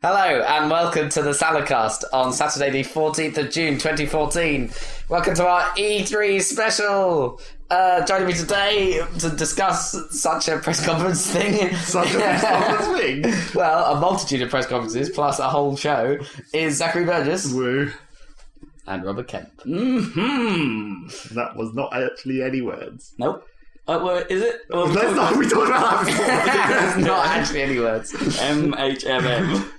Hello and welcome to the Saladcast on Saturday the 14th of June 2014. Welcome to our E3 special. Joining me today to discuss such a press conference thing. Such a press conference thing? Well, a multitude of press conferences plus a whole show is Zachary Burgess. Woo. And Robert Kemp. Mm-hmm. That was not actually any words. Nope. Is it? We talked about that before. It's not actually any words. MHMM.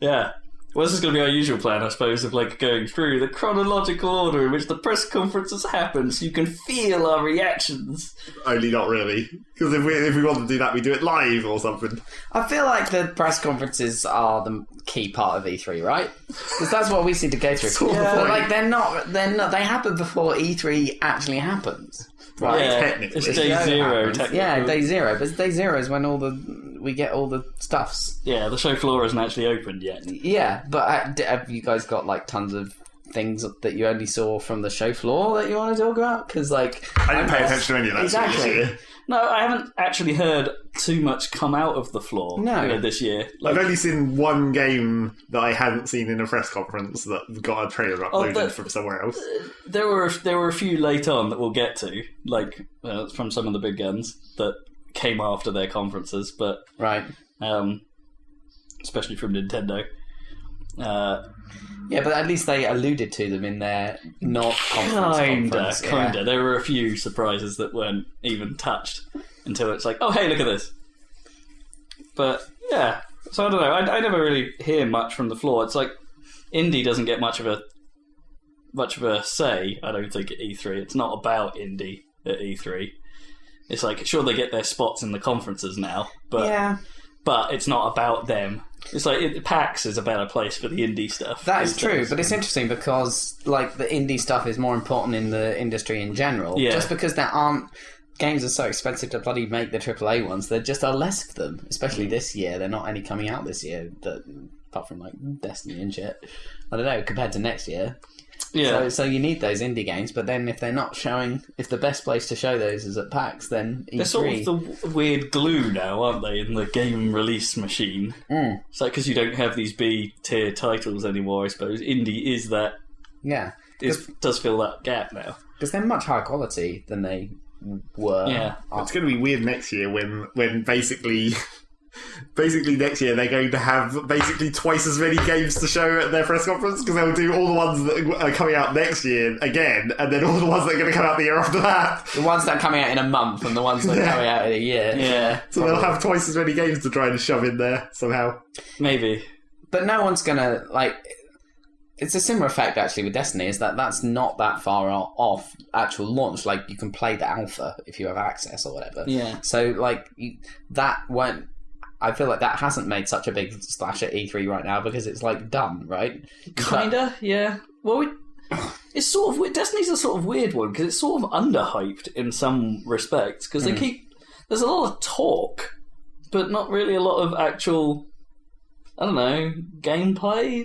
Yeah. Well, this is going to be our usual plan, I suppose, of going through the chronological order in which the press conferences happen, so you can feel our reactions. Only not really, because if we want to do that, we do it live or something. I feel like the press conferences are the key part of E3, right? Because that's what we seem to go through. But they're not. They happen before E3 actually happens. Right, yeah, technically. it's day zero, technically. Yeah, day zero. But day zero is when we get all the stuffs. Yeah, the show floor isn't actually opened yet. Yeah, but have you guys got tons of things that you only saw from the show floor that you want to talk about? Because I didn't pay attention to any of that exactly. this year. No, I haven't actually heard too much come out of the floor this year. I've only seen one game that I hadn't seen in a press conference that got a trailer uploaded from somewhere else. There were a few late on that we'll get to, from some of the big guns that came after their conferences, but right, especially from Nintendo. Yeah, but at least they alluded to them in their not conference. Kinda. Yeah. There were a few surprises that weren't even touched until it's like, oh, hey, look at this. But, yeah. So, I don't know. I never really hear much from the floor. It's like, indie doesn't get much of a say, I don't think, at E3. It's not about indie at E3. It's like, sure, they get their spots in the conferences now, but it's not about them. It's like PAX is a better place for the indie stuff. That is true, but it's interesting because the indie stuff is more important in the industry in general. Yeah. Just because there aren't games are so expensive to bloody make the AAA ones, there just are less of them. Especially this year, they're not any coming out this year. Apart from Destiny and shit. I don't know compared to next year. Yeah. So you need those indie games, but then if they're not showing, if the best place to show those is at PAX, then E3... They're sort of the weird glue now, aren't they, in the game release machine? Mm. It's like because you don't have these B-tier titles anymore, I suppose. Indie is that... Yeah. Does fill that gap now. Because they're much higher quality than they were. Yeah. It's going to be weird next year when basically next year they're going to have basically twice as many games to show at their press conference, because they'll do all the ones that are coming out next year again, and then all the ones that are going to come out the year after that. The ones that are coming out in a month and the ones that are coming out in a year. Yeah. So they'll have twice as many games to try and shove in there somehow. Maybe. But no one's going to, it's a similar effect actually with Destiny, is that's not that far off actual launch. You can play the alpha if you have access or whatever. Yeah. So, that won't... I feel like that hasn't made such a big splash at E3 right now because it's done, right? Kinda, yeah. Well, it's sort of Destiny's a sort of weird one because it's sort of underhyped in some respects because there's a lot of talk, but not really a lot of actual, I don't know, gameplay.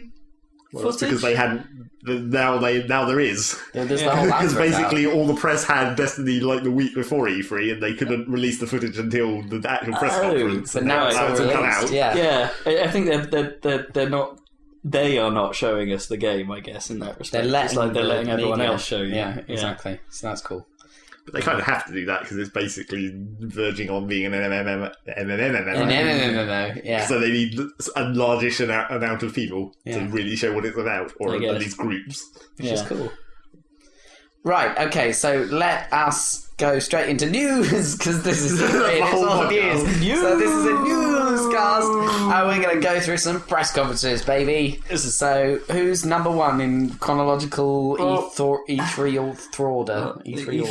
Well, it's because they hadn't. Now there is. There's the whole because Lazarus basically all the press had Destiny the week before E3, and they couldn't release the footage until the actual press conference. But now it's all come out. Yeah. I think they're not. They are not showing us the game, I guess, in that respect. They're letting everyone else show you. Yeah, exactly. So that's cool. But they kind of have to do that because it's basically verging on being an MMM. Yeah. So they need a largish amount of people to really show what it's about, or at least groups. Which is cool. Right, okay, so let us go straight into news, because this is it's all news. So this is a newscast, and we're going to go through some press conferences, baby. So, who's number one in chronological E3 order? E3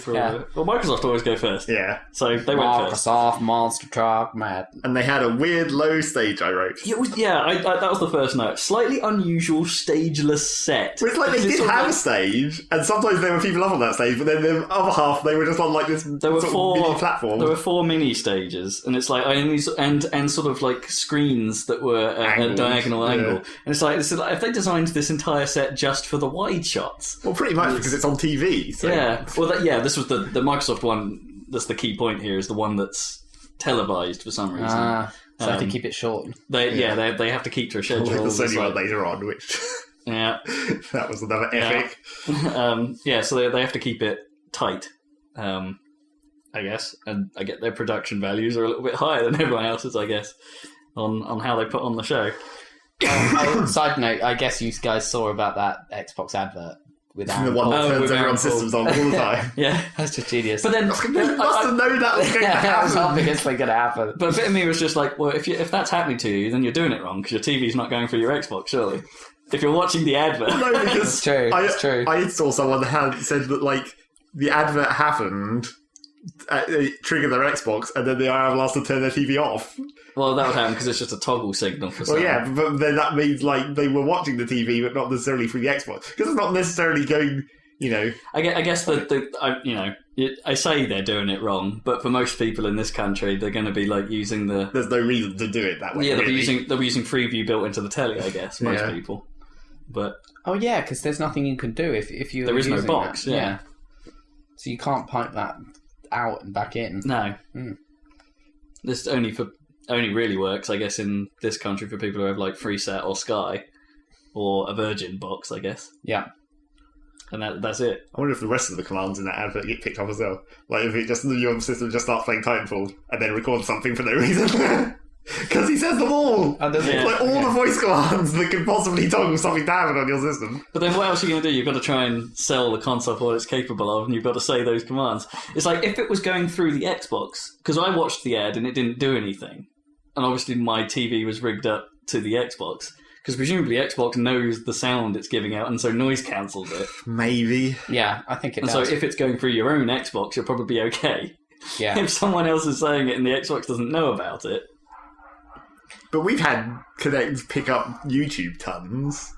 order. Well, Microsoft always go first. Yeah. So they went first. Microsoft, Monster Truck, Madden. And they had a weird low stage, I wrote. That was the first note. Slightly unusual stageless set. Well, it's like they did have a stage, and sometimes there were people up on that stage, but then the other half, they were just on this mini platform. There were 4 mini stages, and it's and sort of screens that were at a diagonal angle. And it's like if they designed this entire set just for the wide shots. Well, pretty much because it's on TV. So. Yeah. Well, this was the Microsoft one. That's the key point here. Is the one that's televised for some reason. So they have to keep it short. They have to keep to a schedule. Like the Sony It's one later on, which yeah, that was another epic. So they have to keep it tight, I guess, and I get their production values are a little bit higher than everyone else's, I guess, on how they put on the show. Side note, I guess you guys saw about that Xbox advert with The one that turns with everyone's Aaron systems on all the time. Yeah, That's just genius. but then You must have known that was going to That was happen. obviously going to happen. But a bit of me was just like, well, if that's happening to you, then you're doing it wrong because your TV's not going through your Xbox, surely. If you're watching the advert, No, because It's true. It's true. I saw someone that had said that like the advert happened, it triggered their Xbox, and then the IR asked to turn their TV off. well, that would happen because it's just a toggle signal for Well, something. yeah, but then that means like they were watching the TV, but not necessarily through the Xbox, because it's not necessarily going. I guess I say they're doing it wrong, but for most people in this country, they're going to be like using the There's no reason to do it that way. they'll be really. using Freeview built into the telly. I guess most Yeah. people, but Oh yeah, because there's nothing you can do if you. There is no box, yeah. So you can't pipe that out and back in. no, Mm. this only really works, I guess, in this country for people who have like Freesat or Sky or a Virgin box, I guess, Yeah. and that's it. I wonder if the rest of the commands in that advert get picked up as well. Like if it just your system just starts playing Titanfall and then records something for no reason. Because he says them all! Oh, does it? Yeah. Like all the voice commands that can possibly toggle something to happen on your system. But then what else are you going to do? You've got to try and sell the console for what it's capable of, and you've got to say those commands. It's like if it was going through the Xbox, because I watched the ad and it didn't do anything, and obviously my TV was rigged up to the Xbox, because presumably Xbox knows the sound it's giving out, and so noise cancels it. Maybe. Yeah, I think it And does. so if it's going through your own Xbox, you'll probably be okay. Yeah. If someone else is saying it and the Xbox doesn't know about it, But we've had Connect pick up YouTube tons.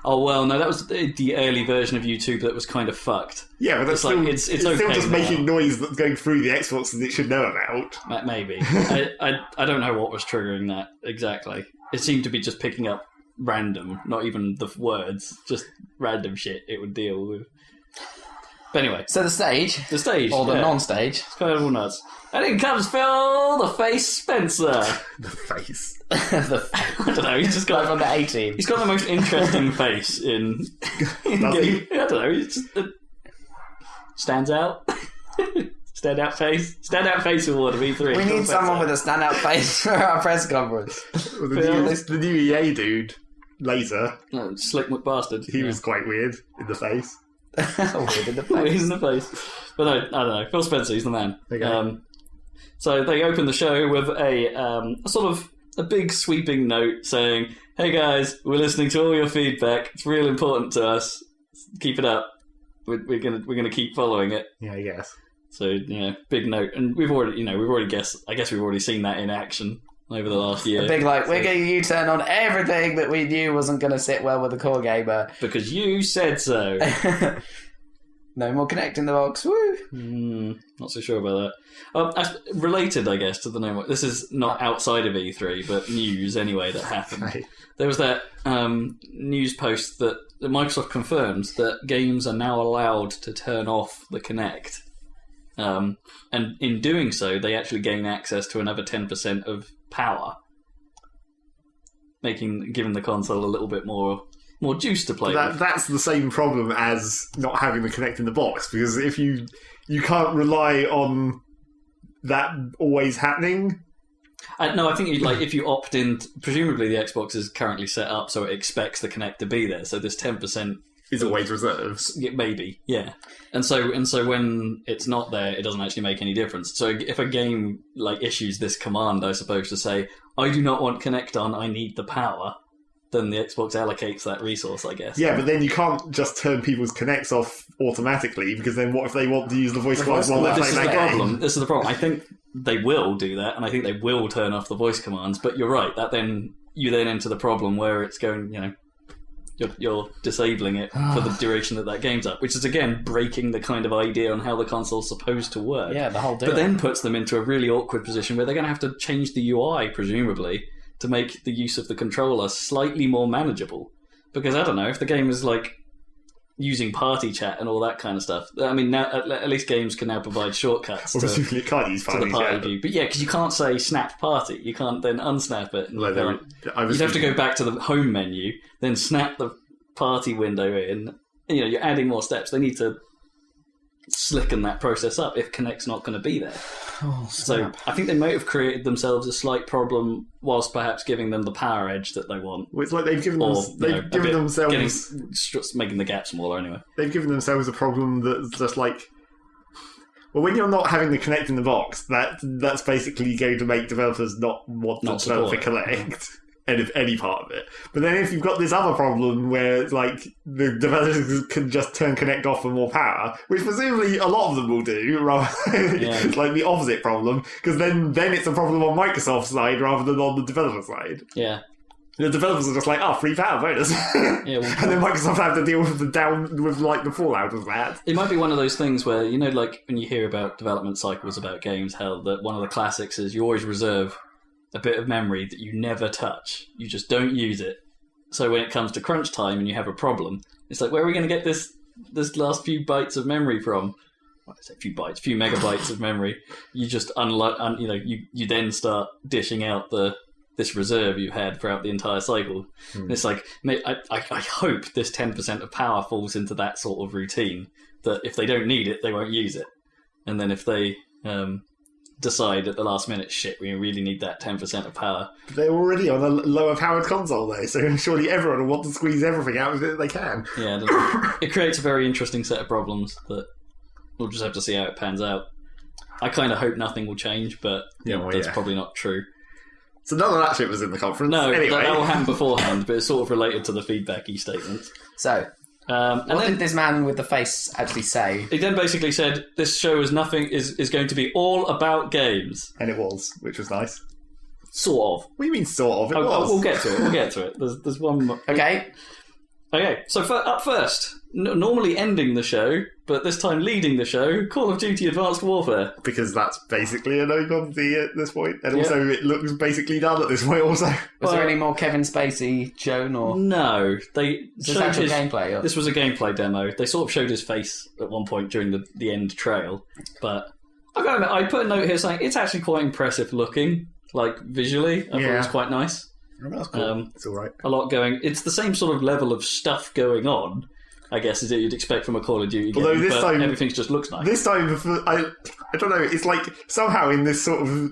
oh well, no, that was the early version of YouTube that was kind of fucked. Yeah, but that's It's like, still, it's still okay just now. making noise that's going through the Xbox that it should know about. Maybe. I don't know what was triggering that exactly. It seemed to be just picking up random, not even the words, just random shit it would deal with. But anyway, So the stage, the stage. or the yeah, non-stage. It's kind of all nuts. And in comes Phil the Face Spencer. The face. I don't know, he's just got From the A-team. He's got the most interesting face in Does he? game. I don't know. He's just stands out. Standout face award of E3. We need someone with a standout face for our press conference. Well, Phil. the new EA dude, later, No, Slick McBastard. he was quite weird in the face. Within the Well, face. he's in the face. But no, I don't know. Phil Spencer, he's the man. Okay. So they open the show with a sort of a big sweeping note saying, "Hey guys, we're listening to all your feedback. It's real important to us. Keep it up. We're gonna keep following it." Yeah, I guess. So big note, and we've already guessed. I guess we've already seen that in action over the last year. A big we're going to U-turn on everything that we knew wasn't going to sit well with the core gamer. Because you said so. No more connecting the box. Woo! Not so sure about that. Related, I guess, to the name. This is not outside of E3, but news anyway that happened. Right. There was that news post that Microsoft confirmed that games are now allowed to turn off the Kinect. And in doing so, they actually gain access to another 10% of power, giving the console a little bit more juice to play with. That's the same problem as not having the Kinect in the box, because if you can't rely on that always happening. No, I think if you opt in, presumably the Xbox is currently set up so it expects the Kinect to be there. So this 10% Is always reserved. maybe, yeah. And so when it's not there, it doesn't actually make any difference. So if a game issues this command, I suppose, to say, "I do not want Kinect on, I need the power," then the Xbox allocates that resource, I guess. Yeah, but then you can't just turn people's Kinects off automatically, because then what if they want to use the voice commands while they're This is playing the that problem. game? This is the problem. I think they will do that, and I think they will turn off the voice commands. But you're right. You then enter the problem where it's going. You're disabling it for the duration that game's up, which is again breaking the kind of idea on how the console's supposed to work. Yeah, the whole deal. But then puts them into a really awkward position where they're going to have to change the UI, presumably, to make the use of the controller slightly more manageable. Because I don't know if the game is using party chat and all that kind of stuff. I mean, now at least games can now provide shortcuts Obviously, you can't use to the party party chat. view. But yeah, because you can't say snap party. You can't then unsnap it. And Like, you'd have to go back to the home menu, then snap the party window in. You know, you're adding more steps. They need to slicken that process up if Kinect's not going to be there. Oh, So I think they might have created themselves a slight problem whilst perhaps giving them the power edge that they want. Well, it's like they've given, Or, themselves just making the gap smaller anyway. they've given themselves a problem that's just like, well, when you're not having the Kinect in the box, that's basically going to make developers not want Not to develop a support it. Kinect. Any part of it. But then if you've got this other problem where it's like the developers can just turn Kinect off for more power, which presumably a lot of them will do, rather it's like the opposite problem, because then it's a problem on Microsoft's side rather than on the developer side. Yeah. The developers are just like, free power bonus. Yeah, well, and then Microsoft have to deal with the fallout of that. it might be one of those things where, you know, like when you hear about development cycles about games, how that one of the classics is you always reserve a bit of memory that you never touch. You just don't use it. So when it comes to crunch time and you have a problem, it's like, where are we going to get this last few bytes of memory from? Well, I say few megabytes of memory. You just you then start dishing out this reserve you've had throughout the entire cycle. And it's like, mate, I hope this 10% of power falls into that sort of routine, that if they don't need it, they won't use it. And then if they decide at the last minute, shit, we really need that 10% of power. They're already on a lower powered console though, so surely everyone will want to squeeze everything out of it that they can. Yeah, I don't know. It creates a very interesting set of problems that we'll just have to see how it pans out. I kind of hope nothing will change, but that's probably not true. So none of that shit was in the conference. No, anyway. that will happen beforehand, but it's sort of related to the feedbacky statements. So, And what then did this man with the face actually say? he then basically said, this show is going to be all about games. And it was, which was nice. Sort of. What do you mean, sort of? It was. We'll get to it. There's one more. Okay. Okay, so up first, normally ending the show, but this time leading the show, Call of Duty Advanced Warfare. Because that's basically a no-conti at this point. And also, it looks basically done at this point also. Was there any more Kevin Spacey shown, or No, they is this showed actual gameplay? Or? This was a gameplay demo. They sort of showed his face at one point during the end trail, but I put a note here saying it's actually quite impressive looking, like visually. I thought it was quite nice. Oh, that's cool. It's all right. A lot going. It's the same sort of level of stuff going on, I guess, as you'd expect from a Call of Duty game. Although this time, everything just looks nice. This time, I don't know. It's like somehow in this sort of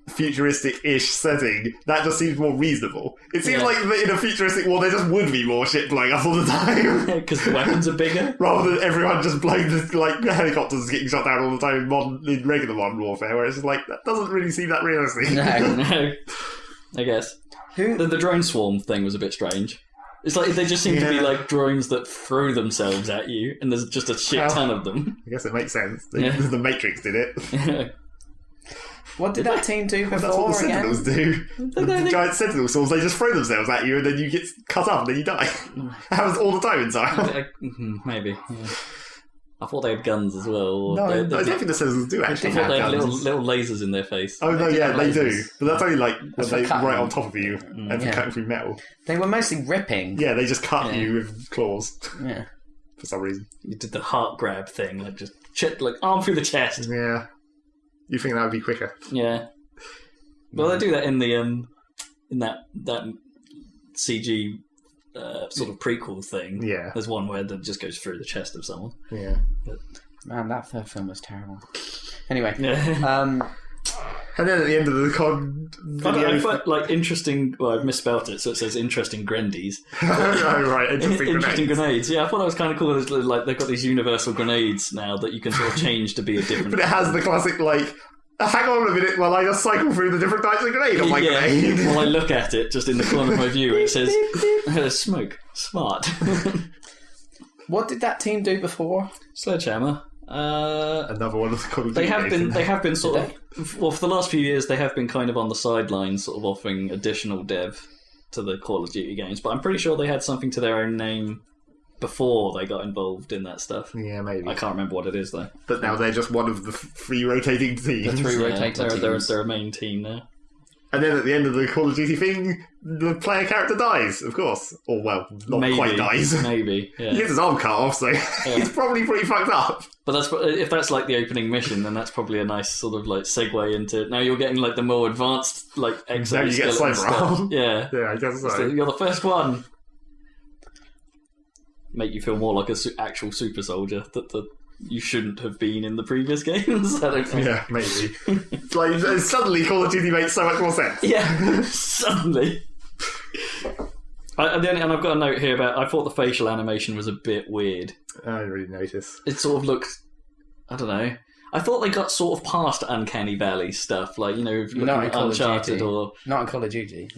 futuristic-ish setting, that just seems more reasonable. It seems like in a futuristic war, there just would be more shit blowing up all the time. Because the weapons are bigger. Rather than everyone just blowing like helicopters getting shot down all the time in regular modern warfare, where it's just like, that doesn't really seem that realistic. No. I guess. The drone swarm thing was a bit strange. It's like they just seem to be like drones that throw themselves at you, and there's just a shit ton of them. I guess it makes sense. The Matrix did it. What did that team do before? That's what the Sentinels do. The giant Sentinel swords, they just throw themselves at you, and then you get cut up, and then you die. It happens all the time inside. Maybe. Yeah. I thought they had guns as well. No, I don't think the Sentinels do actually I thought have they had guns. little lasers in their face. Oh, no, yeah, they do. But that's only like That's when for they right cutting. on top of you and for cutting through metal. They were mostly ripping. Yeah, they just cut you with claws Yeah. for some reason. You did the heart grab thing, like just arm through the chest. Yeah. You think that would be quicker? Yeah. Well, they do that in the in that CG sort of prequel thing. Yeah. There's one where that just goes through the chest of someone. Yeah. Man, that third film was terrible. Anyway, And then at the end of the COD video... I find, like, interesting... Well, I've misspelt it, so it says interesting grendies. Oh, right. Interesting grenades. Yeah, I thought that was kind of cool. It's like, they've got these universal grenades now that you can sort of change to be a different... But it has the classic, like... Hang on a minute while I just cycle through the different types of grenade on my grenade. While I look at it, just in the corner of my view, it says, smoke. Smart. What did that team do before? Sledgehammer. Another one of the Call of They Duty have been sort of... Well, for the last few years, they have been kind of on the sidelines, sort of offering additional dev to the Call of Duty games. But I'm pretty sure they had something to their own name before they got involved in that stuff. Yeah, maybe. I can't remember what it is, though. But now they're just one of the three rotating teams. The three rotating teams. They're a main team now. And then at the end of the Call of Duty thing, the player character dies, of course. Or, well, not quite dies. Maybe, yeah. He gets his arm cut off, so he's probably pretty fucked up. But if that's like the opening mission, then that's probably a nice sort of like segue into... Now you're getting like the more advanced like exoskeleton you get cyber stuff. arm. Yeah. Yeah, I guess so. You're the first one. Make you feel more like a actual super soldier that you shouldn't have been in the previous games. I don't think. Yeah, maybe. Like suddenly Call of Duty makes so much more sense. Yeah, suddenly. And I've got a note here about, I thought the facial animation was a bit weird. I didn't really notice. It sort of looked, I don't know. I thought they got sort of past Uncanny Valley stuff, like, looking at Uncharted or... Not in Call of Duty.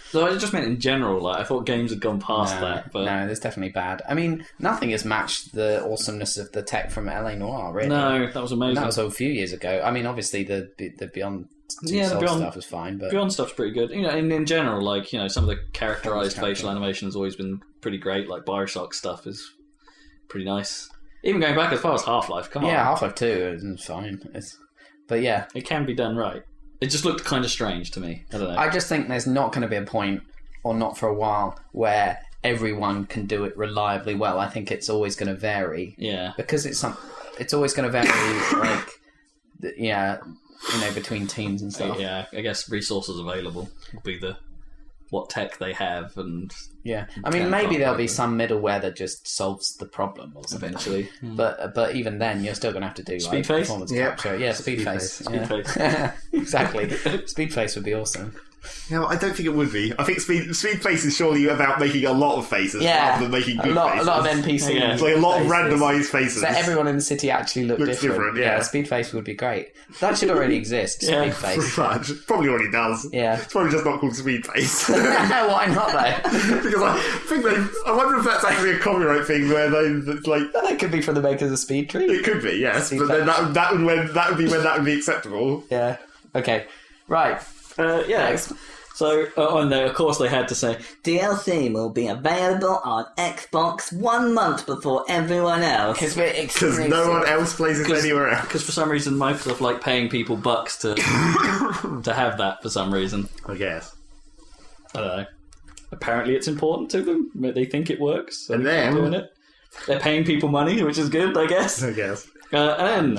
So I just meant in general, like, I thought games had gone past that. But... No, it's definitely bad. I mean, nothing has matched the awesomeness of the tech from LA Noire, really. No, that was amazing. And that was a few years ago. I mean, obviously, the Beyond stuff was fine, but... Beyond stuff's pretty good. In general, like, some of the characterized facial animation has always been pretty great. Like, Bioshock stuff is pretty nice. Even going back as far as Half-Life, come on. Yeah, Half-Life 2 is fine. But yeah. It can be done right. It just looked kind of strange to me. I don't know. I just think there's not going to be a point, or not for a while, where everyone can do it reliably well. I think it's always going to vary. Yeah. Because it's always going to vary, like, between teams and stuff. Yeah, I guess resources available will be what tech they have, and I mean, maybe there'll be some middleware that just solves the problem or something. Eventually. But even then, you're still going to have to do Speed face? Performance capture. Yeah, speed face. Exactly. Speed face would be awesome. Yeah, I don't think it would be. I think speed face is surely about making a lot of faces rather than making good faces. A lot of NPCs. Yeah. It's like a lot of randomised faces. So everyone in the city actually looks different. Yeah. Speed face would be great. That should already exist. Speed face. Pretty much. It probably already does. Yeah. It's probably just not called speed face. Why not though? Because I wonder if that's actually a copyright thing where That could be from the makers of Speed Tree. It could be, yes. But then that would be when that would be acceptable. Yeah. Okay. Right. Next. So, of course they had to say, DLC will be available on Xbox 1 month before everyone else. Because no one else plays it anywhere else. Because for some reason Microsoft like paying people bucks to have that for some reason. I guess. I don't know. Apparently it's important to them. They think it works. So and then... doing it. They're paying people money, which is good, I guess. And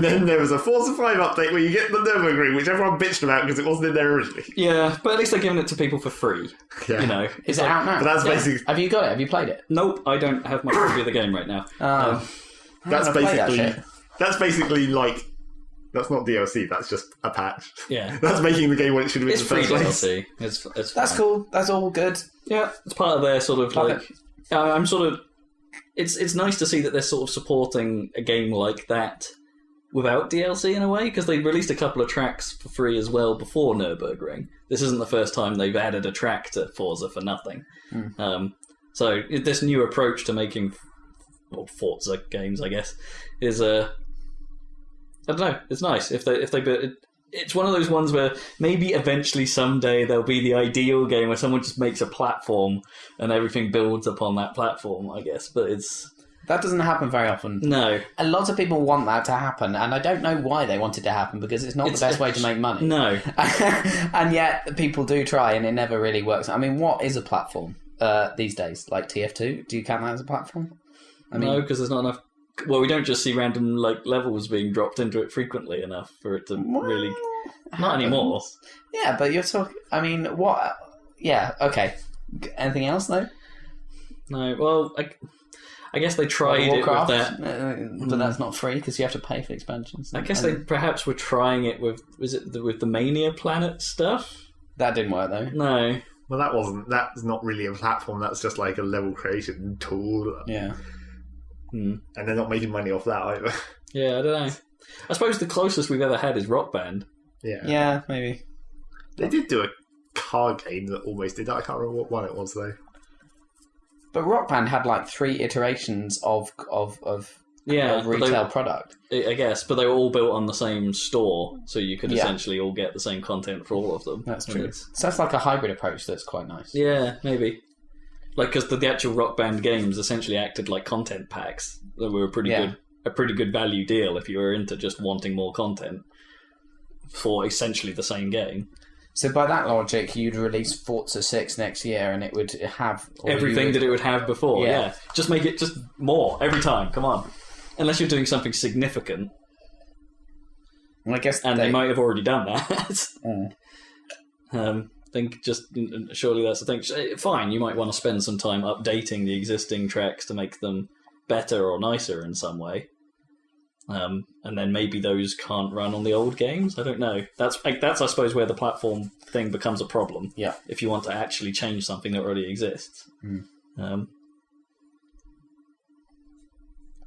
then there was a Forza 5 update where you get the Nürburgring, which everyone bitched about because it wasn't in there originally. Yeah, but at least they're giving it to people for free. Yeah. Is it out now? But that's basically... Have you got it? Have you played it? Nope, I don't have much review of the game right now. That's basically like... That's not DLC, that's just a patch. Yeah. That's making the game what it should have been in the first place. DLC. It's That's fine. cool. That's all good. Yeah, it's part of their sort of I'm sort of... It's nice to see that they're sort of supporting a game like that without DLC in a way, because they released a couple of tracks for free as well before Nürburgring. This isn't the first time they've added a track to Forza for nothing. So this new approach to making Forza games, I guess, is I don't know. It's nice if they. It's one of those ones where maybe eventually someday there'll be the ideal game where someone just makes a platform and everything builds upon that platform, I guess. But that doesn't happen very often. No. A lot of people want that to happen, and I don't know why they want it to happen, because it's not the best way to make money. No. And yet people do try, and it never really works. I mean, what is a platform these days? Like TF2? Do you count that as a platform? No, because there's not enough... Well, we don't just see random levels being dropped into it frequently enough for it to really... Not anymore. Yeah, but you're talking... I mean, what... Yeah, okay. Anything else, though? No, well, I guess they tried Warcraft, it with that. But that's not free, because you have to pay for expansions. I guess they perhaps were trying it with... Was it with the Mania Planet stuff? That didn't work, though. No. Well, that's not really a platform. That's just like a level creation tool. Yeah. And they're not making money off that either. Yeah, I don't know. I suppose the closest we've ever had is Rock Band. Yeah, maybe. They did do a car game that almost did that. I can't remember what one it was, though. But Rock Band had like 3 iterations of retail product. I guess, but they were all built on the same store, so you could essentially all get the same content for all of them. That's true. So that's like a hybrid approach that's quite nice. Yeah, maybe. Like, because the actual Rock Band games essentially acted like content packs that were a pretty good value deal if you were into just wanting more content for essentially the same game. So by that logic, you'd release Forza 6 next year, and it would have everything that it would have before. Yeah. Just make it just more every time. Come on, unless you're doing something significant. Well, I guess they might have already done that. Mm. Think just surely that's the thing. Fine, you might want to spend some time updating the existing tracks to make them better or nicer in some way. And then maybe those can't run on the old games. I don't know. That's I suppose where the platform thing becomes a problem. Yeah. If you want to actually change something that already exists. Mm.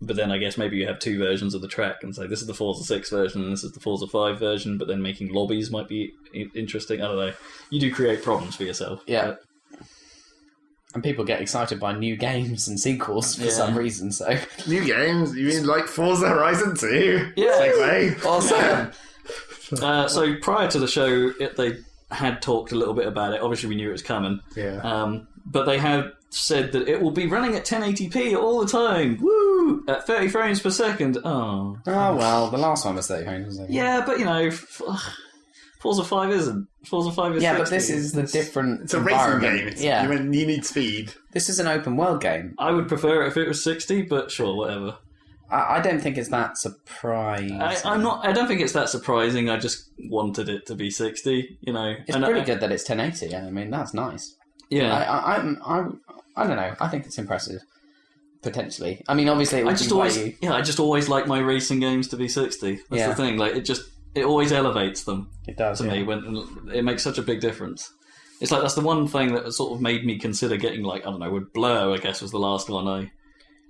But then I guess maybe you have two versions of the track and say this is the Forza 6 version and this is the Forza 5 version, but then making lobbies might be interesting. I don't know. You do create problems for yourself. Yeah. And people get excited by new games and sequels for some reason, so... New games? You mean like Forza Horizon 2? Yeah. Segue. Awesome. So prior to the show, they had talked a little bit about it. Obviously, we knew it was coming. Yeah. But they had said that it will be running at 1080p all the time. Woo! At 30 frames per second. Oh. Oh, well, the last one was 30 frames, wasn't it? Yeah, but, Forza 5 isn't. Forza 5 is 60. But this is the different It's a racing environment. game. You need speed. This is an open world game. I would prefer it if it was 60, but sure, whatever. I don't think it's that surprising. I don't think it's that surprising. I just wanted it to be 60, It's pretty good that it's 1080. I mean, that's nice. Yeah. I don't know. I think it's impressive. Potentially. I mean, obviously, it would I just always like my racing games to be 60. That's the thing. Like, it always elevates them. It does to me when it makes such a big difference. It's like that's the one thing that sort of made me consider getting with Blur. I guess was the last one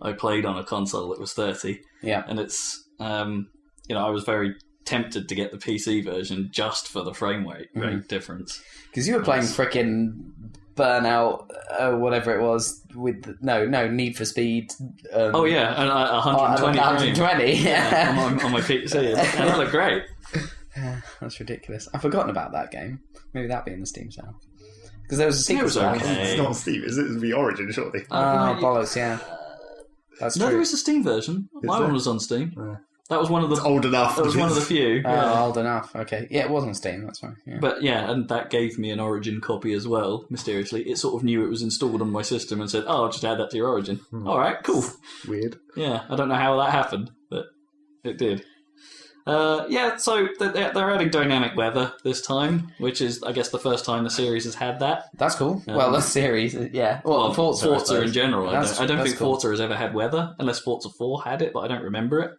I played on a console that was 30. Yeah, and it's I was very tempted to get the PC version just for the frame rate difference. Because you were playing frickin' Burnout, whatever it was, with Need for Speed. And 120 frames. on my PC, and that looked great. That's ridiculous. I've forgotten about that game. Maybe that'll be in the Steam sale. Because there was a sequel. It's not Steam, is it? It's the Origin, surely. Oh, bollocks, yeah. That's true. No, there is a Steam version. My one was on Steam. That was one of the... It's old enough. That was one of the few. Old enough, okay. Yeah, it was on Steam, that's fine. Yeah. But and that gave me an Origin copy as well, mysteriously. It sort of knew it was installed on my system and said, I'll just add that to your Origin. Alright, cool. Weird. Yeah, I don't know how that happened, but it did. So they're adding dynamic weather this time, which is, I guess, the first time the series has had that. That's cool. Well, the series, yeah. Well, Forza in general. I don't think cool. Forza has ever had weather, unless Forza 4 had it, but I don't remember it.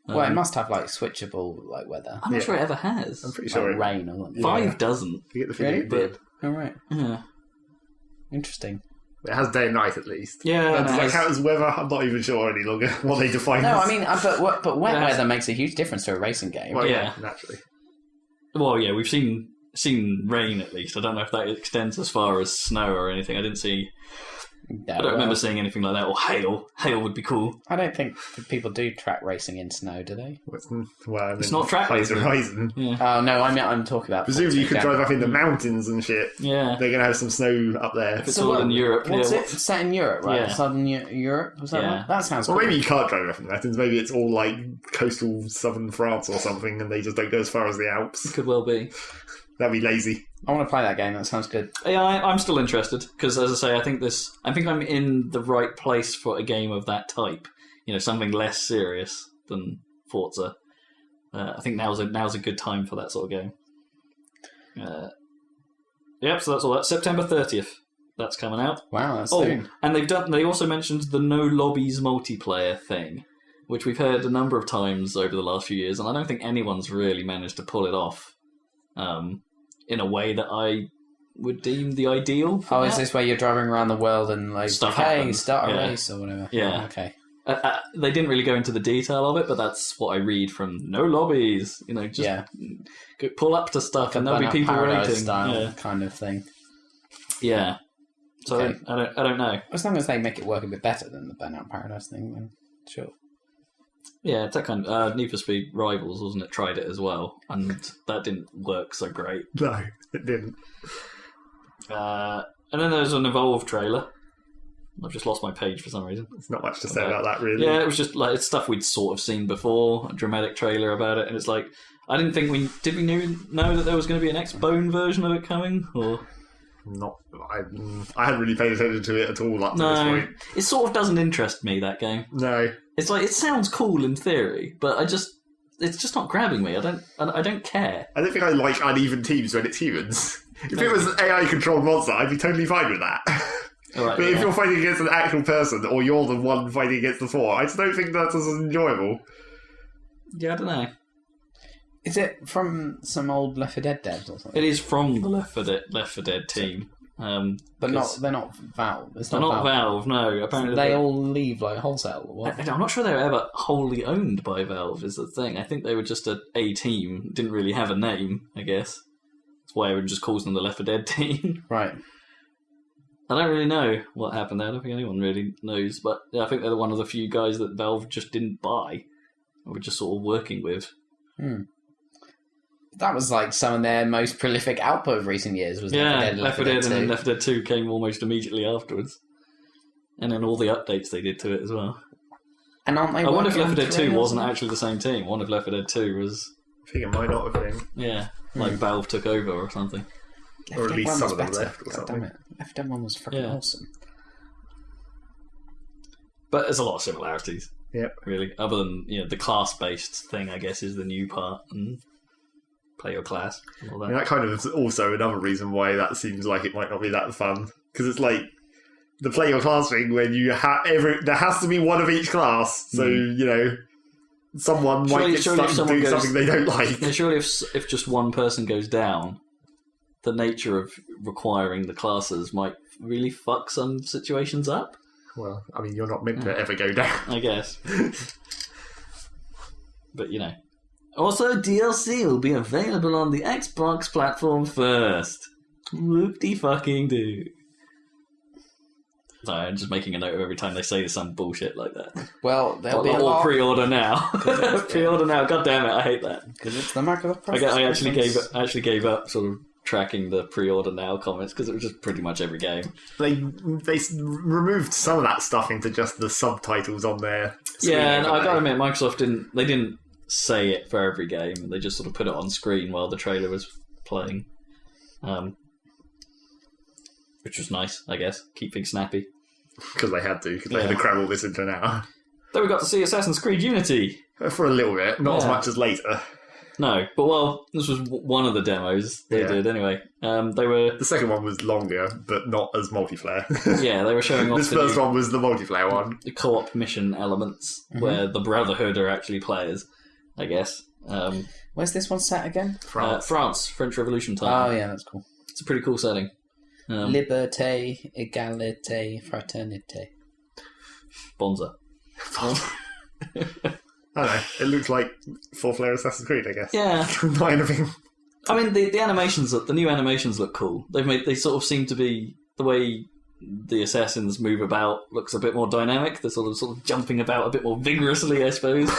Well, it must have switchable weather. I'm not sure it ever has. I'm pretty sure rain or something. 5 doesn't. You get the feeling it did. Oh, right. Yeah. Interesting. It has day and night at least. Yeah. Does that count as weather? I'm not even sure any longer what they define No, as. I mean, but wet weather makes a huge difference to a racing game. Well, yeah, naturally. Well, yeah, we've seen rain at least. I don't know if that extends as far as snow or anything. I didn't see... I don't remember seeing anything like that. Or hail. Hail would be cool. I don't think people do track racing in snow, do they? It's not track racing. Horizon. Yeah. Oh, no, I'm talking about... Presumably you could drive up in the mountains and shit. Yeah. They're going to have some snow up there. If it's all in Europe. What's it? It's set in Europe, right? Yeah. Southern Europe? Was that right? That sounds cool. Well, maybe you can't drive up in the mountains. Maybe it's all coastal southern France or something and they just don't go as far as the Alps. Could well be. That'd be lazy. I want to play that game. That sounds good. Yeah, I'm still interested because, as I say, I think I'm in the right place for a game of that type. Something less serious than Forza. I think now's a good time for that sort of game. So that's all. That's September 30th. That's coming out. Wow, that's soon. And they also mentioned the no lobbies multiplayer thing, which we've heard a number of times over the last few years, and I don't think anyone's really managed to pull it off. In a way that I would deem the ideal. Is this where you're driving around the world and start a race or whatever? Yeah. Okay. They didn't really go into the detail of it, but that's what I read from no lobbies. Just pull up to stuff and there'll be people waiting. Style kind of thing. Yeah. So okay. I don't know. As long as they make it work a bit better than the Burnout Paradise thing, then sure. Yeah, it's that kind of... Need for Speed Rivals, wasn't it? Tried it as well, and that didn't work so great. No, it didn't. And then there's an Evolve trailer. I've just lost my page for some reason. There's not much to say about that, really. Yeah, it was just like it's stuff we'd sort of seen before, a dramatic trailer about it, and it's like I didn't think did we know that there was going to be an X-Bone version of it coming, or I hadn't really paid attention to it at all up to this point. It sort of doesn't interest me, that game. No, it's like it sounds cool in theory, but it's just not grabbing me. I don't care. I don't think I like uneven teams when it's humans. If it was an AI controlled monster, I'd be totally fine with that. Right, but if you're fighting against an actual person, or you're the one fighting against the four, I just don't think that's as enjoyable. Yeah, I don't know. Is it from some old Left 4 Dead devs or something? It is from the Left 4 Dead team. But they're not Valve. They're not Valve, no. Apparently they all leave like wholesale. I'm not sure they were ever wholly owned by Valve, is the thing. I think they were just a team, didn't really have a name, I guess. That's why everyone just calls them the Left 4 Dead team. Right. I don't really know what happened there. I don't think anyone really knows. But yeah, I think they're one of the few guys that Valve just didn't buy. Or were just sort of working with. That was like some of their most prolific output of recent years. Was Left 4 Dead and then Left 4 Dead 2 came almost immediately afterwards. And then all the updates they did to it as well. And aren't they? I wonder if Left 4 Dead 2 wasn't actually the same team. I wonder if Left 4 Dead 2 was... I think it might not have been. Yeah, like Valve took over or something. Or at least some of them left or God something. damn it. Left 4 Dead 1 was freaking awesome. But there's a lot of similarities. Yep. Really. Other than, the class-based thing, I guess, is the new part. And play your class and all that. And that kind of is also another reason why that seems like it might not be that fun. Because it's like the play your class thing when you there has to be one of each class. So, someone might get stuck and do something they don't like. Yeah, surely if just one person goes down, the nature of requiring the classes might really fuck some situations up. Well, I mean, you're not meant to ever go down. I guess. But, Also, DLC will be available on the Xbox platform first. Whoop-de-fucking-do. Sorry, I'm just making a note of every time they say some bullshit like that. Well, there'll be or pre-order now. Pre-order now. God damn it, I hate that. Because it's the Microsoft process. I actually gave up sort of tracking the pre-order now comments because it was just pretty much every game. They removed some of that stuff into just the subtitles on there. Yeah, and I gotta admit, Microsoft didn't say it for every game. They just sort of put it on screen while the trailer was playing, which was nice, I guess. Keep things snappy. Because they had to, because they had to cram all this into an hour. Then we got to see Assassin's Creed Unity. For a little bit, not as much as later. No, but this was one of the demos they did anyway. The second one was longer, but not as multiplayer. Yeah, they were showing off this first one was the multiplayer one. The co-op mission elements, where the Brotherhood are actually players, I guess. Where's this one set again? France, French Revolution time. Oh yeah, that's cool. It's a pretty cool setting. Liberté, égalité, fraternité. Bonza. I don't know. It looks like four-player Assassin's Creed, I guess. Yeah. Not anything. I mean, the animations, the new animations look cool. They sort of seem to be the way the assassins move about looks a bit more dynamic. They're sort of jumping about a bit more vigorously, I suppose,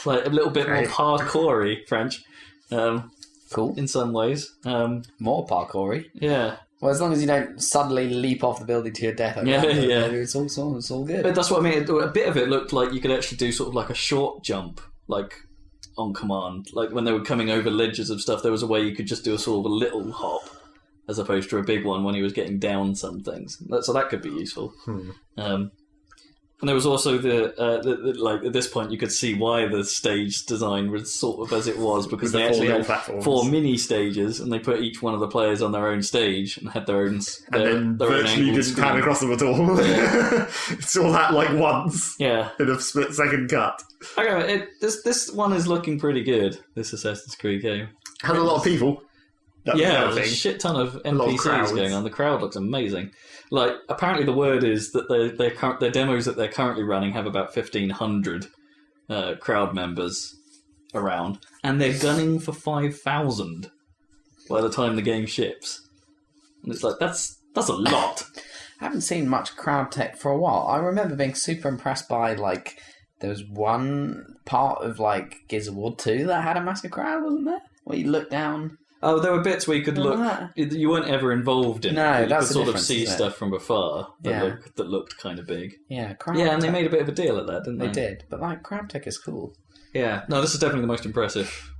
like a little bit more parkour-y French. Cool in some ways. More parkour-y. Yeah. Well, as long as you don't suddenly leap off the building to your death. It's all good. But that's what I mean. A bit of it looked like you could actually do sort of like a short jump, like on command. Like when they were coming over ledges of stuff, there was a way you could just do a sort of a little hop, as opposed to a big one when he was getting down some things. So that could be useful. And there was also like at this point you could see why the stage design was sort of as it was, because they actually had four mini stages and they put each one of the players on their own stage and had their own and then virtually didn't pan across them at all. Yeah. Saw that like once. Yeah. In a split second cut. Okay, this one is looking pretty good, this Assassin's Creed game. Has a lot of people. There's a shit ton of NPCs going on. The crowd looks amazing. Like, apparently the word is that their demos that they're currently running have about 1,500 crowd members around, and they're gunning for 5,000 by the time the game ships. And it's like, that's a lot. I haven't seen much crowd tech for a while. I remember being super impressed by, like, there was one part of, like, Gears of War 2 that had a massive crowd, wasn't there? Where you look down... Oh, there were bits where you could look. that? You weren't ever involved in No, it. You that's could the sort of difference, see isn't it? stuff from afar Yeah. that looked kind of big. Yeah, crowd Yeah, and they tech. made a bit of a deal at that, didn't they? They did, but like crowd tech is cool. Yeah. No, this is definitely the most impressive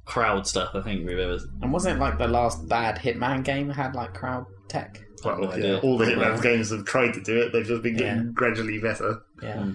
crowd stuff I think we've ever. And wasn't it like the last bad Hitman game had like crowd tech? Well, no yeah, idea. all the Hitman Yeah. games have tried to do it. They've just been getting Yeah. gradually better. Yeah.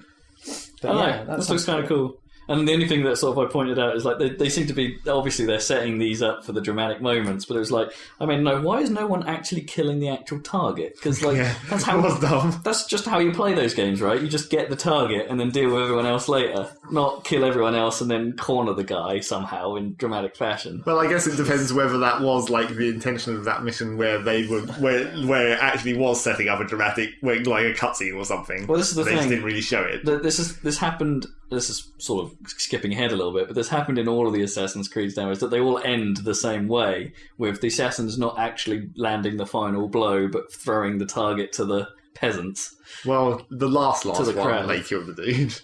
I don't know. This looks kind of cool. And the only thing that sort of I pointed out is like they seem to be obviously they're setting these up for the dramatic moments, but it was like I mean, no, why is no one actually killing the actual target? Because like that's it how was dumb. that's just how you play those games, right? You just get the target and then deal with everyone else later, not kill everyone else and then corner the guy somehow in dramatic fashion. Well, I guess it depends whether that was like the intention of that mission, where they were where it actually was setting up a dramatic, like a cutscene or something. Well, this is the they thing. just didn't really show it. This happened. This is sort of skipping ahead a little bit, but this happened in all of the Assassin's Creeds now. Is that they all end the same way, with the assassins not actually landing the final blow, but throwing the target to the peasants. Well, the last the one, crowd. they killed the dude.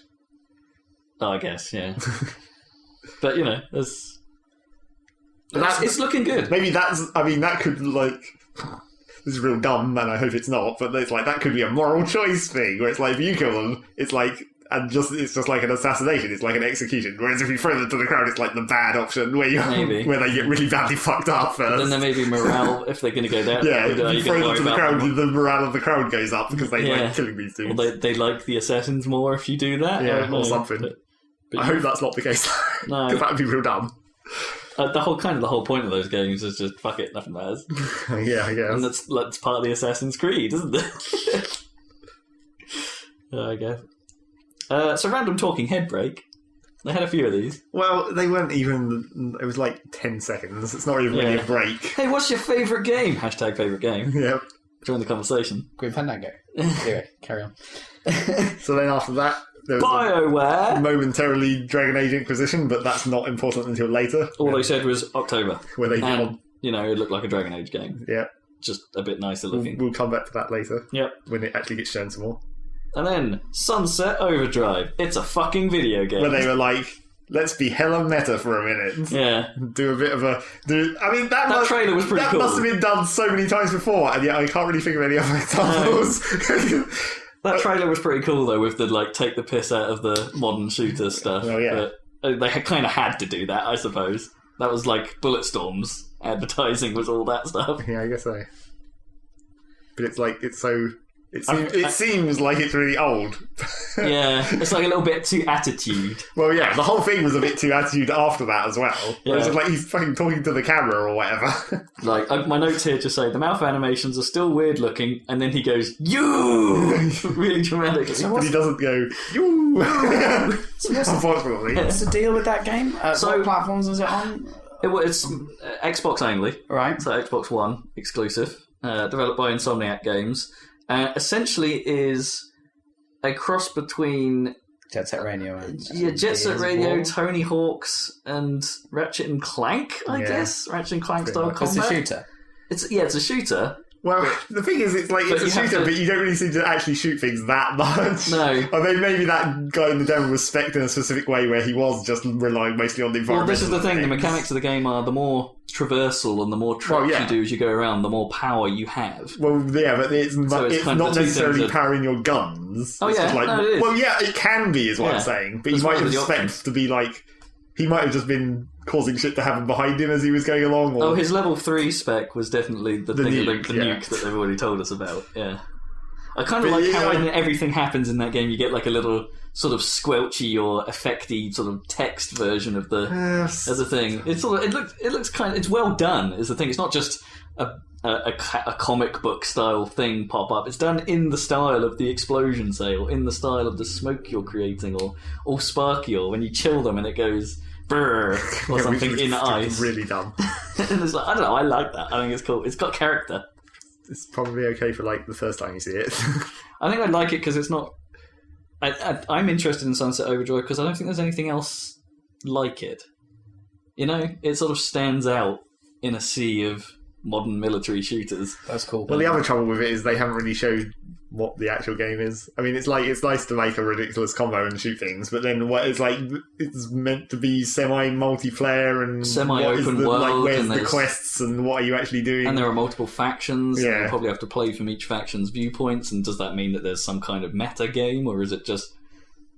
Oh, I guess, yeah. But you know, That's- it's looking good. Maybe that's. I mean, that could like. This is real dumb, and I hope it's not. But it's like that could be a moral choice thing, where it's like if you kill them, it's like. And it's just like an assassination. It's like an execution. Whereas if you throw them to the crowd, it's like the bad option where Maybe. where they get really badly fucked up first. Then there may be morale if they're going to go down. Yeah, if you throw them to the crowd, them. the morale of the crowd goes up because they Yeah. like killing these dudes. Or they like the assassins more if you do that. I Yeah, don't know. or something. But I hope that's not the case, No. because that would be real dumb. the whole point of those games is just fuck it, nothing matters, Yeah, I guess. and that's part of the Assassin's Creed, isn't it? I guess. So random talking head break. They had a few of these. Well, they weren't even. It was like 10 seconds. It's not even really Yeah. a break. Hey, what's your favourite game? Hashtag favourite game. Yep. Join the conversation. Green Fandango. Anyway, carry on. So then after that, there was a BioWare. momentarily Dragon Age Inquisition, but that's not important until later. All they said was October, Where they and you know it looked like a Dragon Age game, yeah, just a bit nicer looking. we'll come back to that later Yep. when it actually gets shown some more. And then Sunset Overdrive. It's a fucking video game. Where they were like, let's be hella meta for a minute. Yeah. Do a bit of a. I mean, that trailer was pretty that cool. must have been done so many times before, and yet I can't really think of any other examples. That trailer was pretty cool though, with the like take the piss out of the modern shooter stuff. Oh, yeah. But they kind of had to do that, I suppose. That was like Bulletstorm's advertising was all that stuff. Yeah, I guess so. But it's like it's so. It seems like it's really old. Yeah, it's like a little bit too attitude. Well, yeah, the whole thing was a bit too attitude after that as well. Yeah. It's just like he's fucking talking to the camera or whatever. Like my notes here just say the mouth animations are still weird looking, and then he goes "you" really dramatically. But he doesn't go, you. Unfortunately. What's the deal with that game? So- What platforms is it on? It's Xbox only. Right. So Xbox One exclusive, developed by Insomniac Games. Essentially is a cross between Jet Set Radio and Jet Set Gears of Radio, War. Tony Hawk's, and Ratchet and Clank. I Yeah. guess Ratchet and Clank style It's combat. a shooter. It's a shooter. Well, the thing is, it's like But it's a you have shooter, to- but you don't really seem to actually shoot things that much. No. I mean, maybe that guy in the demo was spec'd in a specific way where he was just relying mostly on the Well, environment. this is the thing. The mechanics of the game are the more traversal and the more tricks Well, yeah. you do as you go around, the more power you have. Well, yeah, but it's So it's it's kind of not the two necessarily things that- powering your guns. Oh, It's yeah, just like, no, it is. well, yeah, it can be, is what Yeah. I'm saying. But It's you might one of the expect options. to be like, he might have just been causing shit to happen behind him as he was going along. Or, Oh, his level 3 spec was definitely the thing, nuke, the yeah. nuke that they've already told us about. Yeah, I kind of But like yeah, how I- when everything happens in that game, you get like a little sort of squelchy or effecty sort of text version of the as a thing. It's sort of, it looks kind of, it's well done. Is the thing. It's not just a comic book style thing pop up. It's done in the style of the explosion, say, or in the style of the smoke you're creating, or all sparky, or when you chill them and it goes brrr, or which something was in ice. really dumb. And it's like, I don't know, I like that. I think it's cool. It's got character. It's probably okay for like the first time you see it. I think I'd like it because it's not. I'm interested in Sunset Overdrive because I don't think there's anything else like it. You know, it sort of stands out in a sea of modern military shooters. That's cool. Well, the other trouble with it is they haven't really showed what the actual game is. I mean, it's nice to make a ridiculous combo and shoot things, but then what it's like, it's meant to be semi-multiplayer and semi-open world, where's and the quests and what are you actually doing? And there are multiple factions. Yeah. And you probably have to play from each faction's viewpoints. And does that mean that there's some kind of meta game, or is it just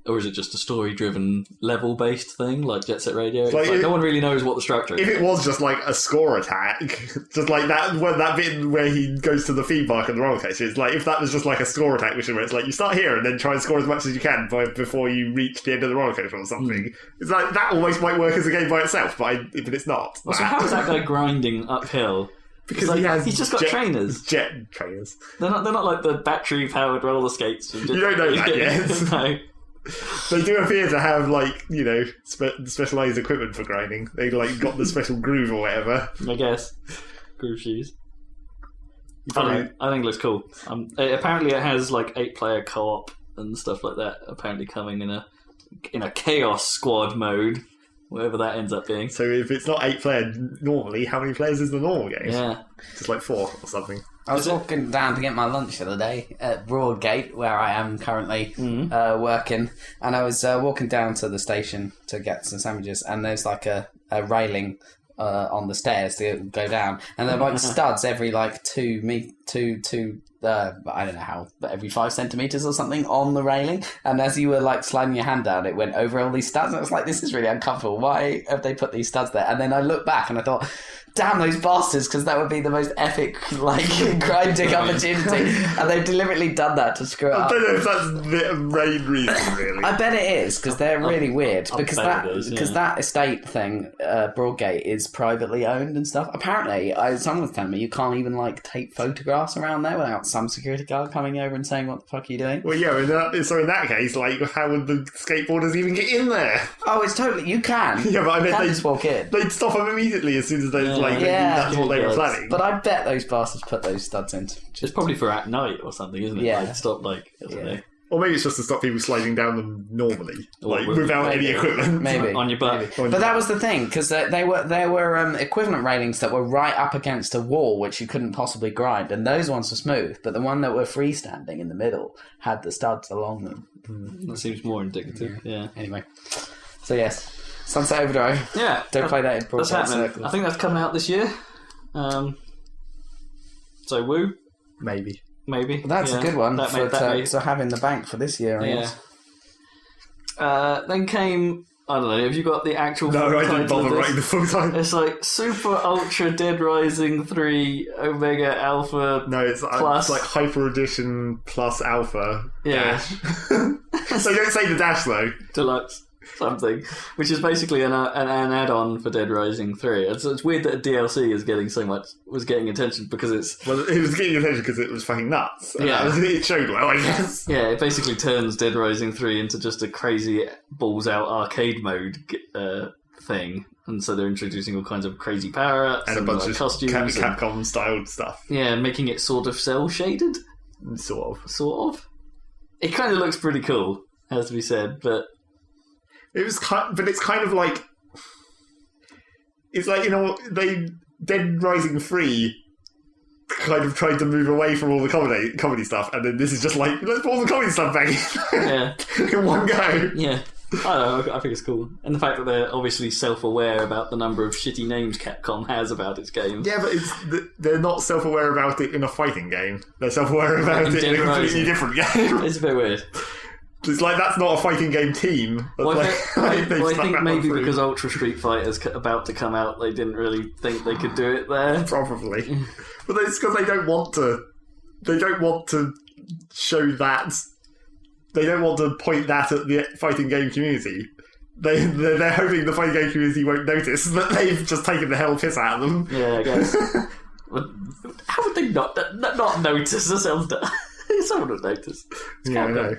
a story-driven, level-based thing like Jet Set Radio? It's like no one really knows what the structure is. If it was just like a score attack, just like that bit where he goes to the feed park and the roller coaster, it's like if that was just like a score attack mission where it's like you start here and then try and score as much as you can before you reach the end of the roller coaster or something. It's like that almost might work as a game by itself, but it's not. So how is that guy grinding uphill? Because he's just got trainers. Jet trainers. They're not like the battery-powered roller skates. You don't know that yet. No. They do appear to have, like, you know, specialised equipment for grinding. They, like, got the special groove or whatever. I guess. Groove shoes. I think it looks cool. Apparently it has, like, 8-player co-op and stuff like that, apparently coming in a Chaos Squad mode, whatever that ends up being. So if it's not 8-player normally, how many players is the normal game? Yeah. Just like 4 or something. I was walking down to get my lunch the other day at Broadgate, where I am currently working, and I was walking down to the station to get some sandwiches, and there's like a railing on the stairs to go down, and they're like studs every like I don't know how, but every 5 centimetres or something on the railing, and as you were like sliding your hand down, it went over all these studs, and I was like, this is really uncomfortable. Why have they put these studs there? And then I looked back and I thought, damn those bastards, because that would be the most epic, like, grinding opportunity. And they've deliberately done that to screw it up. I don't know if that's the main reason, really. I bet it is, because they're really weird. Because that estate thing, Broadgate, is privately owned and stuff. Apparently, someone was telling me you can't even, like, take photographs around there without some security guard coming over and saying, what the fuck are you doing? Well, yeah, so in that case, like, how would the skateboarders even get in there? Oh, it's totally... You can. Yeah, but I mean, they'd just walk in. They'd stop them immediately as soon as they... that's what they were planning. But I bet those bastards put those studs in. It's probably for at night or something, isn't it? Yeah. Like, stop, like, I don't know. Or maybe it's just to stop people sliding down them normally, like without any equipment. Maybe. On your butt. Maybe. But that was the thing, because there were equivalent railings that were right up against a wall, which you couldn't possibly grind, and those ones were smooth, but the one that were freestanding in the middle had the studs along them. That seems more indicative, yeah. Anyway. So yes, Sunset Overdrive. Yeah. Don't play that in Broadcast happening. Circle. I think that's coming out this year. So woo. Maybe. Well, that's a good one to have in the bank for this year, I guess. Then came, I don't know, have you got the actual No, full I didn't title of bother this? writing the full title. It's like Super Ultra Dead Rising 3 Omega Alpha. No, it's like Hyper Edition plus Alpha. Yeah. So don't say the dash though. Deluxe something, which is basically an add-on for Dead Rising 3. It's weird that a DLC was getting attention because it's... Well, it was getting attention because it was fucking nuts. Yeah. It showed well, I guess. Yeah, it basically turns Dead Rising 3 into just a crazy balls-out arcade mode thing. And so they're introducing all kinds of crazy power-ups and a bunch of costumes. Capcom-styled stuff. Yeah, making it sort of cel-shaded. Sort of. It It kind of looks pretty cool, has to be said, but... it's kind of like... It's like, you know, Dead Rising 3 kind of tried to move away from all the comedy stuff, and then this is just like, let's put all the comedy stuff back in one go. Yeah. I don't know, I think it's cool. And the fact that they're obviously self-aware about the number of shitty names Capcom has about its games. Yeah, but they're not self-aware about it in a fighting game. They're self-aware about it in a completely different game. It's a bit weird. It's like, that's not a fighting game team. I think maybe because Ultra Street Fighter's about to come out, they didn't really think they could do it there. Probably. But it's because they don't want to show that. They don't want to point that at the fighting game community. They're hoping the fighting game community won't notice that they've just taken the hell piss out of them. Yeah, I guess. How would they not notice a Zelda? Someone would notice. Yeah, I know.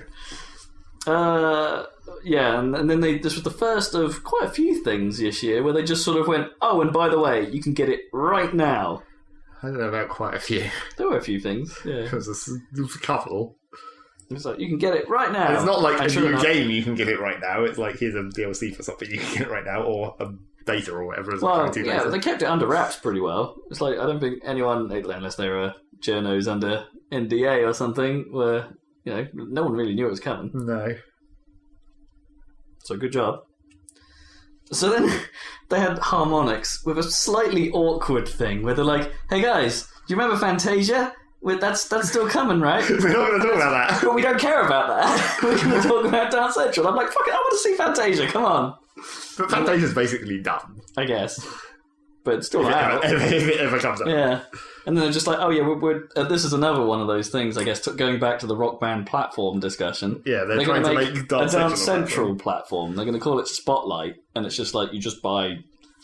And then this was the first of quite a few things this year where they just sort of went, oh, and by the way, you can get it right now. I don't know about quite a few. There were a few things, yeah. There was a couple. It's like, you can get it right now. It's not like And a sure new enough- game you can get it right now. It's like, here's a DLC for something you can get it right now, or a beta or whatever. As Well, a yeah, they kept it under wraps pretty well. It's like, I don't think anyone, unless they were journos under NDA or something, where, no one really knew it was coming. No. So good job. So then they had Harmonix with a slightly awkward thing where they're like, hey guys, do you remember Fantasia? That's still coming, right? We're not going to talk about that. But we don't care about that. We're going to talk about Dance Central. I'm like, fuck it, I want to see Fantasia, come on. But Fantasia's basically done. I guess. But it's still If out. it ever comes up. Yeah. And then they're just like, oh yeah, we're this is another one of those things, I guess, going back to the Rock Band platform discussion. Yeah, they're gonna trying to make Dance Dance Central platform. They're going to call it Spotlight, and it's just like, you just buy,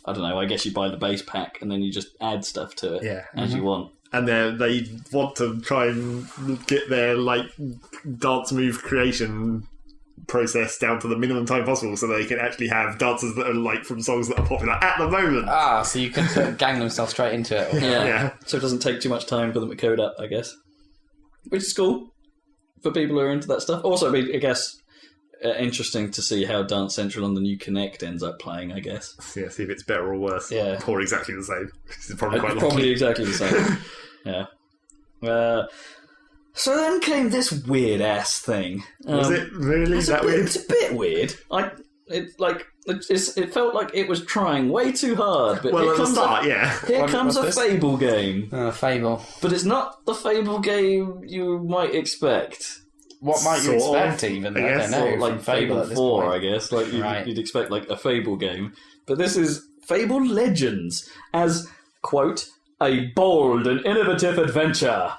I don't know, I guess you buy the base pack, and then you just add stuff to it as you want. And they want to try and get their dance move creation process down to the minimum time possible, so they can actually have dances that are from songs that are popular at the moment. So you can put Gangnam Style straight into it. Yeah. So it doesn't take too much time for them to code up, I guess. Which is cool for people who are into that stuff. Also, I guess interesting to see how Dance Central on the new Kinect ends up playing, I guess. Yeah, see if it's better or worse. Yeah. Or exactly the same. It's probably quite Probably exactly the same. Yeah. So then came this weird ass thing. Was it really that weird? It's a bit weird. It felt like it was trying way too hard. But Well, here at the comes start, Here comes what's a this? Fable game. Fable. But it's not the Fable game you might expect. What might you Sort of, expect, even? I I guess. don't know. Or like from Fable Fable at this 4, point. I guess. Like Right. you'd expect like a Fable game. But this is Fable Legends as, quote, a bold and innovative adventure.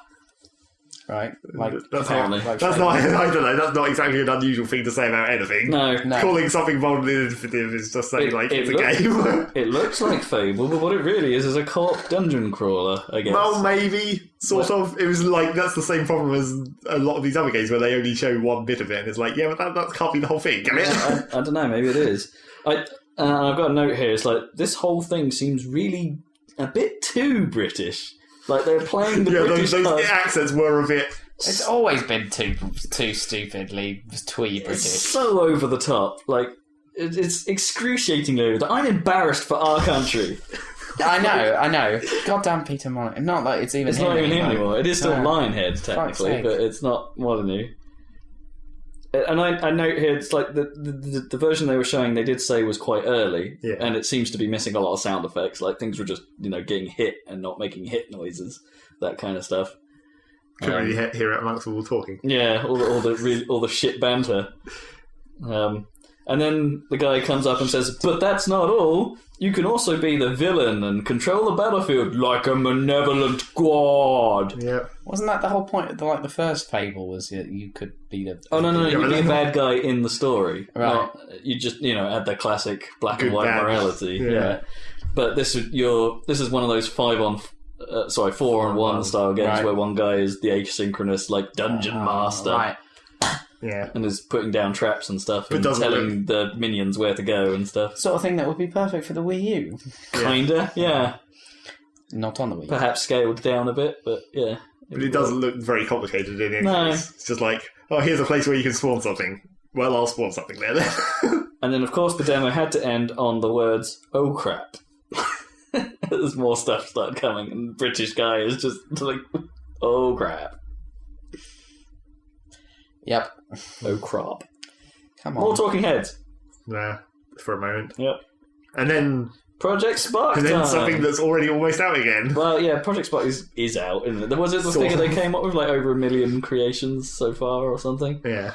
Right. Like, That's Apparently. like That's Fable. not. I don't know. That's not exactly an unusual thing to say about anything. No. Calling something bold and innovative is just saying it's a game. It looks like Fable, but what it really is a co-op dungeon crawler, I guess. Well, maybe sort of. It was that's the same problem as a lot of these other games where they only show one bit of it, and it's like, yeah, but that can't be the whole thing, can it? I don't know, maybe it is. I've got a note here. It's like, this whole thing seems really a bit too British. Like, they're playing the British those card. accents were a bit. It's always been too stupidly twee British. It's so over the top. Like, it's excruciatingly over the top. I'm embarrassed for our country. I know. Goddamn Peter Molyneux. Not that it's even It's him not even him anymore. anymore. It is still No. Lionhead, technically, sake. but it's not Molyneux. And I note here, it's like the version they were showing, they did say was quite early, Yeah. and it seems to be missing a lot of sound effects. Like, things were just, getting hit and not making hit noises, that kind of stuff. Couldn't really hear it amongst all the talking. Yeah, all the shit banter. And then the guy comes up and says, "But that's not all. You can also be the villain and control the battlefield like a malevolent god." Yeah. Wasn't that the whole point of the first Fable? Was you could be the... Oh, no, Yeah, you'd but be a then- bad guy in the story. Right. Not, you just, add the classic black Good, and white bad. morality. Yeah. Yeah. But this is one of those 4-on-1 style games Right. where one guy is the asynchronous, dungeon master. Right. Yeah. And is putting down traps and stuff But and doesn't telling the minions where to go and stuff. Sort of thing that would be perfect for the Wii U. Kinda, yeah. Not on the Wii U. Perhaps scaled down a bit, but yeah. But it doesn't look very complicated in any No. case. It's just like, oh, here's a place where you can spawn something. Well, I'll spawn something there then. And then, of course, the demo had to end on the words, "Oh crap." As more stuff started coming, and the British guy is just like, "Oh crap. Yep. Oh crap." Come on. More talking heads. Nah, for a moment. Yep. And then Project Spark And then time. something that's already almost out again. Well, yeah, Project Spark is out, isn't it? There was it the Sort figure of. they came up with, over 1 million creations so far or something. Yeah.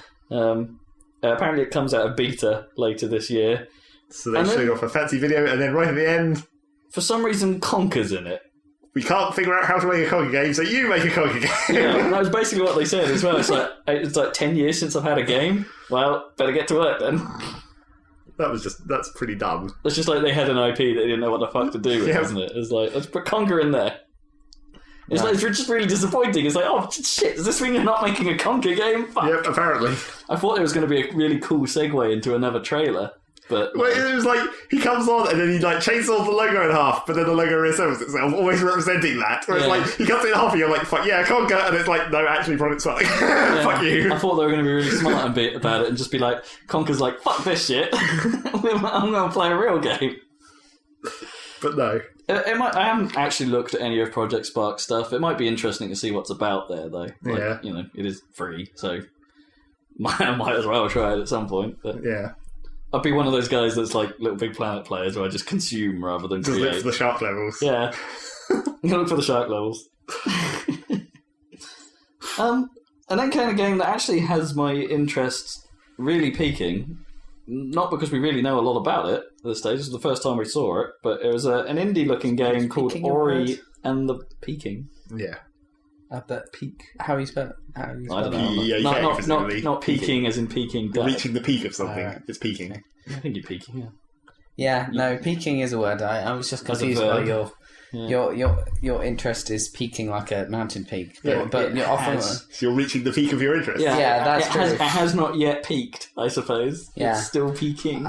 Apparently it comes out of beta later this year. So they And then- showed off a fancy video, and then right at the end, For some reason, Conker's in it. we can't figure out how to make a Conker game, so you make a Conker game. Yeah, and that was basically what they said as well. It's like 10 years since I've had a game. Well, better get to work then. That's pretty dumb. It's just like they had an IP that they didn't know what the fuck to do with, Yeah. wasn't it? It's like, let's put Conker in there. It's Yeah. like, it's just really disappointing. It's like, oh shit, does this mean you're not making a Conker game? Fuck. Yep, apparently. I thought it was going to be a really cool segue into another trailer. But Well, it was like he comes on and then he like chainsaws the logo in half, but then the logo reassembles itself, always representing that. Whereas Yeah. like he cuts it in half and you're like, fuck yeah, Conker, and it's like, no, actually, Product's fine. yeah, Fuck you. I thought they were going to be really smart and bit about it and just be like, Conker's like, fuck this shit. I'm going to play a real game. But no. I haven't actually looked at any of Project Spark stuff. It might be interesting to see what's about there, though. Like, Yeah. You know, it is free, so might as well try it at some point. But Yeah. I'd be one of those guys that's like Little Big Planet players where I just consume rather than Just look create. for the shark levels. Yeah. Look for the shark levels. And then kind of game that actually has my interest really peaking. Not because we really know a lot about it at this stage. This is the first time we saw it, but it was an indie-looking game called peaking a Ori word? and the Peaking. Yeah. But peak. How you spell it? I don't know. PEAK, Not peaking as in peaking. You're reaching the peak of something. Alright. It's peaking. I think you're peaking, yeah. Yeah, no, peaking is a word. I was just As a confused by verb. your interest is peaking like a mountain peak, but, Yeah, but you're often has. So you're reaching the peak of your interest. Yeah, that's it true. It has not yet peaked, I suppose. Yeah. It's still peaking.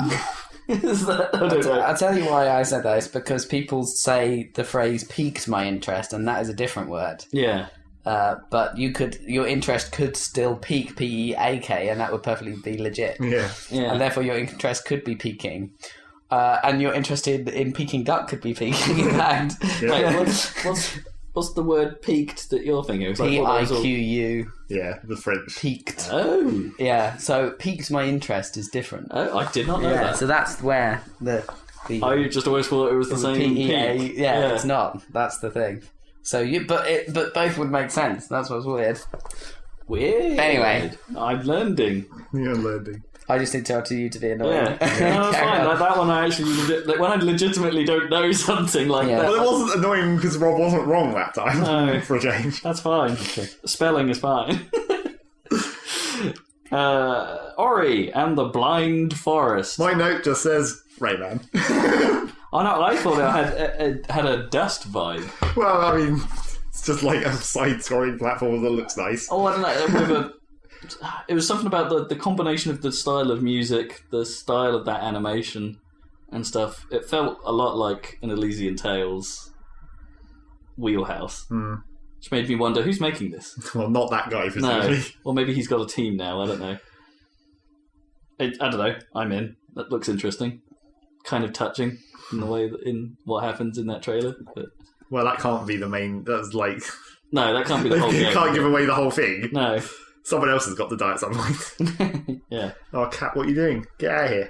Is that? I don't know. I'll tell you why I said that. It's because people say the phrase "piqued my interest," and that is a different word. Yeah. But your interest could still peak, PEAK, and that would perfectly be legit. Yeah. Yeah. And therefore, your interest could be peaking. And you're interested in Peking duck could be peaking. In fact, Wait, what's the word peaked that you're thinking? It's like, what was all- PIQU, Yeah, the French. peaked. Oh. Yeah, so piqued my interest is different. Oh, I did not know Yeah, that. so that's where the I just always thought it was the same PEA. peak. Yeah, it's not. That's the thing. So but both would make sense. That's what's weird. Weird. Anyway. I'm learning. You're learning. I just interrupted you to be annoying. Yeah, no, that's fine. Like that one, I actually like when I legitimately don't know something like Yeah. that. Well, it wasn't annoying because Rob wasn't wrong that time. No. For a change. That's fine. Spelling is fine. Ori and the Blind Forest. My note just says Rayman. Oh no, I thought it had a dust vibe. Well, I mean, it's just like a side-scrolling platform that looks nice. Oh, I don't know. It was something about the combination of the style of music, the style of that animation and stuff. It felt a lot like an Elysian Tales wheelhouse. Which made me wonder, who's making this? Well, not that guy, No. presumably. Or maybe he's got a team now, I don't know. I don't know. I'm in. That looks interesting. Kind of touching in the way in what happens in that trailer. But Well, that can't be the main... That's like... no, that can't be the whole you game. can't give away the whole thing. No. Someone else has got to die at some point. Yeah. Oh, Cat, what are you doing? Get out of here.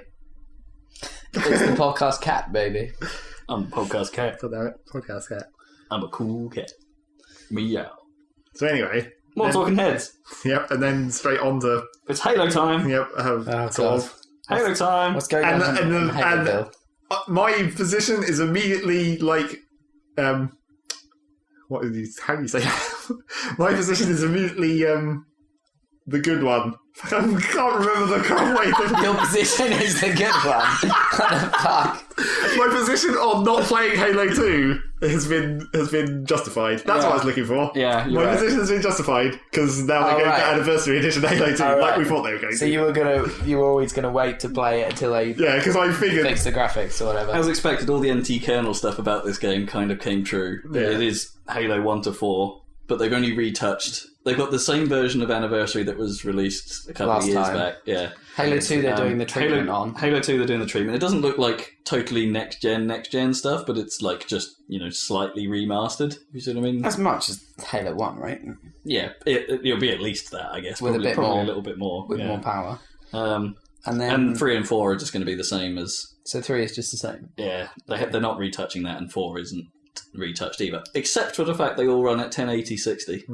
It's the podcast cat, baby. I'm a podcast cat. God damn it. Podcast Cat. I'm a cool cat. Meow. So anyway... More then- talking heads. Yep, and then straight on to... It's Halo time. Yep, Oh, sort God. of... Halo time. What's going And- on and- in Halo, and- Bill? My position is immediately like... What is he, how do you say that? My position is immediately... the good one. I can't remember the correct way to... Your position is the good one. What the fuck? My position on not playing Halo 2 has been justified. That's what I was looking for. Yeah, you're My right. position has been justified because now they're Oh, going right. to Anniversary Edition Halo 2 Oh, like right. we thought they were going So to. you were always gonna wait to play it until they Yeah, because I figured... fix the graphics or whatever. As expected, all the NT kernel stuff about this game kind of came true. Yeah. It is Halo 1 to 4, but they've only retouched. They've got the same version of Anniversary that was released a couple Last of years time. back. Yeah. Halo 2, they're doing the treatment on. Halo 2, they're doing the treatment. It doesn't look like totally next gen stuff, but it's like just, slightly remastered. You see what I mean? As much as Halo 1, right? Yeah, it'll be at least that, I guess. With Probably, a bit probably more. a little bit more. With yeah. more power. And And then 3 and 4 are just going to be the same as... so 3 is just the same. Yeah, they're not retouching that, and 4 isn't retouched either. Except for the fact they all run at 1080 60.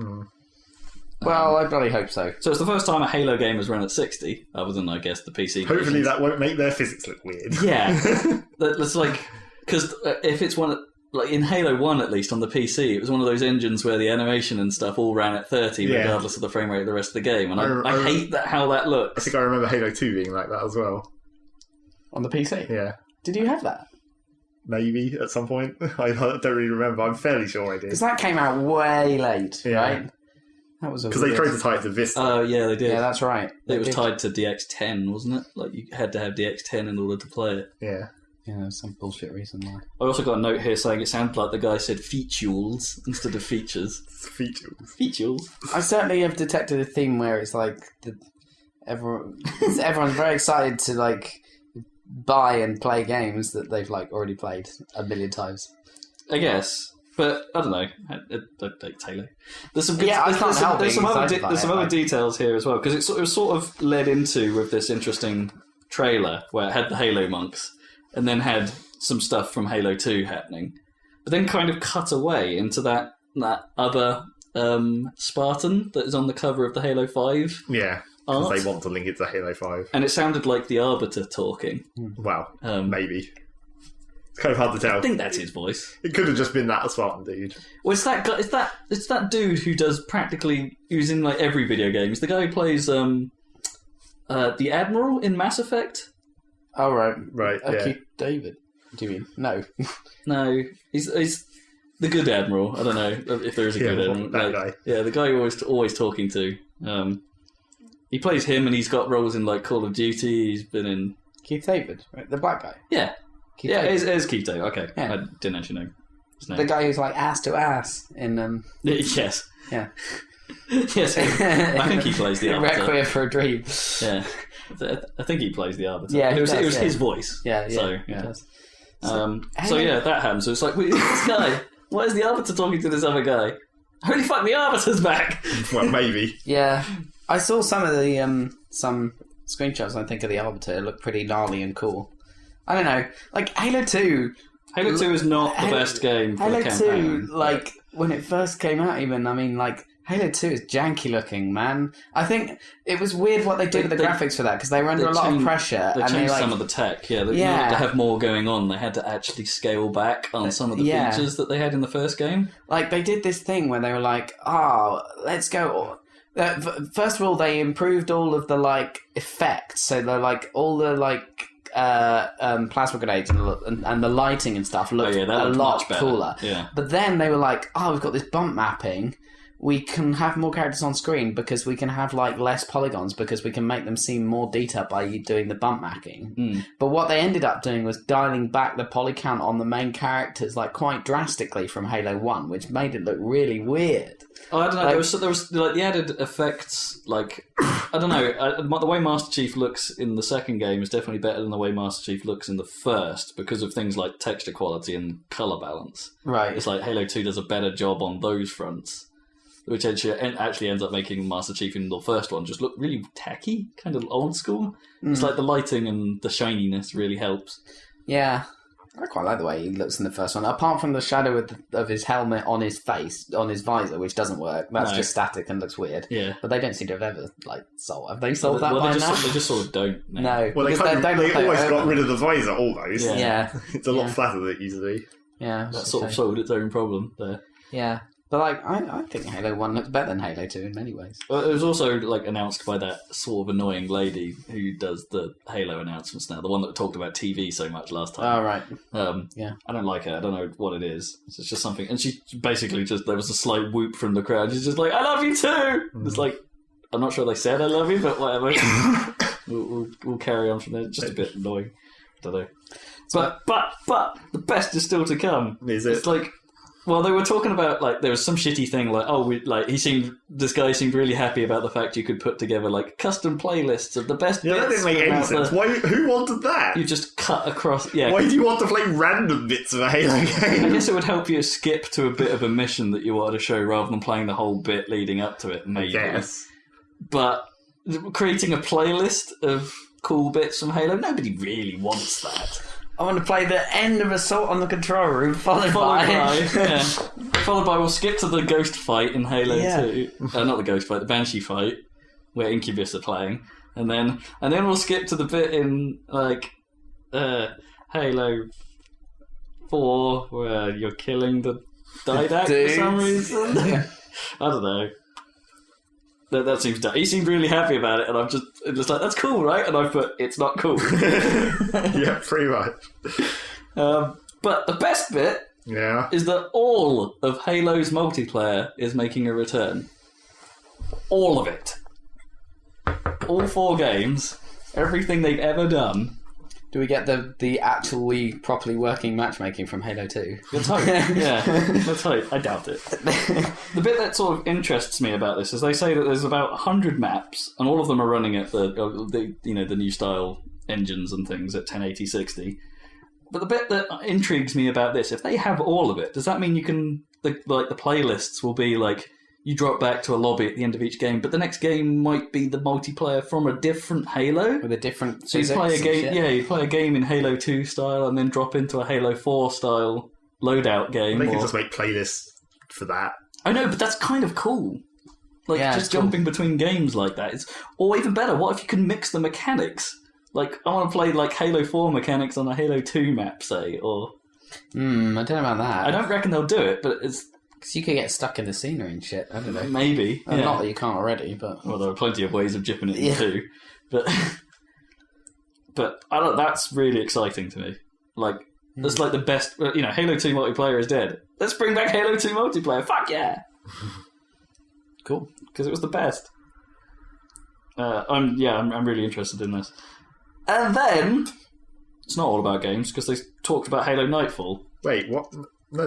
Well, I bloody hope so. So it's the first time a Halo game has run at 60, other than, I guess, the PC Hopefully versions. that won't make their physics look weird. Yeah. That's like... Because if it's one... Like in Halo 1, at least, on the PC, it was one of those engines where the animation and stuff all ran at 30, Yeah. regardless of the frame rate of the rest of the game. And I I- hate how that I looks. think I remember Halo 2 being like that as well. On the PC? Yeah. Did you have that? Maybe at some point. I don't really remember. I'm fairly sure I did. Because that came out way late, Yeah. right? That was because they tried to tie it to Vista. Oh, yeah, they did. Yeah, that's right. It was tied to DX10, wasn't it? Like, you had to have DX10 in order to play it. Yeah. Yeah, some bullshit reason why. I also got a note here saying it sounded like the guy said featuals instead of features. Features. I certainly have detected a theme where it's like everyone's very excited to like buy and play games that they've like already played a million times. I guess, but I don't know. Don't take Halo. There's some good. Yeah, I can't help There's being some other excited by there's some it, other like- details here as well because it was sort of led into with this interesting trailer where it had the Halo monks and then had some stuff from Halo 2 happening, but then kind of cut away into that other Spartan that is on the cover of the Halo 5 Yeah, because art. they want to link it to Halo 5. And it sounded like the Arbiter talking. Well, Um, maybe. It's kind of hard to tell. I think that's his voice. It could have just been that Spartan dude. Well, it's that guy. It's that dude who does who's in like every video game. He's the guy who plays the Admiral in Mass Effect. Oh right, Right, yeah. Keith David. Do you mean no? No, he's the good Admiral. I don't know if there is a good Admiral. that guy. Yeah, the guy you're always talking to. He plays him, and he's got roles in like Call of Duty. He's been in Keith David, right? The black guy. yeah, Keith yeah. David. It is Keith David. Okay, Yeah. I didn't actually know his name. The guy who's like ass to ass in Yes. yeah. Yes, I think he plays the Arbiter. Requiem for a Dream. Yeah, I think he plays the Arbiter. Yeah, he it was does, yeah. his voice. Yeah, So he yeah. does. So yeah, that happens. So it's like, wait, this guy. Why is the Arbiter talking to this other guy? Holy fuck, the Arbiter's back! Well, maybe. Yeah, I saw some of the some screenshots. I think of the Arbiter. It looked pretty gnarly and cool. I don't know, like Halo 2. Halo 2 is not the best game for Halo a campaign. 2, like when it first came out, even I mean, like Halo 2 is janky looking, man. I think it was weird what they did with the graphics for that because they were under a lot of pressure. They and changed like, some of the tech. Yeah, they had to have more going on. They had to actually scale back on some of the features that they had in the first game. Like they did this thing where they were like, "Oh, let's go." First of all, they improved all of the like effects, so they're like all the like plasma grenades and the lighting and stuff looked a lot much better. cooler. Yeah. But then they were like, "Oh, we've got this bump mapping. We can have more characters on screen because we can have like less polygons because we can make them seem more detailed by doing the bump mapping." But what they ended up doing was dialing back the poly count on the main characters like quite drastically from Halo 1, which made it look really weird. Oh, I don't know. Like- There was like the added effects. Like I don't know. The way Master Chief looks in the second game is definitely better than the way Master Chief looks in the first because of things like texture quality and color balance. Right. It's like Halo 2 does a better job on those fronts, which actually ends up making Master Chief in the first one just look really tacky, kind of old school. It's like the lighting and the shininess really helps. Yeah. I quite like the way he looks in the first one. Apart from the shadow of his helmet on his face, on his visor, which doesn't work. That's just static and looks weird. Yeah. But they don't seem to have ever solved. Have they solved that Well, by they now? just sort of don't. No. Well, they because always got rid of the visor, almost. Yeah. It's a lot flatter than it used to be. Yeah. That sort of solved its own problem there. Yeah. But like, I think Halo 1 looks better than Halo 2 in many ways. Well, it was also like announced by that sort of annoying lady who does the Halo announcements now, the one that talked about TV so much last time. Oh, right. Yeah. I don't like her. I don't know what it is. It's just something. And she basically there was a slight whoop from the crowd. She's just like, "I love you too!" It's like, I'm not sure they said I love you, but whatever. we'll carry on from there. It's just a bit annoying. I don't know. But the best is still to come. Is it? It's like, well, they were talking about like there was some shitty thing like, this guy seemed really happy about the fact you could put together like custom playlists of the best bits. That didn't make any sense. Who wanted that? You just cut across. Yeah. Why do you want to play random bits of a Halo game? I guess it would help you skip to a bit of a mission that you wanted to show rather than playing the whole bit leading up to it. Maybe. Yes. But creating a playlist of cool bits from Halo, nobody really wants that. I want to play the end of Assault on the Control Room, followed by we'll skip to the ghost fight in Halo 2. Not the ghost fight, the Banshee fight, where Incubus are playing. And then we'll skip to the bit in like Halo 4 where you're killing the Didac for some reason. I don't know. That seems dumb. He seemed really happy about it, and I'm just like, that's cool, right? And I put, it's not cool. Yeah, pretty much. But the best bit is that all of Halo's multiplayer is making a return. all of it. All 4 games, everything they've ever done. Do we get the actually properly working matchmaking from Halo 2? Let's hope. Yeah, let's hope. I doubt it. The bit that sort of interests me about this is they say that there's about 100 maps, and all of them are running at the new style engines and things at 1080-60. But the bit that intrigues me about this, if they have all of it, does that mean you can the playlists will be like you drop back to a lobby at the end of each game, but the next game might be the multiplayer from a different Halo with a different. So you play a game, you play a game in Halo 2 style, and then drop into a Halo 4 style loadout game. They can just make playlists for that. I know, but that's kind of cool. Like just jumping between games like that. Or even better, what if you can mix the mechanics? Like I want to play like Halo 4 mechanics on a Halo 2 map, say, or. I don't know about that. I don't reckon they'll do it, but it's. Because you could get stuck in the scenery and shit. I don't know. Maybe. Yeah. Not that you can't already, but... Well, there are plenty of ways of jipping it in too. But I don't. That's really exciting to me. Like, that's like the best... Halo 2 multiplayer is dead. Let's bring back Halo 2 multiplayer. Fuck yeah! Cool. Because it was the best. I'm really interested in this. And then... It's not all about games, because they talked about Halo Nightfall. Wait, what... No,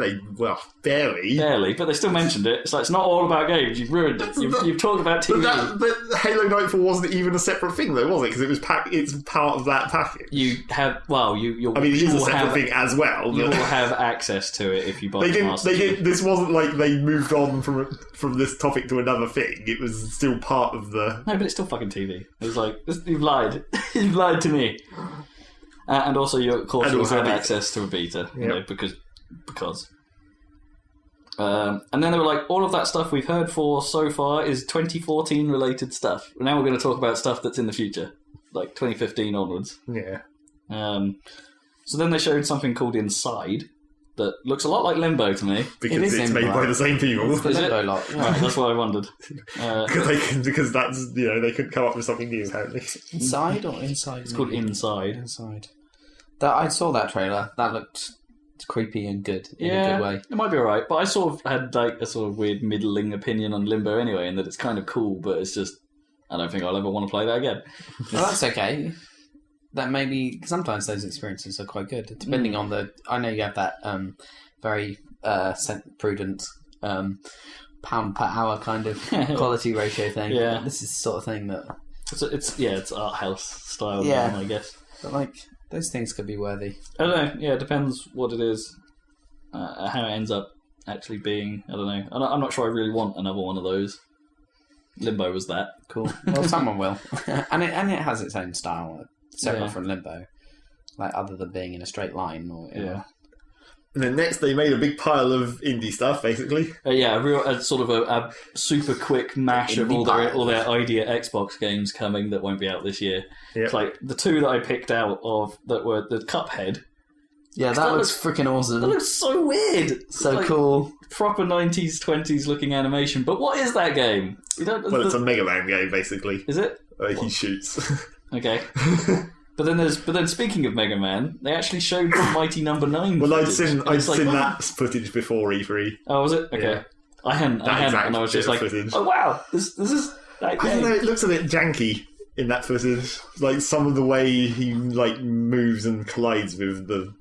barely. Barely, but they still mentioned it. It's like, it's not all about games. You've ruined it. You've talked about TV. But Halo Nightfall wasn't even a separate thing, though, was it? Because it's part of that package. You have... Well, you I mean, it is a separate thing as well. You will have access to it if you buy the Master Chief. This wasn't like they moved on from this topic to another thing. It was still part of the... No, but it's still fucking TV. It was like, you've lied. You've lied to me. And also, of course, you'll have access to a beta. Because... and then they were like, all of that stuff we've heard for so far is 2014 related stuff. Now we're going to talk about stuff that's in the future, like 2015 onwards. Yeah. So then they showed something called Inside that looks a lot like Limbo to me. Because it's made by the same people. It's the Limbo lot. Right, that's what I wondered. Because that's, they couldn't come up with something new, apparently. Inside or Inside? It's called Inside. Inside. I saw that trailer. That looked... It's creepy and good in a good way. It might be alright, but I sort of had like a sort of weird middling opinion on Limbo anyway, in that it's kind of cool, but it's just I don't think I'll ever want to play that again. Well, that's okay. That maybe sometimes those experiences are quite good, depending on the. I know you have that very prudent pound per hour kind of quality ratio thing. Yeah, this is the sort of thing that it's art house style. Yeah, game, I guess. But like. Those things could be worthy. I don't know. Yeah, it depends what it is, how it ends up actually being. I don't know. I'm not sure I really want another one of those. Limbo was that. Cool. Well, someone will. and it has its own style, separate from Limbo. Like, other than being in a straight line. Or And then next they made a big pile of indie stuff, basically. A sort of a super quick mash of all their idea Xbox games coming that won't be out this year. Yep. It's like the two that I picked out of that were the Cuphead. Yeah, that looks freaking awesome. That looks so weird. So like cool. Proper 90s, 20s looking animation. But what is that game? It's a Mega Man game, basically. Is it? He shoots. Okay. But then speaking of Mega Man, they actually showed the Mighty Number 9 Well, footage. I'd seen that footage before E3. Oh, was it? Okay. Yeah. I hadn't, and I was just like, footage. Oh wow, this is that game. I don't know, it looks a bit janky in that footage. Like, some of the way he, like, moves and collides with the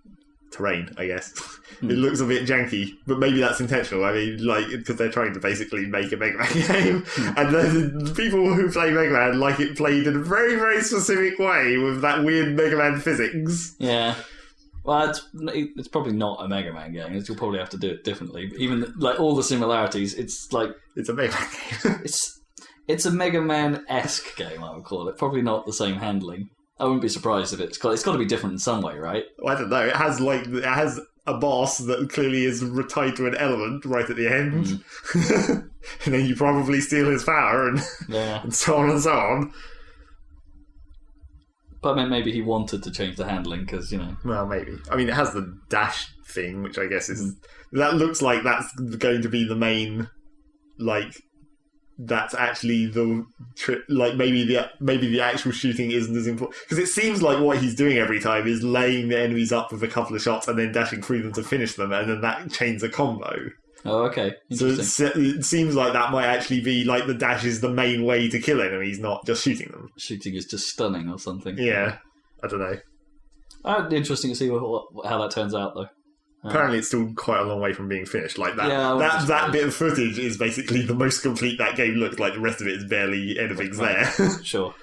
terrain, I guess. It looks a bit janky, but maybe that's intentional. I mean, like, because they're trying to basically make a Mega Man game, and the people who play Mega Man like it played in a very, very specific way with that weird Mega Man physics. Yeah. Well, it's probably not a Mega Man game. You'll probably have to do it differently. But even like all the similarities, it's like it's a Mega Man game. it's a Mega Man-esque game, I would call it. Probably not the same handling. I wouldn't be surprised if it's got to be different in some way, right? Well, I don't know. It has a boss that clearly is tied to an element right at the end, and then you probably steal his power and so on and so on. But I mean, maybe he wanted to change the handling because, Well, maybe. I mean, it has the dash thing, which I guess is that looks like that's going to be the main, like. That's actually the like maybe the actual shooting isn't as important because it seems like what he's doing every time is laying the enemies up with a couple of shots and then dashing through them to finish them, and then that chains a combo. Oh, okay. So it seems like that might actually be like the dash is the main way to kill enemies, not just shooting them. Shooting is just stunning or something. Yeah, I don't know. Interesting to see how that turns out, though. Apparently, it's still quite a long way from being finished. Like that, Yeah, that bit of footage is basically the most complete that game looks. Like the rest of it is barely anything's there. Sure.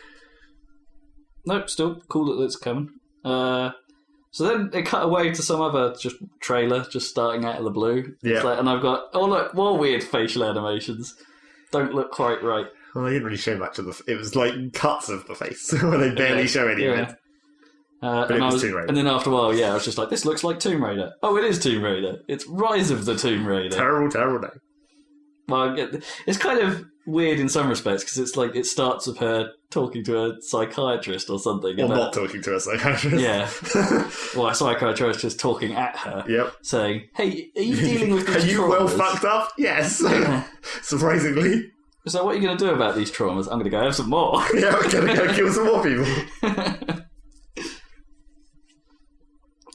Nope, still cool that it's coming. So then it cut away to some other just trailer, just starting out of the blue. Yeah. Like, and I've got, oh look, more weird facial animations. Don't look quite right. Well, they didn't really show much of the. It was like cuts of the face where they barely show any of it. But it was Tomb Raider. And then after a while, I was just like, this looks like Tomb Raider. Oh, it is Tomb Raider. It's Rise of the Tomb Raider. Terrible, terrible day. Well, it's kind of weird in some respects because it's like it starts with her talking to a psychiatrist or something. Or not talking to a psychiatrist. Yeah. Well, a psychiatrist just talking at her. Yep. Saying, hey, are you dealing with these traumas? Are you well fucked up? Yes. Surprisingly. So what are you going to do about these traumas? I'm going to go have some more. Yeah, I'm going to go kill some more people.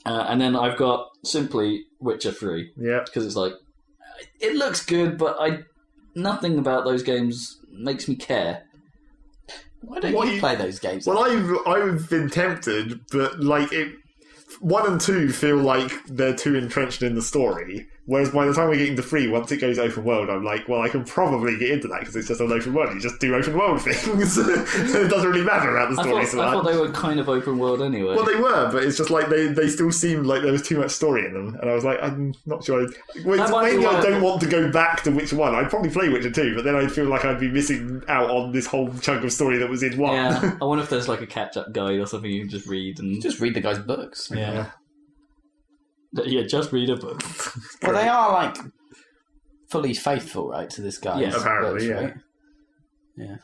And then I've got simply Witcher 3. Yeah. Because it's like, it looks good, but nothing about those games makes me care. Why don't you play those games? Well, I've been tempted, but like 1 and 2 feel like they're too entrenched in the story. Whereas by the time we're getting to 3, once it goes open world, I'm like, well, I can probably get into that because it's just an open world. You just do open world things. It doesn't really matter about the story. I thought they were kind of open world anyway. Well, they were, but it's just like they still seemed like there was too much story in them. And I was like, I'm not sure. Maybe I don't want to go back to Witcher 1. I'd probably play Witcher 2, but then I'd feel like I'd be missing out on this whole chunk of story that was in 1. Yeah, I wonder if there's like a catch-up guide or something you can just read. And just read the guy's books. Yeah. Yeah, just read a book. Well, they are like fully faithful, right, to this guy. Yes, apparently, yeah. Right? Yeah.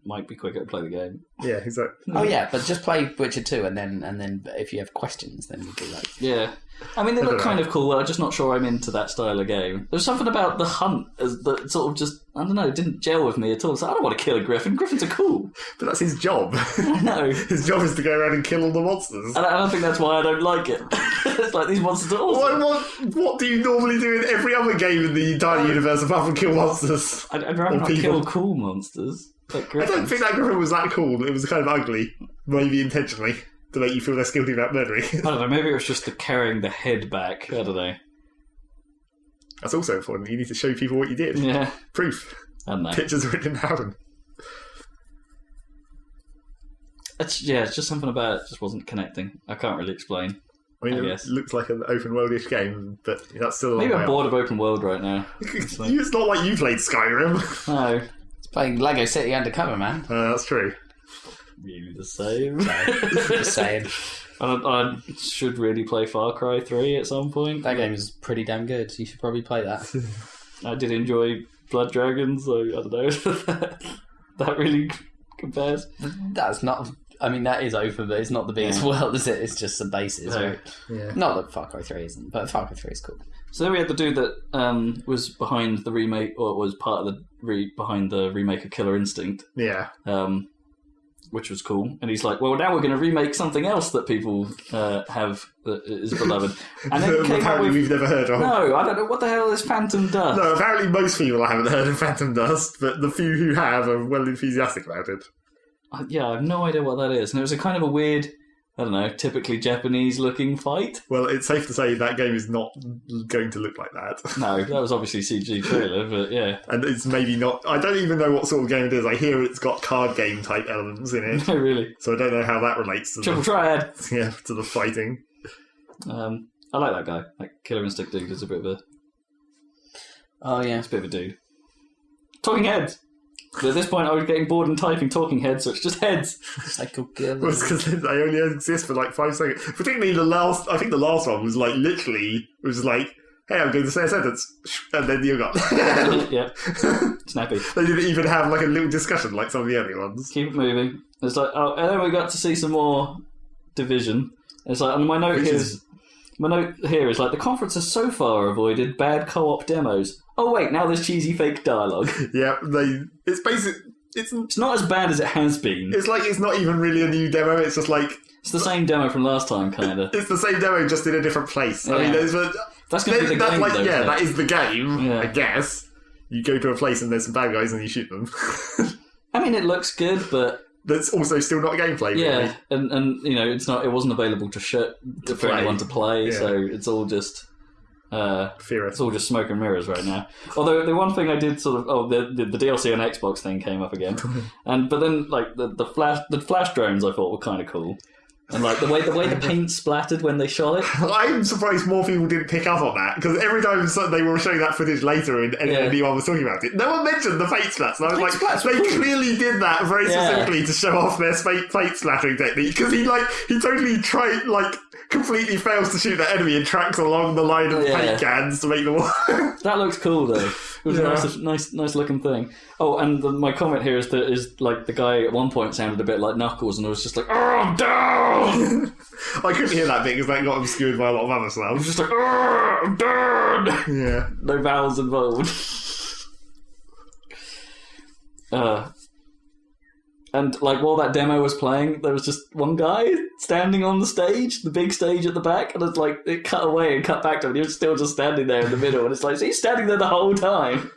Might be quicker to play the game. Yeah, exactly. Oh yeah, but just play Witcher 2 and then if you have questions, then you do like. Yeah. I mean, they look kind of cool. I'm just not sure I'm into that style of game. There's something about the hunt that sort of just, I don't know, didn't gel with me at all. So I don't want to kill a griffin. Griffins are cool. But that's his job. I know. His job is to go around and kill all the monsters. And I don't think that's why I don't like it. It's like these monsters are awesome. What do you normally do in every other game in the entire universe apart from kill monsters? I'd rather not kill cool monsters. Like I don't think that griffin was that cool. It was kind of ugly. Maybe intentionally. To make you feel less guilty about murdering. I don't know, maybe it was just the carrying the head back. I don't know. That's also important. You need to show people what you did. Yeah. Proof. I don't know. Pictures of it didn't happen. It's just something about it just wasn't connecting. I can't really explain. I mean, it looks like an open world-ish game, but that's still a long Maybe way I'm bored of open world right now. It's not like you played Skyrim. No. It's playing Lego City Undercover, man. That's true. Really the same. Just saying. I should really play Far Cry 3 at some point. That game is pretty damn good. You should probably play that. I did enjoy Blood Dragons, so I don't know. That really compares. That's not... I mean, that is open, but it's not the biggest world, is it? It's just some bases, right? Yeah. Not that Far Cry 3 isn't, but Far Cry 3 is cool. So then we had the dude that was behind the remake, or was part of the behind the remake of Killer Instinct. Yeah. Which was cool. And he's like, well, now we're going to remake something else that people have that is beloved. And then apparently we've never heard of. No, I don't know. What the hell is Phantom Dust? No, apparently most people haven't heard of Phantom Dust, but the few who have are well enthusiastic about it. Yeah, I have no idea what that is. And it was a kind of a weird, I don't know, typically Japanese-looking fight. Well, it's safe to say that game is not going to look like that. No, that was obviously CG trailer, but yeah. And it's maybe not... I don't even know what sort of game it is. I hear it's got card game type elements in it. No, really. So I don't know how that relates to Triple Triad! Yeah, to the fighting. I like that guy. Like, Killer Instinct dude is a bit of a... Oh, yeah. It's a bit of a dude. Talking heads! But at this point, I was getting bored and typing talking heads, so it's just heads. Psycho Killer. Well, it's because they only exist for like 5 seconds. Particularly the last... I think the last one was like literally... It was like, hey, I'm going to say a sentence. And then you're gone. Yeah. Snappy. They didn't even have like a little discussion like some of the early ones. Keep it moving. It's like, oh, and then we got to see some more Division. It's like, and my note here is like, the conference has so far avoided bad co-op demos. Oh wait, now there's cheesy fake dialogue. Yeah, it's basic. It's not as bad as it has been. It's like it's not even really a new demo. It's just like It's the same demo from last time, kind of. It's the same demo, just in a different place. Yeah. I mean, That's going to be the game, though, yeah, isn't that it? is the game, Yeah. I guess. You go to a place and there's some bad guys and you shoot them. I mean, it looks good, but That's also still not gameplay, really. yeah, and you know, it wasn't available for play. anyone to play, Yeah. so it's all just Fear it's all just smoke and mirrors right now. Although the one thing I did sort of the DLC on Xbox thing came up again, but then like the flash drones I thought were kind of cool. And like the way the paint splattered when they shot it. I'm surprised more people didn't pick up on that, because every time they were showing that footage later and anyone was talking about it, no one mentioned the paint splats. And I was like, they clearly did that very specifically to show off their paint splattering technique, because he totally completely fails to shoot that enemy and tracks along the line of paint cans to make them work. That looks cool though. It was a nice looking thing. Oh, and my comment here is like the guy at one point sounded a bit like Knuckles, and I was just like, "Oh, I'm down." I couldn't hear that bit because that got obscured by a lot of other I was sounds. just like, "Oh, I'm down." Yeah. No vowels involved. And like while that demo was playing, there was just one guy standing on the stage, the big stage at the back, and it's like it cut away and cut back to him. He was still just standing there in the middle, and it's like, so he's standing there the whole time.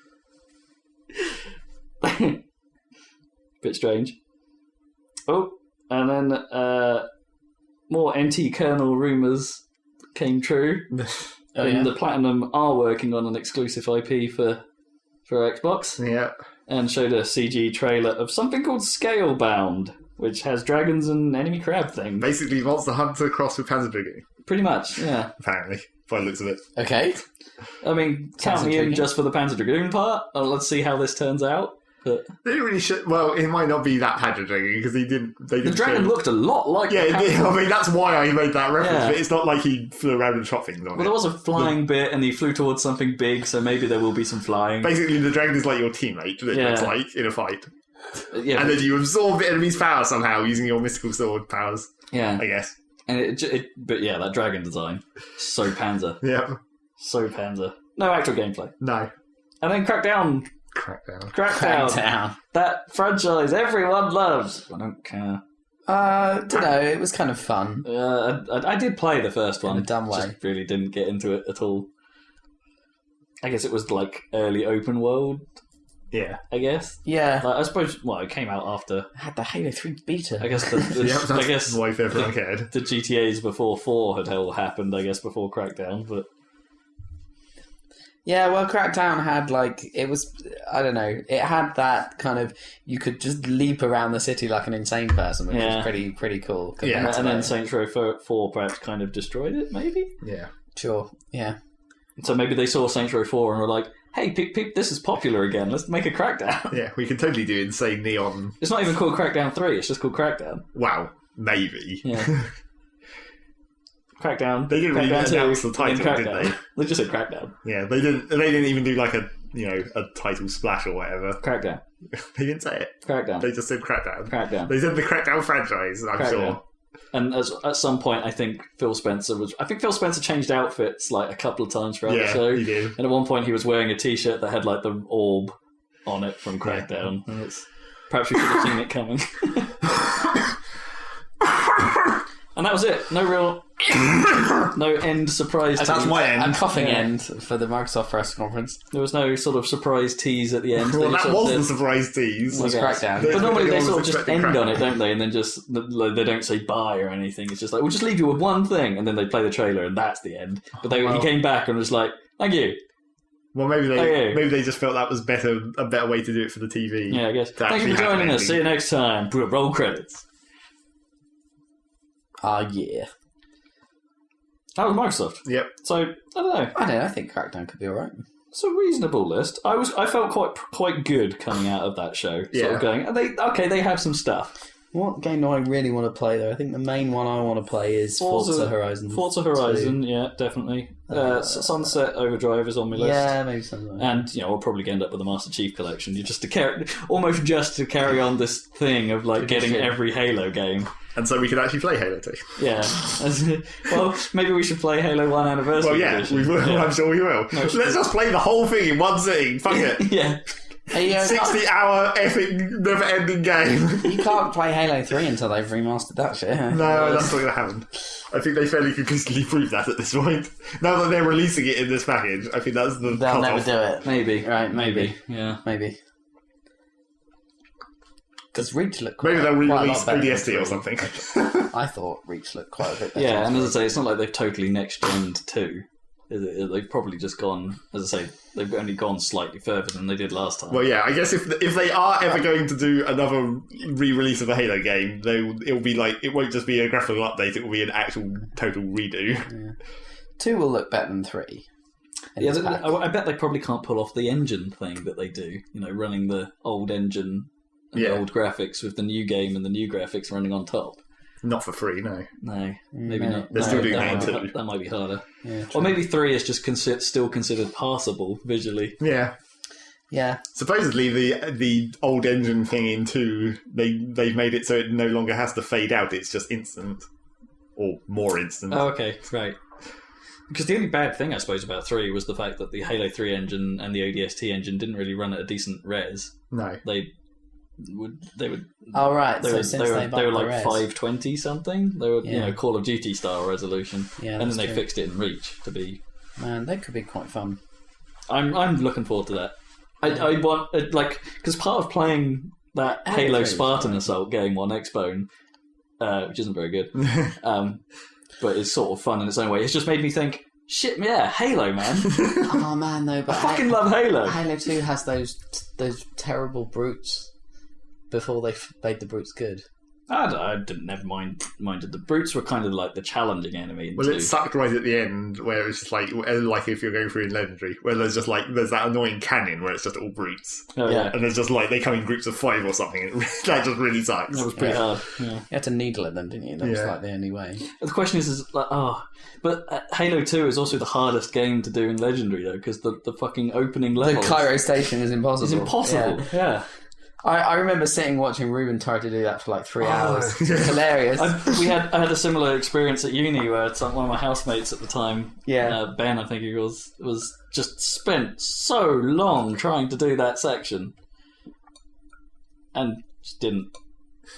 Bit strange. Oh, and then more NT kernel rumours came true. The Platinum are working on an exclusive IP for Xbox. Yeah. And showed a CG trailer of something called Scalebound, which has dragons and enemy crab things. Basically, Monster Hunter crossed with Panzer Dragoon, Pretty much, yeah. apparently, by the looks of it. Okay. I mean, count me in just for the Panzer Dragoon part. Let's see how this turns out. But They didn't really well, it might not be that Panzer Dragoon, because they didn't the dragon looked a lot like Yeah, the Panzer. I mean, that's why I made that reference, Yeah. but it's not like he flew around and shot things on Well, it. there was a flying bit, and he flew towards something big, so maybe there will be some flying. Basically, the dragon is like your teammate, it looks like, in a fight. Yeah, And then you absorb the enemy's power somehow using your mystical sword powers, yeah, I guess. and but yeah, that dragon design, so Panzer, Yeah. so Panzer. No actual gameplay, No. and then Crackdown. Crackdown. That franchise everyone loves. I don't care. Don't know. It was kind of fun. I did play the first one. In a dumb way. Just really didn't get into it at all. I guess it was like early open world. Yeah. I guess. Yeah. Like, I suppose. Well, it came out after. I had the Halo 3 beta. I guess. That's I guess why everyone cared. the GTAs before 4 had all happened. I guess before Crackdown, but Yeah, well, Crackdown had, it was, I don't know, it had that kind of, you could just leap around the city like an insane person, which was pretty cool. Yeah, and then Saints Row 4 perhaps kind of destroyed it, maybe? Yeah. Sure, yeah. So maybe they saw Saints Row 4 and were like, hey, this is popular again, let's make a Crackdown. Yeah, we can totally do insane neon. It's not even called Crackdown 3, it's just called Crackdown. Wow, maybe. Yeah. Crackdown. They didn't really Crackdown 2, announce the title, then did Crackdown. They just said Crackdown. Yeah, they didn't even do like a title splash or whatever. Crackdown. They didn't say it. Crackdown. They just said Crackdown. Crackdown. They said the Crackdown franchise, I'm Crackdown. sure. And at some point, I think Phil Spencer changed outfits like a couple of times throughout the show. He did. And at one point, he was wearing a T-shirt that had like the orb on it from Crackdown. And it's perhaps we should have seen it coming. And that was it. No end surprise. That's my end. A coughing end for the Microsoft press conference. There was no sort of surprise tease at the end. Well, They that sort of was said- the surprise tease. Was Crackdown. But normally they Everyone sort of was just expecting end on Crackdown. it, don't they? And then just they don't say bye or anything. It's just like, we'll just leave you with one thing, and then they play the trailer, and that's the end. But he came back and was like, thank you. Well, maybe they just felt that was a better way to do it for the TV. Yeah, I guess. To Thank you actually for have joining an us. See ending. you next time. Roll credits. Yeah. That was Microsoft. Yep. So, I don't know. I think Crackdown could be alright. It's a reasonable list. I felt quite good coming out of that show. Sort of going, they have some stuff. What game do I really want to play, though? I think the main one I want to play is Forza Horizon. Forza Horizon, yeah, definitely. Sunset Overdrive is on my list. Yeah, maybe something like that. And, we'll probably end up with the Master Chief Collection. You just almost to carry on this thing of, getting every Halo game. And so we could actually play Halo 2. Yeah. Well, maybe we should play Halo 1 Anniversary Well, yeah, Edition. we will. Yeah. I'm sure we will. No, Let's just play the whole thing in one sitting. Fuck it. Yeah. Hey, 60-hour epic never-ending game. you can't play Halo 3 until they've remastered that shit. No, that's not going to happen. I think they fairly conclusively proved that at this point. Now that they're releasing it in this package, I think that's the They'll never cut-off. do it. Maybe. Right, maybe. Yeah. Maybe. Because Reach looked quite, Maybe they'll quite a lot re-release better than ODST or 3. something. I thought Reach looked quite a bit better. Yeah, than and as I 3. say, it's not like they've totally next-gened too. They've probably just gone, as I say, they've only gone slightly further than they did last time. Well, yeah, I guess if they are ever going to do another re-release of a Halo game, it'll be like, it won't just be a graphical update, it will be an actual total redo. Yeah. 2 will look better than 3. Yeah, I bet they probably can't pull off the engine thing that they do. You know, running the old engine and the old graphics with the new game and the new graphics running on top. Not for free, no. No, maybe No. not. They're still doing that too. That might be harder. Yeah, Or maybe 3 is just still considered passable visually. Yeah. yeah. Supposedly the old engine thing in 2, they've made it so it no longer has to fade out, it's just instant. Or more instant. Oh, okay, right. Because the only bad thing, I suppose, about 3 was the fact that the Halo 3 engine and the ODST engine didn't really run at a decent res. No. They would. Oh, right. They So were, since they were, they've they were upped the like res. 520 something. They were, Yeah. Call of Duty style resolution. Yeah, and then that's they true. fixed it in Reach to be. Man, that could be quite fun. I'm looking forward to that. I want because part of playing that Halo Halo 3 is Spartan fun. Assault game on Xbone, which isn't very good, but it's sort of fun in its own way. It's just made me think, shit, yeah, Halo, man. Oh, man, though. But I fucking love Halo. Halo 2 has those terrible brutes before they made the brutes good. I didn't never minded. The brutes were kind of like the challenging enemy. Well, it sucked right at the end, where it's just like if you're going through in Legendary, where there's that annoying canyon where it's just all brutes, yeah. and there's just like they come in groups of 5 or something. And that just really sucks. That was pretty hard. Yeah. You had to needle at them, didn't you? That was Yeah. like the only way. The question is like, but Halo 2 is also the hardest game to do in Legendary though, because the fucking opening level The Cairo station is impossible. is impossible. Yeah. I remember sitting watching Ruben try to do that for like 3 hours. It was hilarious. I had a similar experience at uni where one of my housemates at the time, Ben, I think he was just spent so long trying to do that section, and just didn't.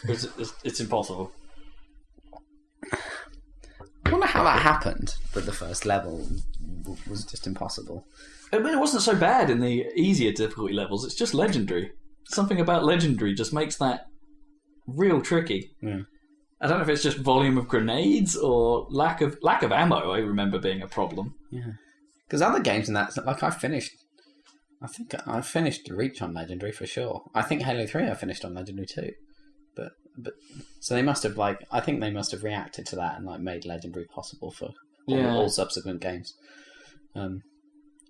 It's impossible. I wonder how that happened, that the first level was just impossible. I mean, it wasn't so bad in the easier difficulty levels. It's just Legendary. Something about Legendary just makes that real tricky. Yeah. I don't know if it's just volume of grenades or lack of ammo. I remember being a problem. Yeah. Because other games in that, like I think I finished Reach on Legendary for sure. I think Halo 3 I finished on Legendary too. But so they must have I think they must have reacted to that and like made Legendary possible for all subsequent games.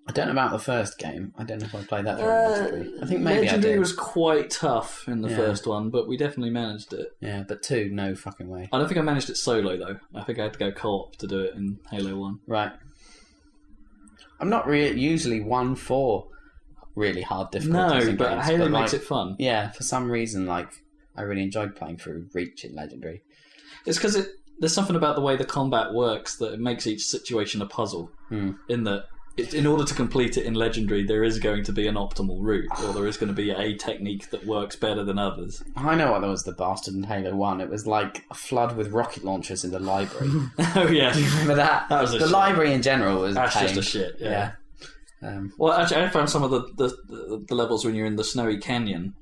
I don't know about the first game. I don't know if I played that through Legendary. I think maybe Legendary I did. was quite tough in the first one, but we definitely managed it. Yeah, but 2, no fucking way. I don't think I managed it solo though. I think I had to go co-op to do it in Halo 1. Right. I'm not usually one for really hard difficulties No, in but games, Halo but makes like, it fun. Yeah, for some reason, I really enjoyed playing through Reach in Legendary. It's because there's something about the way the combat works that it makes each situation a puzzle. In that, in order to complete it in Legendary, there is going to be an optimal route, or there is going to be a technique that works better than others. I know what there was the bastard in Halo 1. It was like a flood with rocket launchers in the library. Oh yeah, Remember that? That was a the shit. library in general was That's a pain. just a shit. Yeah. Well, Actually, I found some of the levels when you're in the snowy canyon,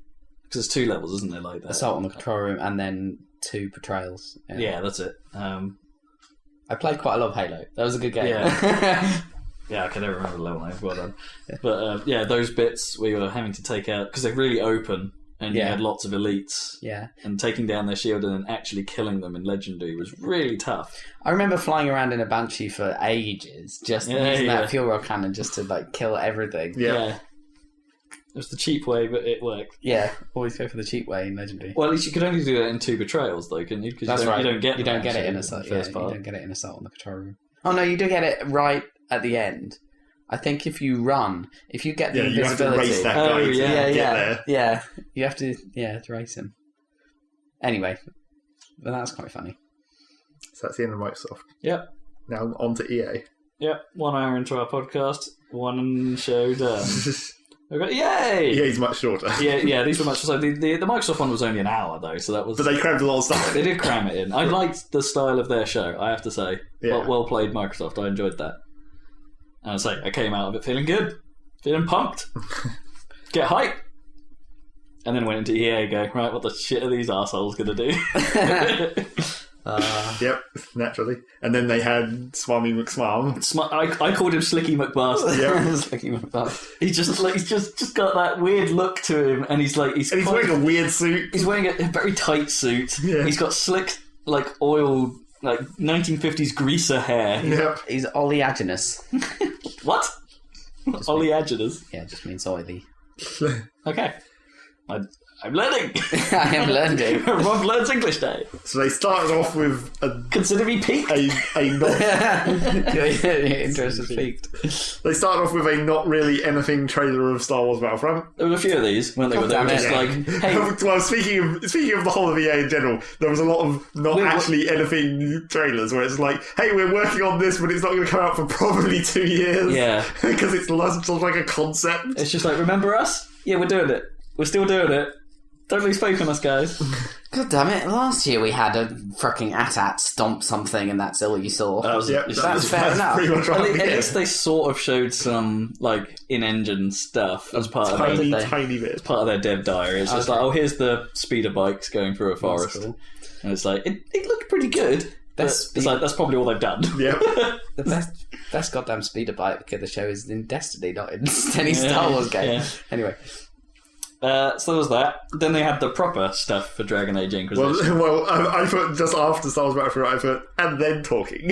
because there's 2 levels, isn't there? Like that. Assault on the Control Room and then 2 Portrayals. Yeah, that's it. I played quite a lot of Halo. That was a good game. Yeah. Yeah, I can never remember the level name. Well done. But those bits we were having to take out because they're really open, and you had lots of elites. Yeah. And taking down their shield and then actually killing them in Legendary was really tough. I remember flying around in a Banshee for ages, just using that fuel rod cannon just to kill everything. Yeah. It was the cheap way, but it worked. Yeah, always go for the cheap way in Legendary. Well, at least you could only do that in 2 Betrayals, though, couldn't you? Because That's right. You don't get it in Assault. the first part. You don't get it in Assault on the Control Room. Oh no, you do get it right at the end. I think if you get the invisibility, you have to race that guy to get there. Yeah, you have to race him. Anyway, but that's quite funny. So that's the end of Microsoft. Yep. Now on to EA. Yep. 1 hour into our podcast, 1 show done. Yay! EA's much shorter. Yeah, these were much. So the Microsoft one was only an hour though, so that was. But they crammed a lot of stuff. They did cram it in. I liked the style of their show. I have to say, well played, Microsoft. I enjoyed that. And I came out of it feeling good, feeling pumped, get hype, and then went into EA. Go right. What the shit are these arseholes gonna do? Yep, naturally. And then they had Swami McSwarm. I called him Slicky McBastard. Yep. Slicky McBastard. He's just got that weird look to him, and he's wearing a weird suit. He's wearing a very tight suit. Yeah. He's got slick, oiled, 1950s greaser hair. Yep. He's oleaginous. What? Oleaginous? Yeah, it just means oily. Okay. I'm learning. I am learning. Rob learns English Day. So they started off with Consider me peaked. a not. Your interest is peaked. They started off with a not really anything trailer of Star Wars Battlefront. There were a few of these, weren't there? They were just hey. Well, speaking of the whole of EA in general, there was a lot of not actually anything trailers where it's like, hey, we're working on this, but it's not going to come out for probably 2 years. Yeah. Because it's sort of like a concept. It's just remember us? Yeah, we're doing it. We're still doing it. Don't lose faith in us, guys. God damn it! Last year we had a fucking AT-AT stomp something, and that's all you saw. That's fair enough. Pretty much right. At least they sort of showed some in-engine stuff as part of tiny bit. as part of their dev diary. It's just here's the speeder bikes going through a forest, cool. and it's it looked pretty good. That's probably all they've done. Yeah. The best goddamn speeder bike the show is in Destiny, not in any Star Wars game. Yeah. Anyway. So there was that. Then they had the proper stuff for Dragon Age Inquisition. Well, I put just after Star Wars Battlefront, I put and then talking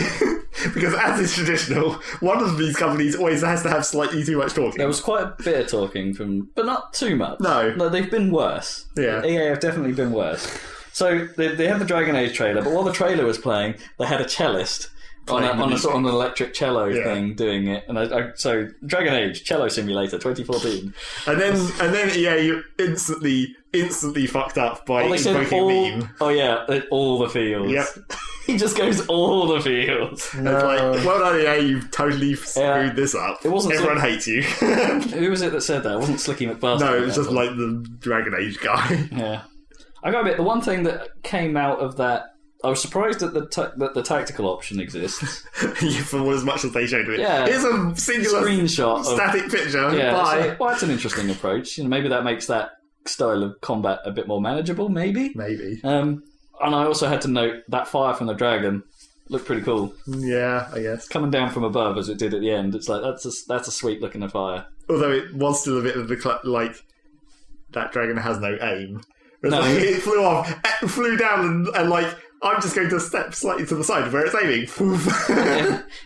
because as is traditional, one of these companies always has to have slightly too much talking. There was quite a bit of talking but not too much. No, they've been worse. Yeah, EA have definitely been worse. So they had the Dragon Age trailer, but while the trailer was playing, they had a cellist on a sort of an electric cello thing doing it, and so Dragon Age Cello Simulator 2014, and then EA instantly fucked up by invoking a meme. Oh yeah, all the feels. Yep. He just goes all the feels. No. It's like, well done EA, you've totally screwed this up. Everyone hates you. Who was it that said that? It wasn't Slicky McBastard. No, it was just the Dragon Age guy. Yeah, I got a bit. The one thing that came out of that. I was surprised that the tactical option exists. For as much as they showed it. Yeah. Here's a singular screenshot static picture. Yeah, Bye. That's an interesting approach. Maybe that makes that style of combat a bit more manageable. Maybe. And I also had to note that fire from the dragon looked pretty cool. Yeah, I guess coming down from above as it did at the end. It's that's a sweet looking fire. Although it was still a bit of the that dragon has no aim. No. It flew off, flew down, and I'm just going to step slightly to the side of where it's aiming.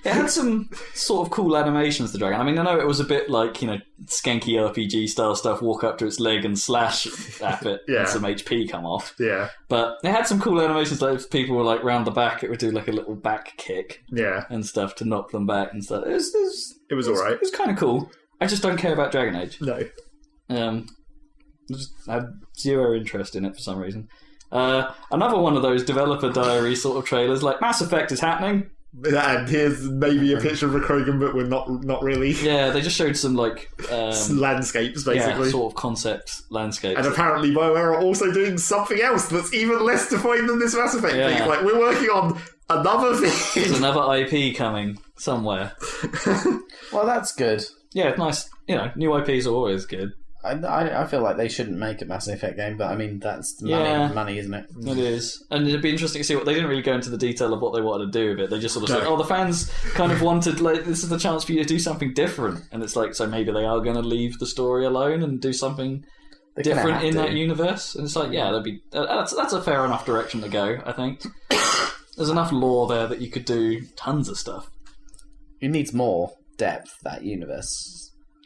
It had some sort of cool animations, the dragon. I mean, I know it was a bit skanky RPG style stuff, walk up to its leg and slash at it and some HP come off. Yeah. But it had some cool animations, if people were round the back, it would do a little back kick. Yeah. And stuff to knock them back and stuff. It was alright. It was kind of cool. I just don't care about Dragon Age. No. I had zero interest in it for some reason. Another one of those developer diary sort of trailers, Mass Effect is happening. And here's maybe a picture of a Krogan, but we're not really. Yeah, they just showed some landscapes, basically. Yeah, sort of concept landscapes. And apparently BioWare are also doing something else that's even less defined than this Mass Effect thing. We're working on another thing. There's another IP coming somewhere. Well, that's good. Yeah, it's nice. New IPs are always good. I feel like they shouldn't make a Mass Effect game, but I mean, that's money, isn't it? It is. And it'd be interesting to see they didn't really go into the detail of what they wanted to do with it. They just sort of said, the fans kind of wanted, this is the chance for you to do something different. And it's so maybe they are going to leave the story alone and do something different in that universe. And it's that'd be, that's a fair enough direction to go, I think. There's enough lore there that you could do tons of stuff. It needs more depth, that universe.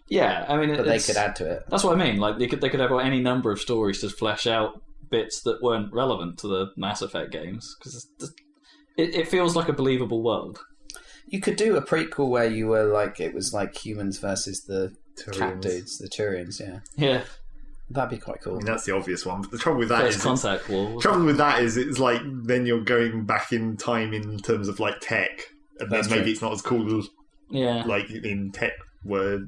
Yeah, I mean, but they could add to it. That's what I mean. They could have any number of stories to flesh out bits that weren't relevant to the Mass Effect games because it feels like a believable world. You could do a prequel where you were it was humans versus the cat dudes, the Turians. Yeah, that'd be quite cool. I mean, that's the obvious one. But the trouble with that is contact wall. The trouble with that is it's then you're going back in time in terms of tech, and then maybe it's not as cool. Yeah, in tech were.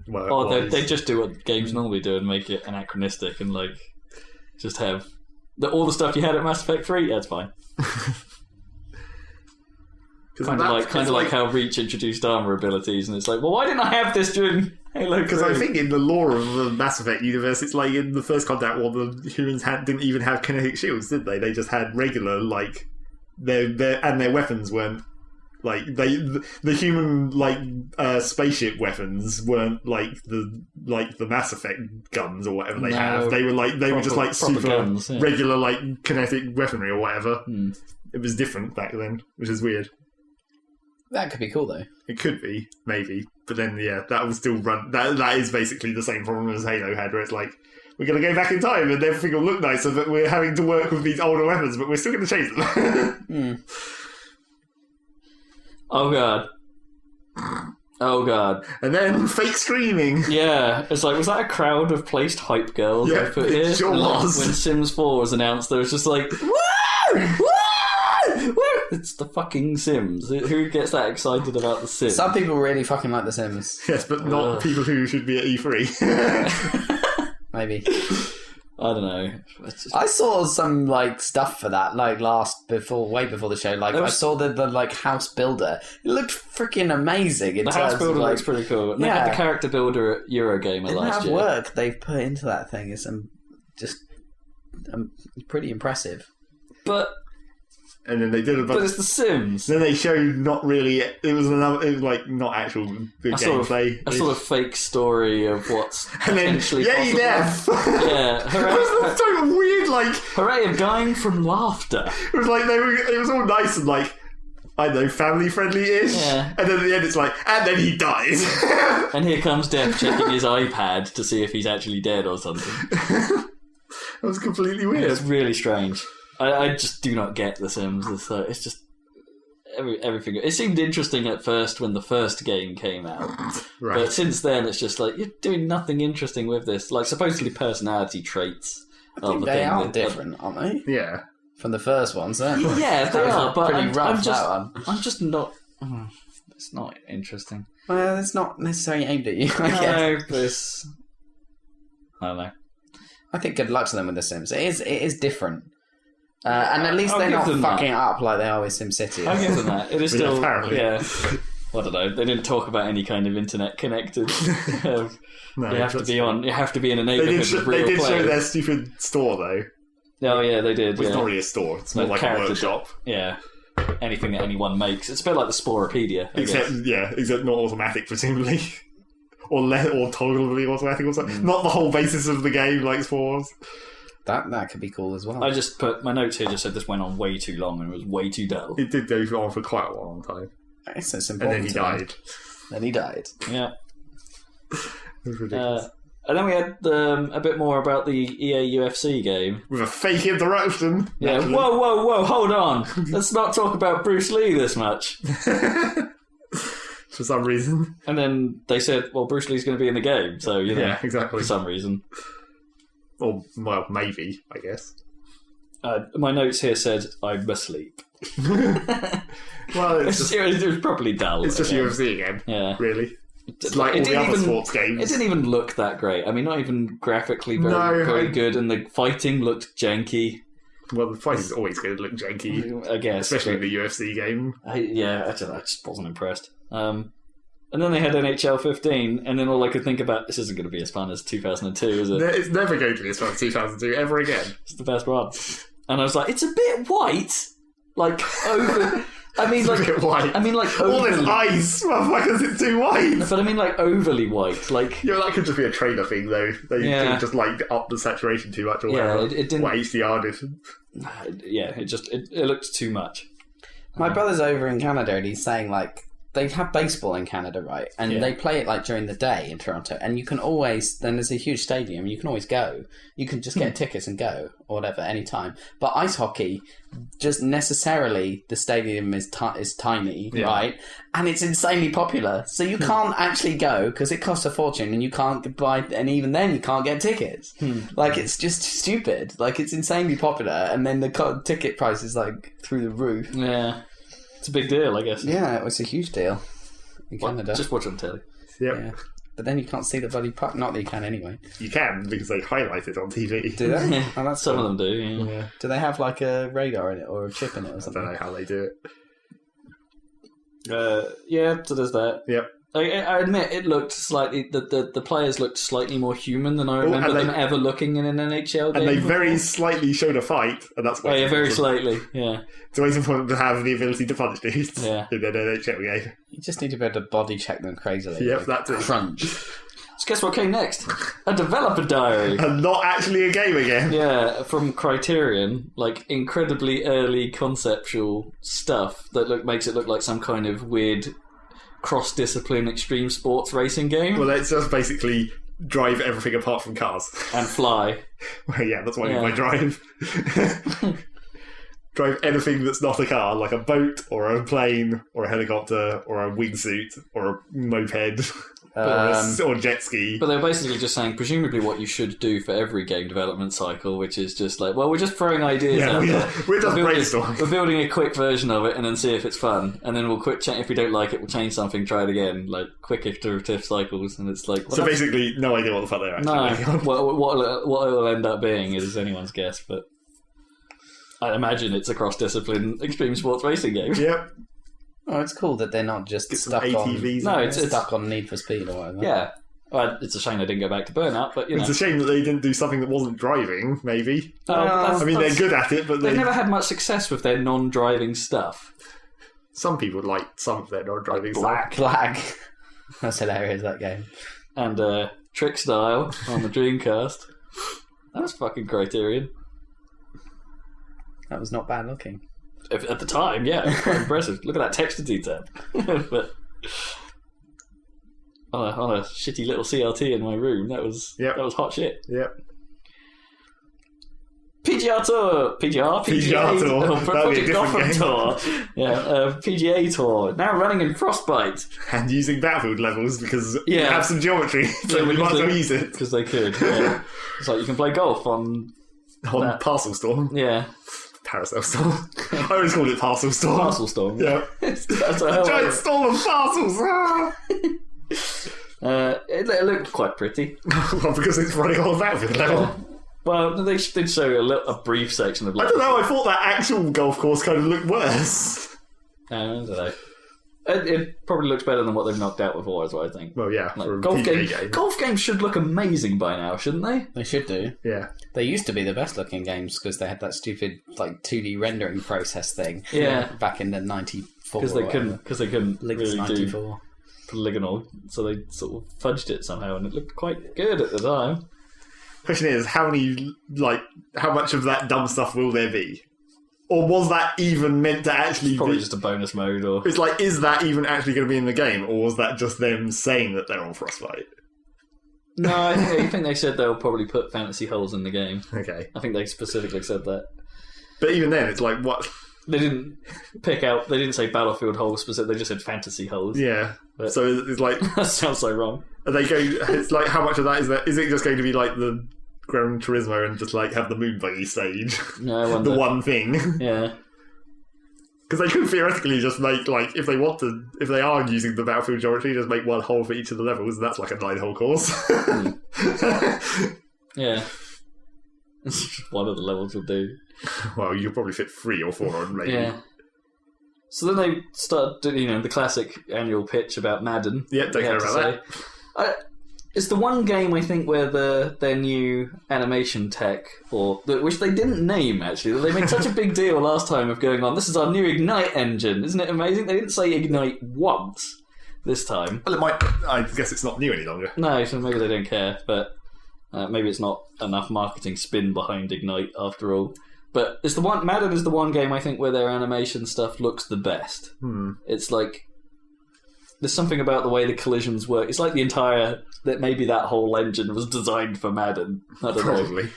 They just do what games normally do and make it anachronistic and like just have all the stuff you had at Mass Effect 3. Yeah, it's fine. Kind of like how Reach introduced armor abilities, and it's like, well, why didn't I have this during Halo? Because I think in the lore of the Mass Effect universe, it's like in the First Contact War, the humans didn't even have kinetic shields, did they? They just had regular like their weapons weren't like the human spaceship weapons weren't like the Mass Effect guns or whatever they have. They were just like super guns, yeah. Regular like kinetic weaponry or whatever. It was different back then, which is weird. That could be cool, though. It could be, maybe. But then, yeah, that will still run... That is basically the same problem as Halo had, where it's like, we're going to go back in time and everything will look nicer, but we're having to work with these older weapons, but we're still going to change them. Oh, God. Oh, God. And then fake screaming. Yeah. It's like, was that a crowd of placed hype girls yeah, I put here? It sure was. When Sims 4 was announced, there was just like, woo! Woo! It's the fucking Sims. Who gets that excited about the Sims? Some people really fucking like the Sims. Yes, but not people who should be at E3. Maybe. I don't know. I saw some like stuff for that, like way before the show. Like I saw the like house builder. It looked freaking amazing. The house builder looks pretty cool. And they had the character builder at Eurogamer last year. The work they've put into that thing is just pretty impressive. But. And then they did a bunch. But it's The Sims. Then they showed not really. It was like not actual gameplay. A sort of fake story of what's potentially possible. Death. Yeah, hooray! It was so weird. Like hooray of dying from laughter. It was like it was all nice and like I don't know, family friendly-ish. Yeah. And then at the end, it's like, and then he dies. And here comes Death checking his iPad to see if he's actually dead or something. That was completely weird. It's really strange. I just do not get The Sims. It's just everything. It seemed interesting at first when the first game came out, right. But since then it's just like you're doing nothing interesting with this. Like supposedly personality traits. I think they are different, aren't they? Yeah, from the first ones, certainly. Yeah, they are. But I'm just not. It's not interesting. Well, it's not necessarily aimed at you. No, but I don't know. I think good luck to them with The Sims. It is different. And at least they're not fucking it up like they are with SimCity. I'll give them that. It is still, apparently. Yeah. I don't know. They didn't talk about any kind of internet connected. No, you have to be on. You have to be in a neighborhood with real players. They did show their stupid store though. Oh yeah, they did. It's not really a store. It's more like a workshop. Yeah. Anything that anyone makes. It's a bit like the Sporopedia. Except not automatic, presumably, or totally automatic or something. Not the whole basis of the game like Spores. That could be cool as well. I just put my notes here. Just said this went on way too long and it was way too dull. It did go on for quite a long time. It's important. And then he died. Then he died. Yeah. It was ridiculous. And then we had a bit more about the EA UFC game. With a fake interruption. Yeah, naturally. Whoa, hold on. Let's not talk about Bruce Lee this much. For some reason. And then they said, well, Bruce Lee's going to be in the game, so, you know. Yeah, exactly. For some reason. Or, well, maybe, I guess. My notes here said, I'm asleep. Well, it was probably dull. It's just UFC again. Yeah. Really. It's like all the other sports games. It didn't even look that great. I mean, not even graphically very good, and the fighting looked janky. Well, the fighting is always going to look janky. I guess. Especially in the UFC game. I just wasn't impressed. And then they had NHL 15, and then all I could think about, this isn't going to be as fun as 2002, is it? It's never going to be as fun as 2002, ever again. It's the best one. And I was like, it's a bit white. Like, over... I mean, like... a bit white. I mean, like, all overly... this ice! Motherfuckers, it's too white! But I mean, like, overly white. Like... Yeah, that could just be a trailer thing, though. They just, like, up the saturation too much or whatever. Yeah, it didn't... What HDR did. Yeah, it looked too much. My brother's over in Canada, and he's saying, like... They have baseball in Canada, right? And they play it like during the day in Toronto. And you can always, then there's a huge stadium, you can always go. You can just get tickets and go, or whatever, anytime. But ice hockey, just necessarily, the stadium is tiny, right? And it's insanely popular. So you can't actually go, because it costs a fortune, and you can't buy, and even then you can't get tickets. Like, it's just stupid. Like, it's insanely popular, and then the ticket price is, like, through the roof. Yeah. It's a big deal, I guess. Yeah, it was a huge deal in Canada. Just watch on telly. Yep. Yeah. But then you can't see the bloody puck. Not that you can anyway. You can, because they highlight it on TV. Do they? Oh, that's Some cool. of them do, yeah. Do they have like a radar in it or a chip in it or I something? don't know how they do it. Yeah, so there's that. Yep. I admit it looked slightly. The players looked slightly more human than I remember them ever looking in an NHL game. And they before. very slightly showed a fight, and that's Oh, why. yeah, very slightly. Yeah. It's always important to have the ability to punch dudes Yeah. in an NHL game. You just need to be able to body check them crazily. Yep, Like, that's it. crunch. So guess what came next? A developer diary. And not actually a game again. Yeah, from Criterion, like incredibly early conceptual stuff that makes it look like some kind of weird cross-discipline extreme sports racing game. Well, it's just basically drive everything apart from cars. And fly. Well, yeah, that's what I mean Yeah. by drive. Drive anything that's not a car, like a boat, or a plane, or a helicopter, or a wingsuit, or a moped, or a jet ski. But they're basically just saying, presumably, what you should do for every game development cycle, which is just like, well, we're just throwing ideas out there. We're just building- brainstorming. We're building a quick version of it and then see if it's fun. And then we'll if we don't like it, we'll change something, try it again. Like, quick iterative cycles. And it's like... well, So basically, no idea what the fuck they're actually no, working on. what it'll end up being is anyone's guess, but I imagine it's a cross-discipline extreme sports racing game. Yep. Oh, it's cool that they're not just Get some stuck ATVs. No, in it's there. stuck on Need for Speed or whatever. Yeah. Well, it's a shame they didn't go back to Burnout, but you know. It's a shame that they didn't do something that wasn't driving, maybe. Oh, but I mean, they're good at it, but They've never had much success with their non-driving stuff. some people like some of their non-driving Black. Black. That's hilarious, that game. And Trick Style on the Dreamcast. That was fucking Criterion. That was not bad looking. At the time, yeah, it was quite impressive. Look at that texture detail. But on a shitty little CRT in my room, that was hot shit. Yep. PGA Tour, PGA Tour. oh, That'd be a Project different Gotham game. Tour, yeah, PGA Tour. Now running in Frostbite And using Battlefield levels because you Yeah. have some geometry, so we might as well use it. because they could. Yeah. It's like you can play golf on On Parcel Storm. yeah, Paracel Storm. I always called it Parcel Storm. Parcel Storm. Yeah. That's a hell of Giant a- storm of parcels! Ah! it looked quite pretty. Well, because it's running on a Battlefield level. Well, they did show a brief section of. I don't know, I thought that actual golf course kind of looked worse. I don't know. It probably looks better than what they've knocked out before, is what I think. Well, yeah, Like, for a golf PGA game. Golf games should look amazing by now, shouldn't they? They should do. Yeah. They used to be the best looking games because they had that stupid like 2D rendering process thing. Yeah. Back in the 94. Because they couldn't Links really do 94. polygonal, so they sort of fudged it somehow, and it looked quite good at the time. Question is, how much of that dumb stuff will there be? Or was that even meant to actually Probably be... just a bonus mode, or It's like, is that even actually going to be in the game? Or was that just them saying that they're on Frostbite? no? I think they said they'll probably put fantasy holes in the game. Okay. I think they specifically said that. But even then, it's like, what? They didn't pick out. They didn't say battlefield holes specifically. They just said fantasy holes. Yeah. But- So it's like, That sounds so wrong. are they going... It's like, how much of that is there? Is it just going to be like the Gran Turismo and just like have the moon buggy stage? No, I wonder. The one thing. Yeah. Because they could theoretically just make, like, if they are using the Battlefield geometry, just make one hole for each of the levels, and that's like a 9-hole course. Yeah. One of the levels will do. Well, you could probably fit 3 or 4 on, maybe. Yeah. So then they start doing, the classic annual pitch about Madden. Yeah, don't They care have to about say. It's the one game, I think, where their new animation tech, which they didn't name, actually. They made such a big deal last time of going on, this is our new Ignite engine. Isn't it amazing? They didn't say Ignite once this time. Well, it might... I guess it's not new any longer. No, so maybe they don't care, but maybe it's not enough marketing spin behind Ignite after all. But it's the one. Madden is the one game I think where their animation stuff looks the best. It's like there's something about the way the collisions work. It's like maybe that whole engine was designed for Madden. I don't know. Probably.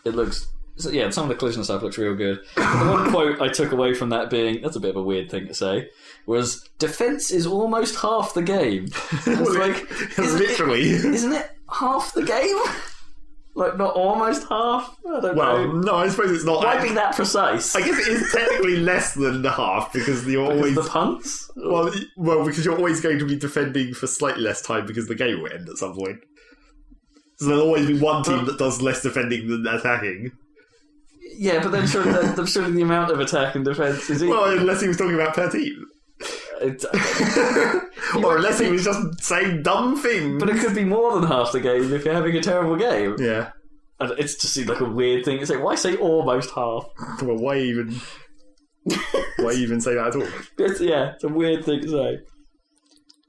It looks. Yeah, some of the collision stuff looks real good. The one quote I took away from that being, that's a bit of a weird thing to say, was, defense is almost half the game. It's Well, like, literally. isn't it half the game? Like, not almost half? I don't know. No, I suppose it's not. Why be that precise? I guess it is technically less than half because you're always the punts? well, because you're always going to be defending for slightly less time because the game will end at some point. So there'll always be one team that does less defending than attacking. Yeah, but then surely the amount of attack and defence is equal. Well, unless he was talking about per team. Or unless he was just saying dumb things. But it could be more than half the game if you're having a terrible game. Yeah. And it's just seemed like a weird thing. It's like, why say almost half? Well, why even say that at all? It's a weird thing to say.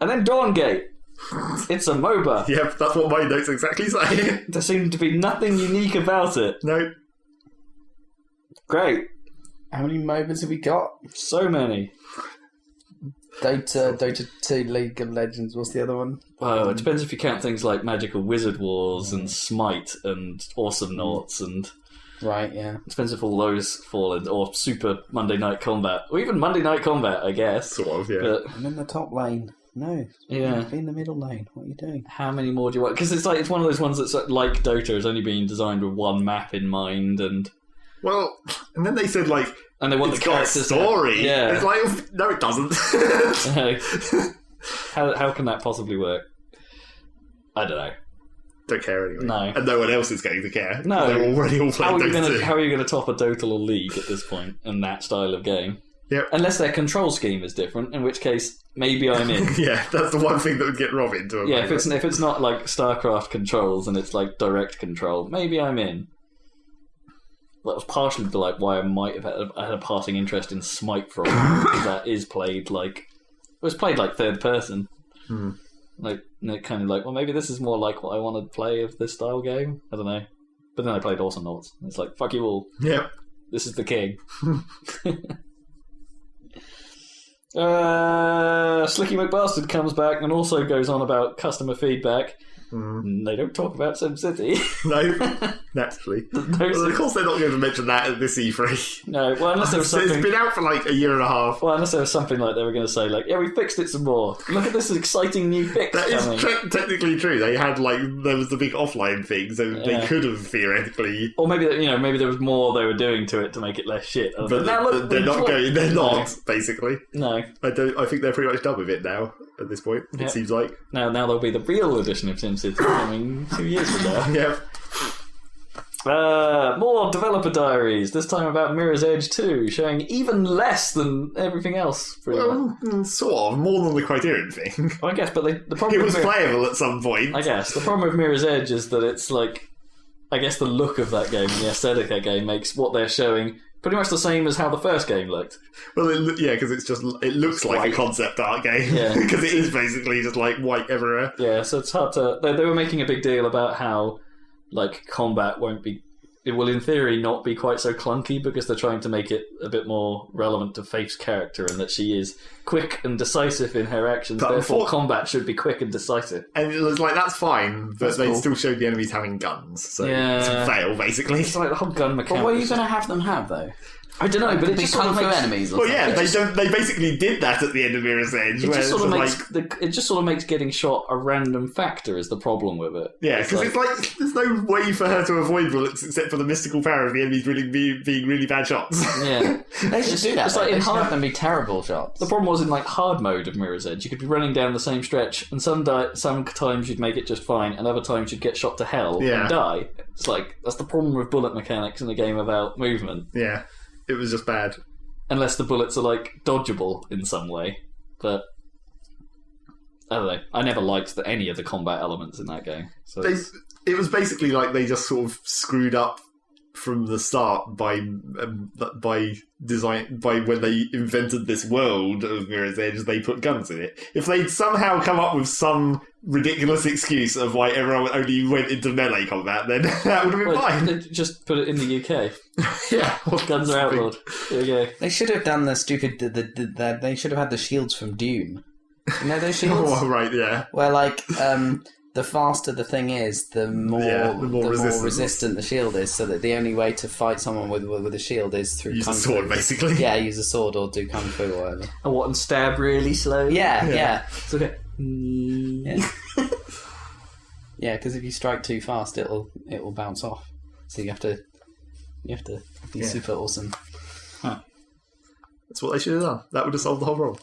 And then Dawngate. It's a MOBA. Yep, that's what my notes exactly say. There seemed to be nothing unique about it. No. Great. How many MOBAs have we got? So many. Dota 2, League of Legends, what's the other one? Well, it depends if you count things like Magical Wizard Wars and Smite and Awesome Noughts and... Right, yeah. It depends if all those fall in, or Super Monday Night Combat, or even Monday Night Combat, I guess. Sort of, yeah. But, I'm in the top lane. No. Yeah. Be in the middle lane. What are you doing? how many more do you want? Because it's one of those ones that's like Dota has only been designed with one map in mind, and Well, and then they said, like, they want it's the got a characters. story. Yeah. It's like, no, it doesn't. How can that possibly work? I don't know. Don't care anyway. No. And no one else is going to care. No. They're already all playing Dota 2. How are you going to top a Dota or League at this point in that style of game? Yep. Unless their control scheme is different, in which case maybe I'm in. Yeah, that's the one thing that would get Rob into it. Yeah, if it's not like StarCraft controls and it's like direct control, maybe I'm in. That was partially like why I might have had a passing interest in Smite for a while, because that is played like... It was played like third person. Like, kind of like, well, maybe this is more like what I want to play of this style game. I don't know. But then I played Awesome Noughts. It's like, fuck you all. Yep. This is the king. Slicky McBastard comes back and also goes on about customer feedback. They don't talk about SimCity. No, naturally. Well, of course they're not going to mention that at this E3. No, well, unless there was something... It's been out for like a year and a half. Well, unless there was something like they were going to say, like, yeah, we fixed it some more. Look at this exciting new fix That coming. is technically true. They had, like, there was the big offline thing, so they could have theoretically... Or maybe, maybe there was more they were doing to it to make it less shit. But now look, they're not, basically. No. I think they're pretty much done with it now, at this point, it seems like. Now there'll be the real edition of SimCity coming 2 years from now. Yep. More developer diaries, this time about Mirror's Edge 2, showing even less than everything else. Well, sort of, more than the Criterion thing. I guess, but the problem it was playable at some point. I guess. The problem with Mirror's Edge is that it's like, I guess the look of that game and the aesthetic of that game makes what they're showing pretty much the same as how the first game looked. Well, because it looks like white. A concept art game. Yeah. Because it is basically just like white everywhere. Yeah, so it's hard to... They were making a big deal about how, like, combat won't be... It will, in theory, not be quite so clunky because they're trying to make it a bit more relevant to Faith's character and that she is quick and decisive in her actions. But therefore, combat should be quick and decisive. And it was like, that's fine, but they cool. still showed the enemies having guns. So Yeah. it's a fail, basically. It's like the whole gun mechanic. But what are you going to have them have, though? I don't know, but it Be just sort kung of fu makes... enemies or Well, something. yeah, they basically did that at the end of Mirror's Edge. It where just, sort of it's makes it just sort of makes getting shot a random factor is the problem with it. Yeah, because it's like there's no way for her to avoid bullets except for the mystical power of the enemies really being really bad shots. Yeah. They should do that. It's like They in should hard... have them be terrible shots. The problem was in like hard mode of Mirror's Edge, you could be running down the same stretch, and sometimes you'd make it just fine, and other times you'd get shot to hell and die. It's like that's the problem with bullet mechanics in a game about movement. Yeah, it was just bad. Unless the bullets are like dodgeable in some way, but I don't know. I never liked when of the combat elements in that game. So It was basically like they just sort of screwed up from the start by when they invented this world of Mirror's Edge, they put guns in it. If they'd somehow come up with some ridiculous excuse of why everyone only went into melee combat, then that would have been fine. They just put it in the UK. Yeah, Guns are outlawed. There you go. They should have done the stupid... they should have had the shields from Dune. You know those shields? Oh, right, yeah. Where, like, the faster the thing is, the more resistant the shield is, so that the only way to fight someone with a shield is through Use kung a sword, fu. basically. Yeah, use a sword or do kung fu or whatever. And what, and stab really slowly? Yeah. It's okay. Yeah. Yeah, because if you strike too fast, it will bounce off. So you have to be super awesome. Huh. That's what they should have done. That would have solved the whole problem.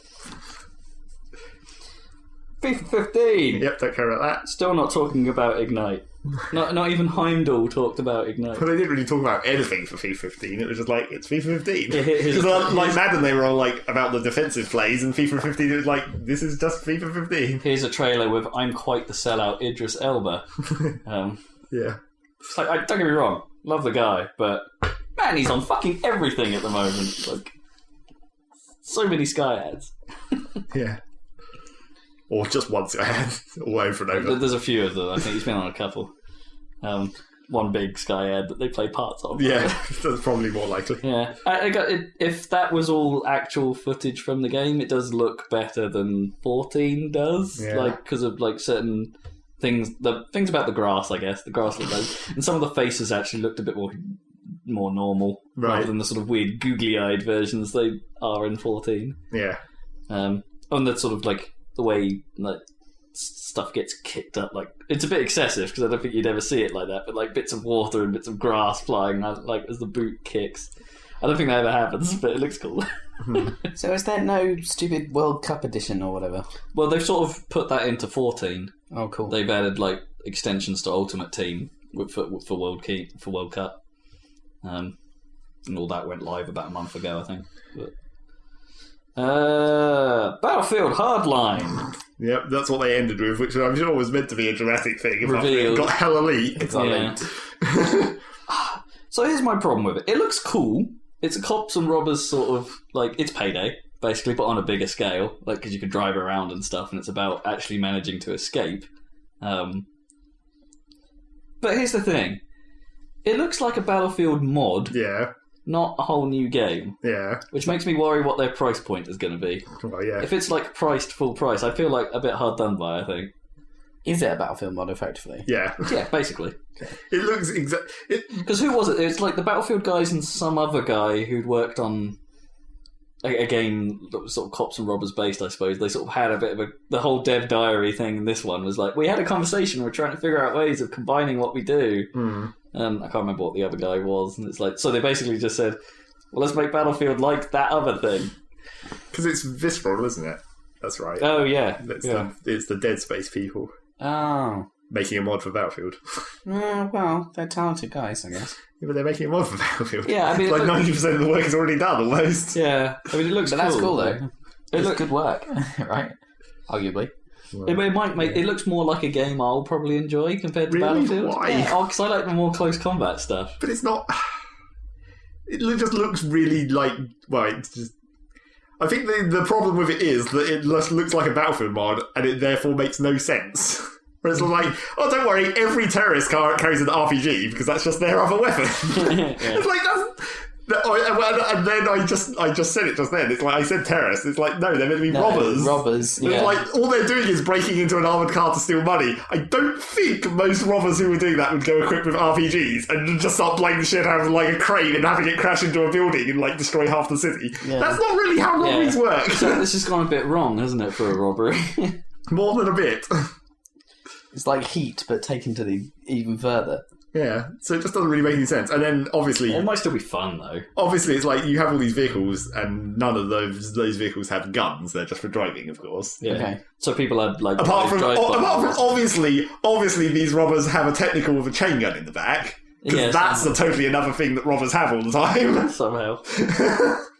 FIFA 15! Yep, don't care about that. Still not talking about Ignite. Not even Heimdall talked about Ignite. But they didn't really talk about anything for FIFA 15. It was just like, it's FIFA 15. His- Because like Madden, they were all like about the defensive plays, and FIFA 15, it was like, this is just FIFA 15. Here's a trailer with I'm quite the sellout Idris Elba. Yeah. It's like, don't get me wrong, love the guy, but man, he's on fucking everything at the moment. Like, so many Sky ads. Yeah. Or just one Sky ad, all over and over. There's a few of them. I think he's been on a couple. One big Sky ad that they play parts of. Yeah, that's probably more likely. Yeah. If that was all actual footage from the game, it does look better than 14 does. Yeah. Like, because of like certain things, the things about the grass, I guess. The grass looked like, and some of the faces actually looked a bit more normal, Right. rather than the sort of weird googly-eyed versions they are in 14. Yeah. And that's sort of like the way like stuff gets kicked up. Like, it's a bit excessive because I don't think you'd ever see it like that. But like bits of water and bits of grass flying like as the boot kicks. I don't think that ever happens, but it looks cool. So is there no stupid World Cup edition or whatever? Well, they've sort of put that into 14. Oh, cool. They've added like extensions to Ultimate Team for World Cup, and all that went live about a month ago, I think. But, Battlefield Hardline. Yep, that's what they ended with, which I'm sure was meant to be a dramatic thing. If Revealed. it got hell elite. It's not Yeah. linked. So here's my problem with it. It looks cool. It's a cops and robbers sort of like, it's Payday basically, but on a bigger scale, like because you can drive around and stuff, and it's about actually managing to escape. But here's the thing: it looks like a Battlefield mod, Yeah, not a whole new game, yeah. which makes me worry what their price point is going to be. Well, yeah. If it's like priced full price, I feel like a bit hard done by. I think. Is it a Battlefield mod, effectively? Yeah. Yeah, basically. It looks Because who was it? It's like the Battlefield guys and some other guy who'd worked on a game that was sort of cops and robbers based, I suppose. They sort of had a bit of the whole Dev Diary thing, and this one was like, we had a conversation, we're trying to figure out ways of combining what we do. I can't remember what the other guy was, and it's like, so they basically just said, well, let's make Battlefield like that other thing. because it's visceral, isn't it? That's right. Oh, yeah. It's the Dead Space people Oh. making a mod for Battlefield. Well, they're talented guys, I guess. Yeah, but they're making a mod for Battlefield. Yeah, I mean, like it 90% of the work is already done, almost. Yeah, I mean, it looks But cool. that's cool, though. It It's look, good work, right? Arguably. it might make it looks more like a game I'll probably enjoy compared to Really? Battlefield. Why? Yeah, because I like the more close combat stuff. But it's not. It just looks really like. Well, it's just. I think the problem with it is that it just looks like a Battlefield mod, and it therefore makes no sense. Where it's like, oh, don't worry, every terrorist carries an RPG because that's just their other weapon. It's like and then I just said it just then. It's like I said terrorists. It's like no, they're meant to be robbers. Robbers. It's Yeah. like all they're doing is breaking into an armoured car to steal money. I don't think most robbers who were doing that would go equipped with RPGs and just start blowing the shit out of like a crane and having it crash into a building and like destroy half the city. Yeah. That's not really how robberies work. So this has gone a bit wrong, hasn't it, for a robbery? More than a bit. It's like Heat, but taken to the even further. Yeah, so it just doesn't really make any sense. And then obviously, It might still be fun, though. it's like you have all these vehicles, and none of those vehicles have guns. They're just for driving, of course. Yeah. Okay. So people had, like... Apart from drive-by. obviously, these robbers have a technical with a chain gun in the back. Because Yeah, that's somehow. totally another thing that robbers have all the time. Somehow.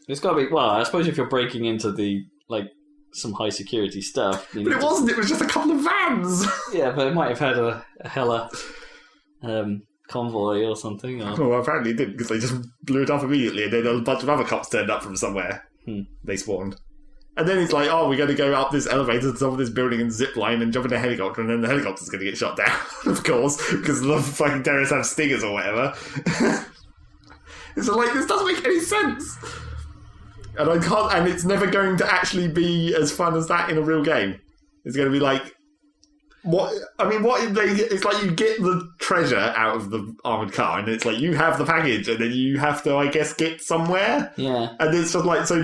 It's got to be... Well, I suppose if you're breaking into the, like, some high-security stuff... But it wasn't, it was just a couple of vans. Yeah, but it might have had a hella... convoy or something. Or... Well, apparently it didn't, because they just blew it up immediately, and then a bunch of other cops turned up from somewhere. They spawned. And then it's like, oh, we're going to go up this elevator to the top of this building and zip line and jump in a helicopter, and then the helicopter's going to get shot down, of course, because the fucking terrorists have stingers or whatever. It's like, this doesn't make any sense. And I can't, and it's never going to actually be as fun as that in a real game. It's going to be like, it's like you get the treasure out of the armoured car, and it's like you have the package, and then you have to, I guess, get somewhere. Yeah. And it's just like, so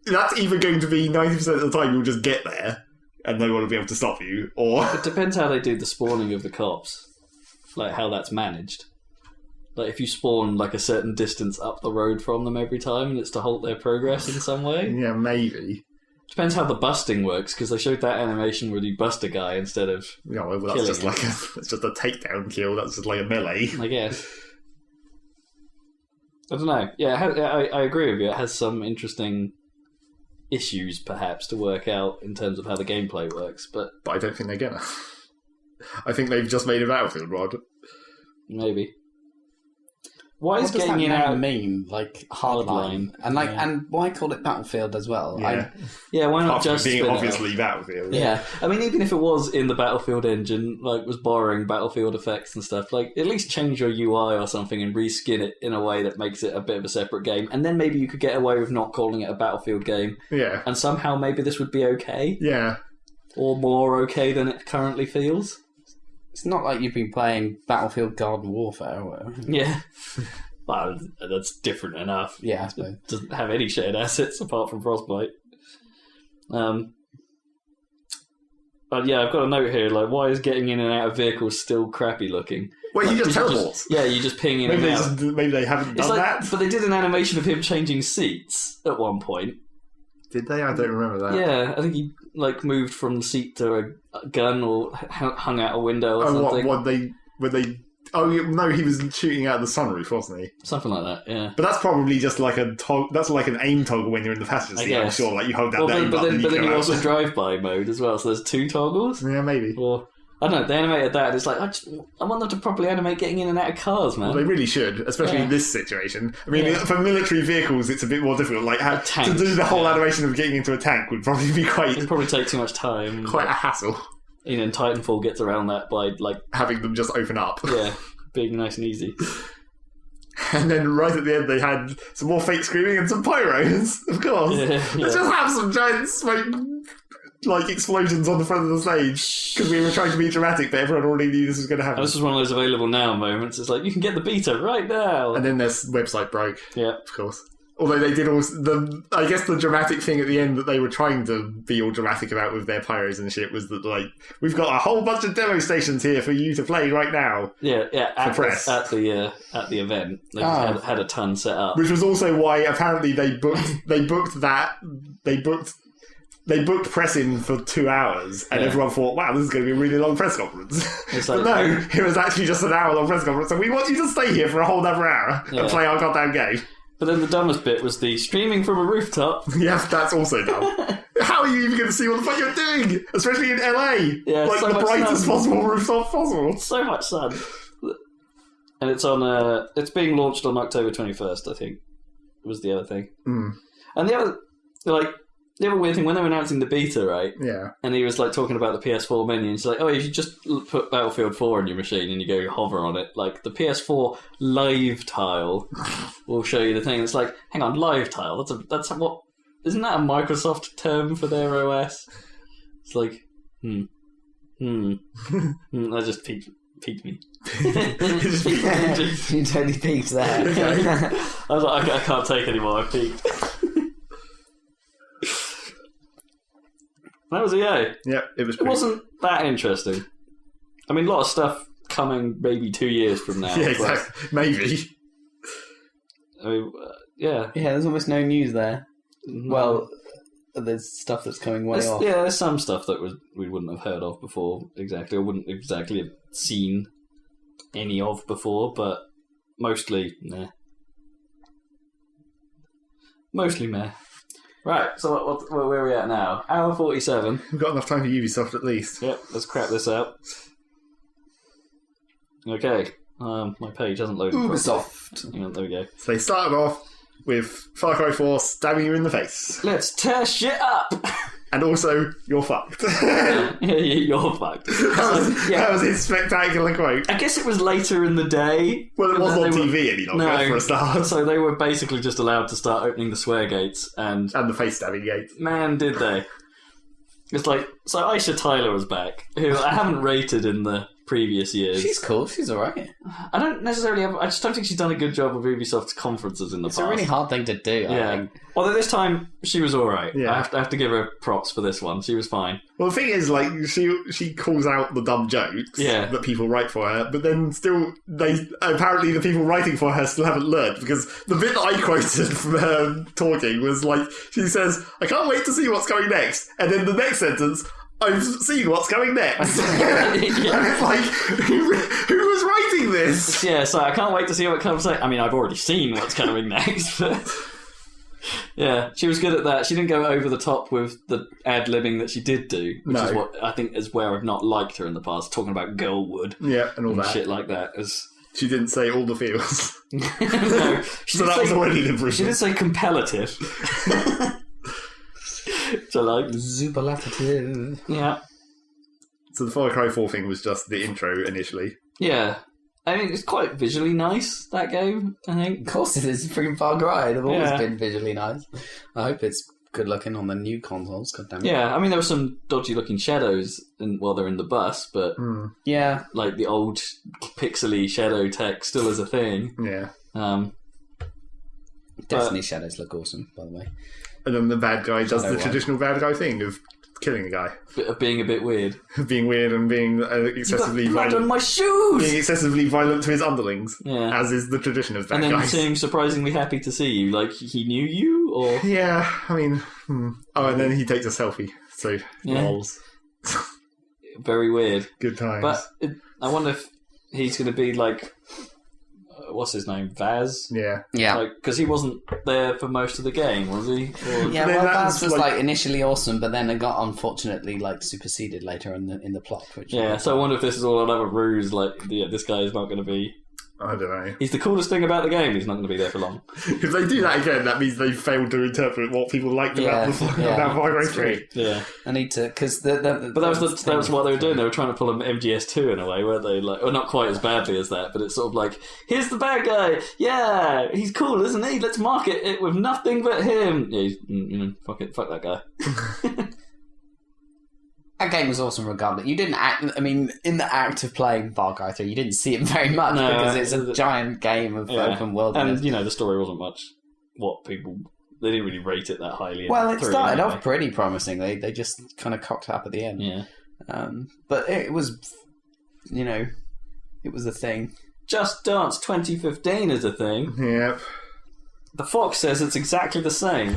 that's either going to be 90% of the time you'll just get there, and no one will be able to stop you, or... It depends how they do the spawning of the cops. Like, how that's managed. Like, if you spawn, like, a certain distance up the road from them every time, and it's to halt their progress in some way. Yeah, maybe. Depends how the busting works, because they showed that animation where you bust a guy instead of well, that's just like it's just a takedown kill. That's just like a melee. I guess. I don't know. Yeah, I agree with you. It has some interesting issues, perhaps, to work out in terms of how the gameplay works, but I don't think they're gonna. I think they've just made a Battlefield mod. Maybe. Why is What does getting that in name out mean? Like Hardline, and why call it Battlefield as well? Yeah, why not Apart from just being spin it obviously off? Battlefield. Yeah, I mean, even if it was in the Battlefield engine, like was borrowing Battlefield effects and stuff, like at least change your UI or something and reskin it in a way that makes it a bit of a separate game, and then maybe you could get away with not calling it a Battlefield game, Yeah. and somehow maybe this would be okay, Yeah. or more okay than it currently feels. It's not like you've been playing Battlefield Garden Warfare or whatever. Yeah. Well, that's different enough. Yeah, I suppose. It doesn't have any shared assets apart from Frostbite. But yeah, I've got a note here, like, why is getting in and out of vehicles still crappy looking? Well, Like, he just you teleports. you just ping in Maybe and out. maybe they haven't It's done like, that. but they did an animation of him changing seats at one point. Did they? I don't remember that. Yeah, I think he like moved from the seat to a gun or hung out a window or something. What they... Oh, no, he was shooting out the sunroof, wasn't he? Something like that, yeah. But that's probably just like that's like an aim toggle when you're in the passenger seat, I'm guess. sure. Like, you hold down Well, the aim but button then and you go also out. drive-by mode as well, so there's two toggles. Yeah, maybe. Or I don't know, they animated that, and it's like, I want them to properly animate getting in and out of cars, man. Well, they really should, especially in this situation. I mean, for military vehicles, it's a bit more difficult. Like, to do the whole animation of getting into a tank would probably be It'd probably take too much time. quite a hassle. You know, and Titanfall gets around that by, like, Having them just open up. yeah, being nice and easy. And then right at the end, they had some more fake screaming and some pyros, of course. Yeah. Let's just have some giant smoke, like, explosions on the front of the stage. Because we were trying to be dramatic, but everyone already knew this was going to happen. And this is one of those available now moments. It's like, you can get the beta right now. And then their website broke, Yeah. of course. Although they did also... I guess the dramatic thing at the end that they were trying to be all dramatic about with their pyros and shit was that, like, we've got a whole bunch of demo stations here for you to play right now. Yeah, at press. the event. They just had a ton set up. Which was also why apparently they booked press in for 2 hours, and everyone thought, wow, this is going to be a really long press conference. It's But like, no, it was actually just an hour-long press conference, so we want you to stay here for a whole other hour and play our goddamn game. But then the dumbest bit was the streaming from a rooftop. Yeah, that's also dumb. How are you even going to see what the fuck you're doing? Especially in LA. Yeah, like, so the much brightest sun. possible rooftop possible. So much sun. And it's on. It's being launched on October 21st, I think. Was the other thing. Mm. And the other weird thing, when they were announcing the beta, right? Yeah. And he was like talking about the PS4 menu, and it's like, oh, you should just put Battlefield 4 on your machine, and you go hover on it. Like, the PS4 live tile will show you the thing. It's like, hang on, live tile? That's what... Isn't that a Microsoft term for their OS? It's like, That just piqued me. You totally peaked there. I was like, I can't take anymore, I peaked. That was EA. Yeah, it was It pretty... wasn't that interesting. I mean, a lot of stuff coming maybe 2 years from now. Yeah, exactly. Maybe. I mean, yeah. Yeah, there's almost no news there. Mm-hmm. Well, there's stuff that's coming way off. Yeah, there's some stuff that we wouldn't have heard of before, exactly, or wouldn't exactly have seen any of before, but mostly, meh. Mostly meh. Right, so where are we at now? Hour 47. We've got enough time for Ubisoft at least. Yep, let's crap this out. Okay, my page hasn't loaded properly. Ubisoft. Hang on, there we go. So they started off with Far Cry 4 stabbing you in the face. Let's tear shit up! And also, you're fucked. You're fucked. That was his spectacular quote. I guess it was later in the day. Well, it wasn't on They were- TV any longer, for a start. So they were basically just allowed to start opening the swear gates, and And the face stabbing gate. man, did they. It's like, so Aisha Tyler was back, who I haven't rated in the previous years. She's cool. She's alright. I don't necessarily I just don't think she's done a good job of Ubisoft's conferences in the past. It's a really hard thing to do. I think. Although this time she was alright. Yeah. I have to give her props for this one. She was fine. Well, the thing is, like, she calls out the dumb jokes that people write for her, but then still, apparently the people writing for her still haven't learned, because the bit that I quoted from her talking was like, she says, "I can't wait to see what's coming next," and then the next sentence, "I've seen what's coming next." And it's like, who was writing this? Yeah, so I can't wait to see what comes next. I mean, I've already seen what's coming next, but... Yeah, she was good at that. She didn't go over the top with the ad-libbing that she did do, which is what I think is where I've not liked her in the past, talking about girlwood. Yeah, and all that. Shit like that. She didn't say all the feels. No, so that was already an improvement. She did say competitive. Which I like. Superlative. Yeah. So the Far Cry 4 thing was just the intro initially. Yeah. I mean, it's quite visually nice, that game, I think. Of course it is. Freaking Far Cry. They've always been visually nice. I hope it's good looking on the new consoles. God damn it. Yeah, I mean, there were some dodgy looking shadows while they're in the bus, but yeah, like the old pixely shadow tech still is a thing. Yeah. Destiny shadows look awesome, by the way. And then the bad guy does the traditional bad guy thing of killing a guy. Of being a bit weird. Being weird and being excessively blood violent. on my shoes! Being excessively violent to his underlings, as is the tradition of bad guys. And then seeming surprisingly happy to see you, like he knew you, or... Yeah, I mean... Oh, and then he takes a selfie, so lols. Very weird. Good times. But I wonder if he's going to be like... what's his name? Vaz? Yeah. Because he wasn't there for most of the game, was he? Yeah, well, Vaz was like initially awesome, but then it got unfortunately like superseded later in the plot. Which so I wonder if this is all another ruse. Like, this guy is not going to be. I don't know. He's the coolest thing about the game. He's not going to be there for long. If they do that again, that means they failed to interpret what people liked about Far Cry 3. Yeah, I need to because but that was what they were doing. They were trying to pull an MGS2 in a way, weren't they? Like, well, not quite as badly as that, but it's sort of like, here's the bad guy. Yeah, he's cool, isn't he? Let's market it with nothing but him. Yeah, fuck that guy. That game was awesome regardless. You didn't in the act of playing Far Cry 3, you didn't see it very much because it's a giant game of open world. And, the story wasn't much they didn't really rate it that highly. Well, it started off pretty promising. They just kind of cocked up at the end. Yeah. But it was, it was a thing. Just Dance 2015 is a thing. Yep. The Fox says it's exactly the same.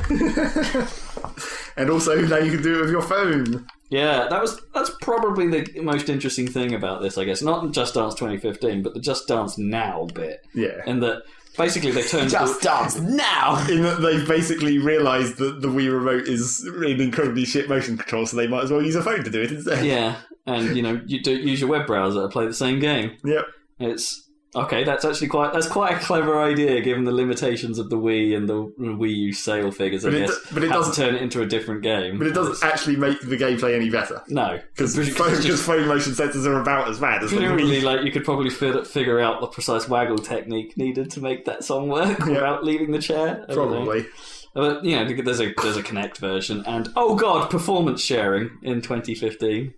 And also, now you can do it with your phone. Yeah, that's probably the most interesting thing about this, I guess. Not Just Dance 2015, but the Just Dance Now bit. Yeah. And that basically they turned Just Dance Now! In that they've basically realised that the Wii Remote is in incredibly shit motion control, so they might as well use a phone to do it instead. Yeah, and you do use your web browser to play the same game. Yep. It's... Okay, that's quite a clever idea given the limitations of the Wii and the Wii U sale figures, I guess. But it doesn't turn it into a different game. But it doesn't actually make the gameplay any better. No. Because phone motion sensors are about as bad as the Wii. Like, you could probably figure out the precise waggle technique needed to make that song work without leaving the chair. Probably. But, there's a Kinect version, and, oh god, performance sharing in 2015.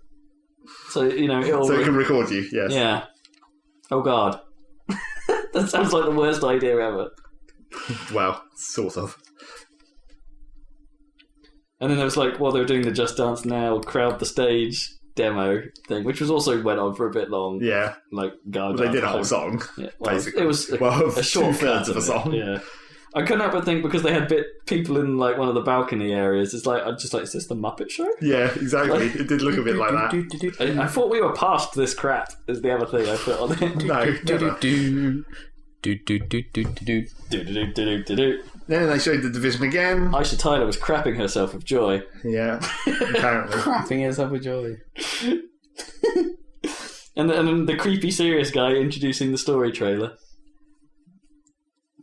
So, it can record you, yes. Yeah. Oh god. That sounds like the worst idea ever. Well, sort of. And then there was like, while they were doing the Just Dance Now crowd the stage demo thing, which was also went on for a bit long. Yeah. Like, they did a whole song. Yeah. Well, basically. It was a short 2/3 of a song. Yeah. I couldn't help but think because they had people in like one of the balcony areas. It's like is this the Muppet Show? Yeah, exactly. It did look a bit like that. I thought we were past this crap. Is the other thing I put on it? No. Then they showed the Division again. Aisha Tyler was crapping herself with joy. Yeah, apparently. Crapping herself with joy. And then the creepy serious guy introducing the story trailer.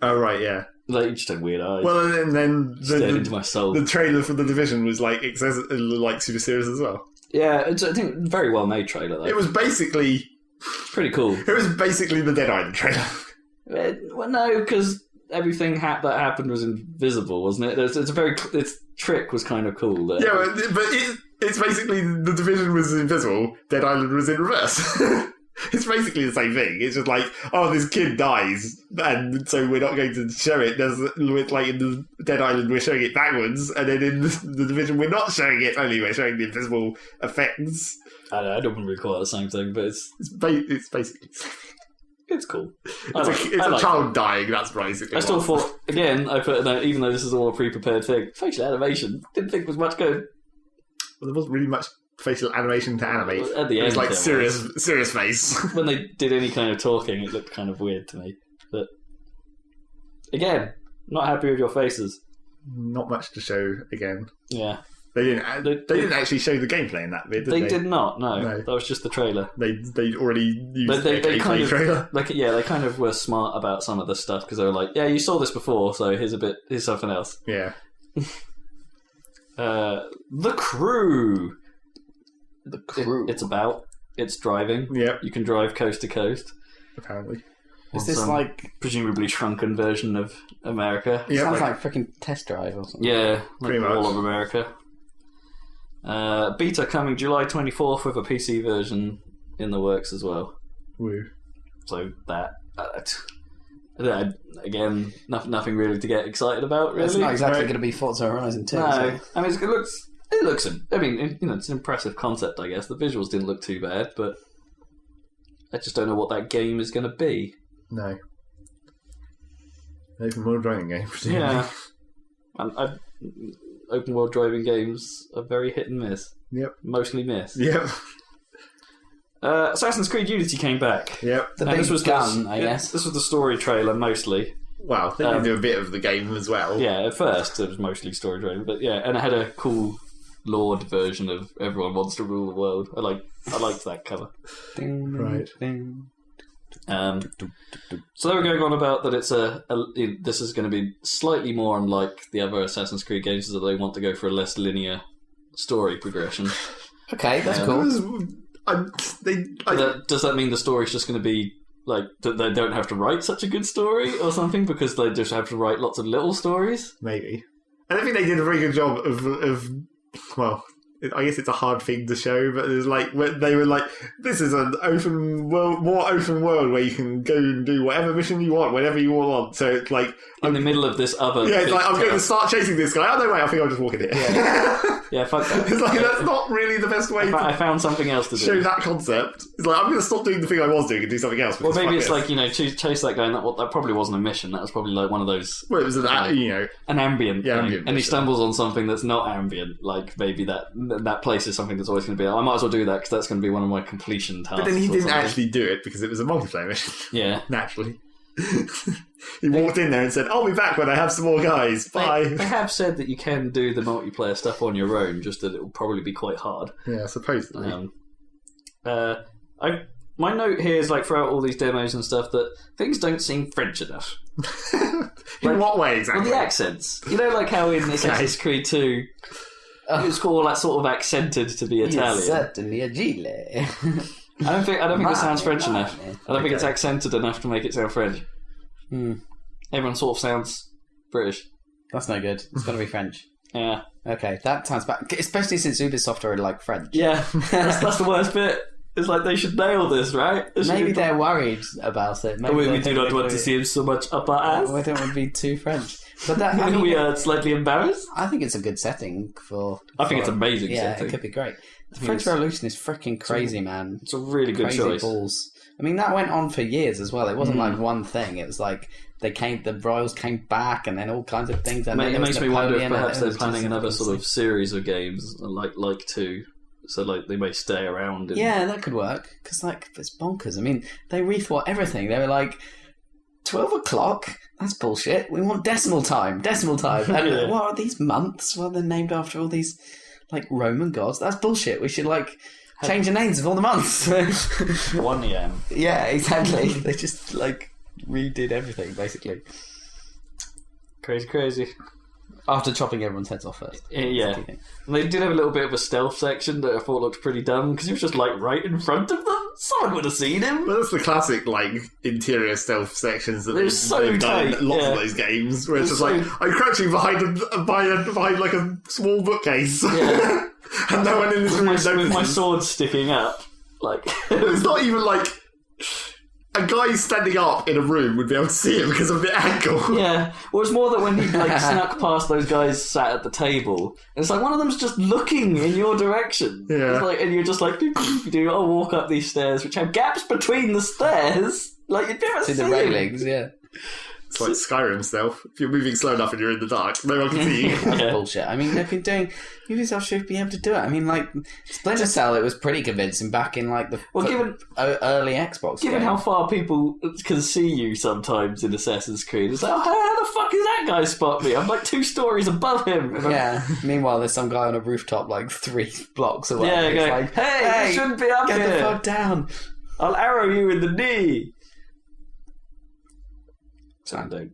Oh right, yeah. Like, you just had weird eyes. Well, and then into my soul. The trailer for the Division was like super serious as well. Yeah, it's I think very well made trailer though. It was basically pretty cool. It was basically the Dead Island trailer. Well, no, because everything that happened was invisible, wasn't it? Its trick was kind of cool. Yeah, but it's basically the Division was invisible. Dead Island was in reverse. It's basically the same thing. It's just like, oh, this kid dies, and so we're not going to show it. Like in the Dead Island, we're showing it backwards, and then in the Division, we're not showing it. Only we're showing the invisible effects. I don't really call it the same thing, but it's basically it's cool. It's a child dying. That's basically. I still thought again. I put a note, even though this is all a pre-prepared thing. Facial animation didn't think was much good. Well, there wasn't really much facial animation to animate. At the end, it was like serious face. When they did any kind of talking, it looked kind of weird to me. But again, not happy with your faces. Not much to show again. Yeah, they didn't actually show the gameplay in that bit. Did they did not. No, that was just the trailer. They already used the kind of, trailer. They kind of were smart about some of the stuff because they were like, yeah, you saw this before, so here's something else. Yeah. The Crew. The Crew. It's driving. Yep. You can drive coast to coast. Apparently. Is this like presumably shrunken version of America? Yep, sounds like freaking Test Drive or something. Yeah, like pretty much. All of America. Beta coming July 24th with a PC version in the works as well. Woo. So that again, nothing really to get excited about. Really, it's not exactly going to be Forza Horizon 2. No, So. I mean it looks. I mean, it's an impressive concept, I guess. The visuals didn't look too bad, but I just don't know what that game is going to be. No. Open world driving game, presumably. Yeah. Open world driving games are very hit and miss. Yep. Mostly miss. Yep. Assassin's Creed Unity came back. Yep. The big gun, I guess. This was the story trailer mostly. Well, they did do a bit of the game as well. Yeah, at first it was mostly story trailer, but yeah, and it had a cool Lord version of Everyone Wants to Rule the World. I liked that cover. Ding, Right. Ding. So they were going on about that this is going to be slightly more unlike the other Assassin's Creed games, is that they want to go for a less linear story progression. Okay, that's cool. Does that mean the story's just going to be like that they don't have to write such a good story or something because they just have to write lots of little stories? Maybe. I don't think they did a very good job of well, I guess it's a hard thing to show, but it's like they were like, this is an open world, more open world where you can go and do whatever mission you want, whenever you want. So it's like in the middle of this other. Yeah, it's like I'm going to start chasing this guy. Oh no, wait, I think I'll just walk in here. Yeah, fuck that. It's like that's not really the best way. I found something else to do. Show that concept. It's like I'm going to stop doing the thing I was doing and do something else. Well, maybe it's like chase that guy, and that probably wasn't a mission. That was probably like one of those. Well, it was an ambient. Yeah, thing. ambient. And he stumbles on something that's not ambient. Like maybe that place is something that's always going to be. I might as well do that because that's going to be one of my completion tasks. But then he didn't actually do it because it was a multiplayer mission. Yeah, naturally. He walked in there and said, "I'll be back when I have some more guys. Bye." They have said that you can do the multiplayer stuff on your own, just that it will probably be quite hard. Yeah, supposedly. My note here is like throughout all these demos and stuff that things don't seem French enough. In what way exactly? Well, the accents. You know, like how in Assassin's Creed 2, it's all that sort of accented to be Italian. Certainly a Gile. I don't think it sounds French enough. I don't think it's accented enough to make it sound French. Everyone sort of sounds British. That's no good. It's got to be French. Yeah. Okay, that sounds bad. Especially since Ubisoft are like French. Yeah, that's the worst bit. It's like they should nail this, right? Maybe they're worried about it. Maybe we do not want to see him so much up our ass. We don't want to be too French. But that, we are slightly embarrassed. I think it's a good setting for. I think it's amazing. Yeah, setting. it could be great. The French Revolution is freaking crazy, man. It's a really good choice. Balls. I mean, that went on for years as well. It wasn't like one thing. It was like the royals came back, and then all kinds of things. And it makes me wonder if perhaps they're planning another sort of series of games like 2. So, like, they may stay around. Yeah, that could work. Because, like, it's bonkers. I mean, they rethought everything. They were like, 12 o'clock? That's bullshit. We want decimal time. And what are these months? Well, they're named after all these, like, Roman gods. That's bullshit. We should, like, change the names of all the months. 1 a.m. Yeah, exactly. They just, like, redid everything, basically. Crazy. After chopping everyone's heads off first. Yeah. And they did have a little bit of a stealth section that I thought looked pretty dumb because he was just like right in front of them. Someone would have seen him. Well, that's the classic like interior stealth sections that they've done in lots of those games where it's just like I'm crouching behind like a small bookcase. Yeah. And no one in this room with my sword sticking up. Like it's not even like a guy standing up in a room would be able to see him because of the angle. Yeah, well, it's more that when he snuck past those guys sat at the table, it's like one of them's just looking in your direction. Yeah. It's like, and you're just like, I'll walk up these stairs, which have gaps between the stairs. Like you'd never see the railings, yeah. It's like Skyrim stealth. If you're moving slow enough and you're in the dark, no one can see you. That's bullshit. I mean, they've been doing... Ubisoft should be able to do it. I mean, like, Splinter Cell, it was pretty convincing back in, like, the early Xbox Given game. how far people can see you sometimes in Assassin's Creed, it's like, oh, how the fuck is that guy spot me? I'm like 2 stories above him. Yeah. Meanwhile, there's some guy on a rooftop, like, 3 blocks away. Yeah, It's going, like, hey, you shouldn't be up get here. the fuck down. I'll arrow you in the knee. Sounding.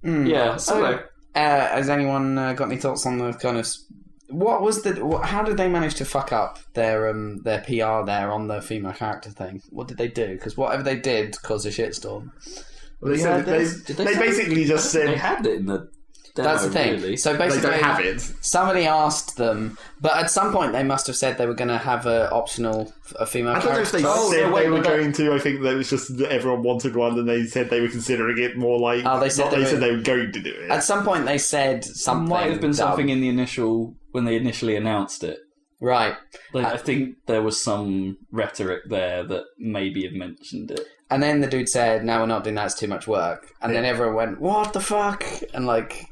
Yeah, So, has anyone got any thoughts on the kind of... How did they manage to fuck up their PR there on the female character thing? What did they do? Because whatever they did caused a shitstorm. Well, they said they basically just said... They had it in the demo, That's the thing. really. So basically, they don't have it. Somebody asked them, but at some point they must have said they were going to have a female I don't know if character. they Oh, said no, wait, they were but going to. I think that was just that everyone wanted one, and they said they were considering it more like. Oh, they said they said they were going to do it. At some point they said something. Might have been dumb. something in the initial when they initially announced it. Right. Like, I think there was some rhetoric there that maybe had mentioned it. And then the dude said, "No, we're not doing that. It's too much work." And then everyone went, "What the fuck?" And like,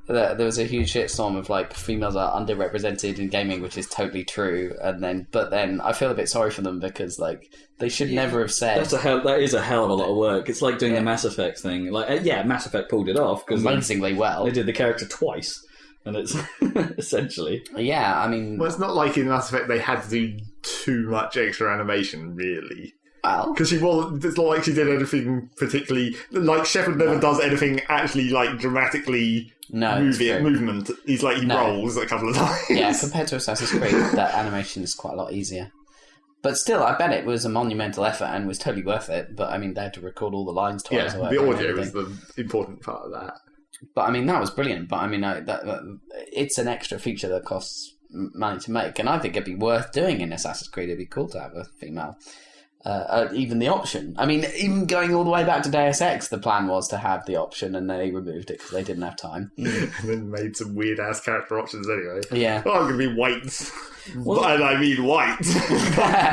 there was a huge shitstorm of like females are underrepresented in gaming, which is totally true. But then I feel a bit sorry for them because like they should never have said. That is a hell of a lot of work. It's like doing the Mass Effect thing. Like, Mass Effect pulled it off because amazingly well. They did the character twice, and it's essentially. Yeah, I mean, Well, it's not like in Mass Effect they had to do too much extra animation, really. well, Because it's not like she did anything particularly. Like Shepard never does anything actually like dramatically movement. He's like he rolls a couple of times. yeah, compared to Assassin's Creed, that animation is quite a lot easier. But still, I bet it was a monumental effort and was totally worth it. But I mean, they had to record all the lines twice. Yeah, the audio is the important part of that. But I mean, that was brilliant. But I mean, it's an extra feature that costs money to make, and I think it'd be worth doing in Assassin's Creed. It'd be cool to have a female. Even the option. I mean, even going all the way back to Deus Ex, the plan was to have the option, and they removed it because they didn't have time. And then made some weird ass character options anyway. Yeah. Oh, I'm going to be white. And I mean white.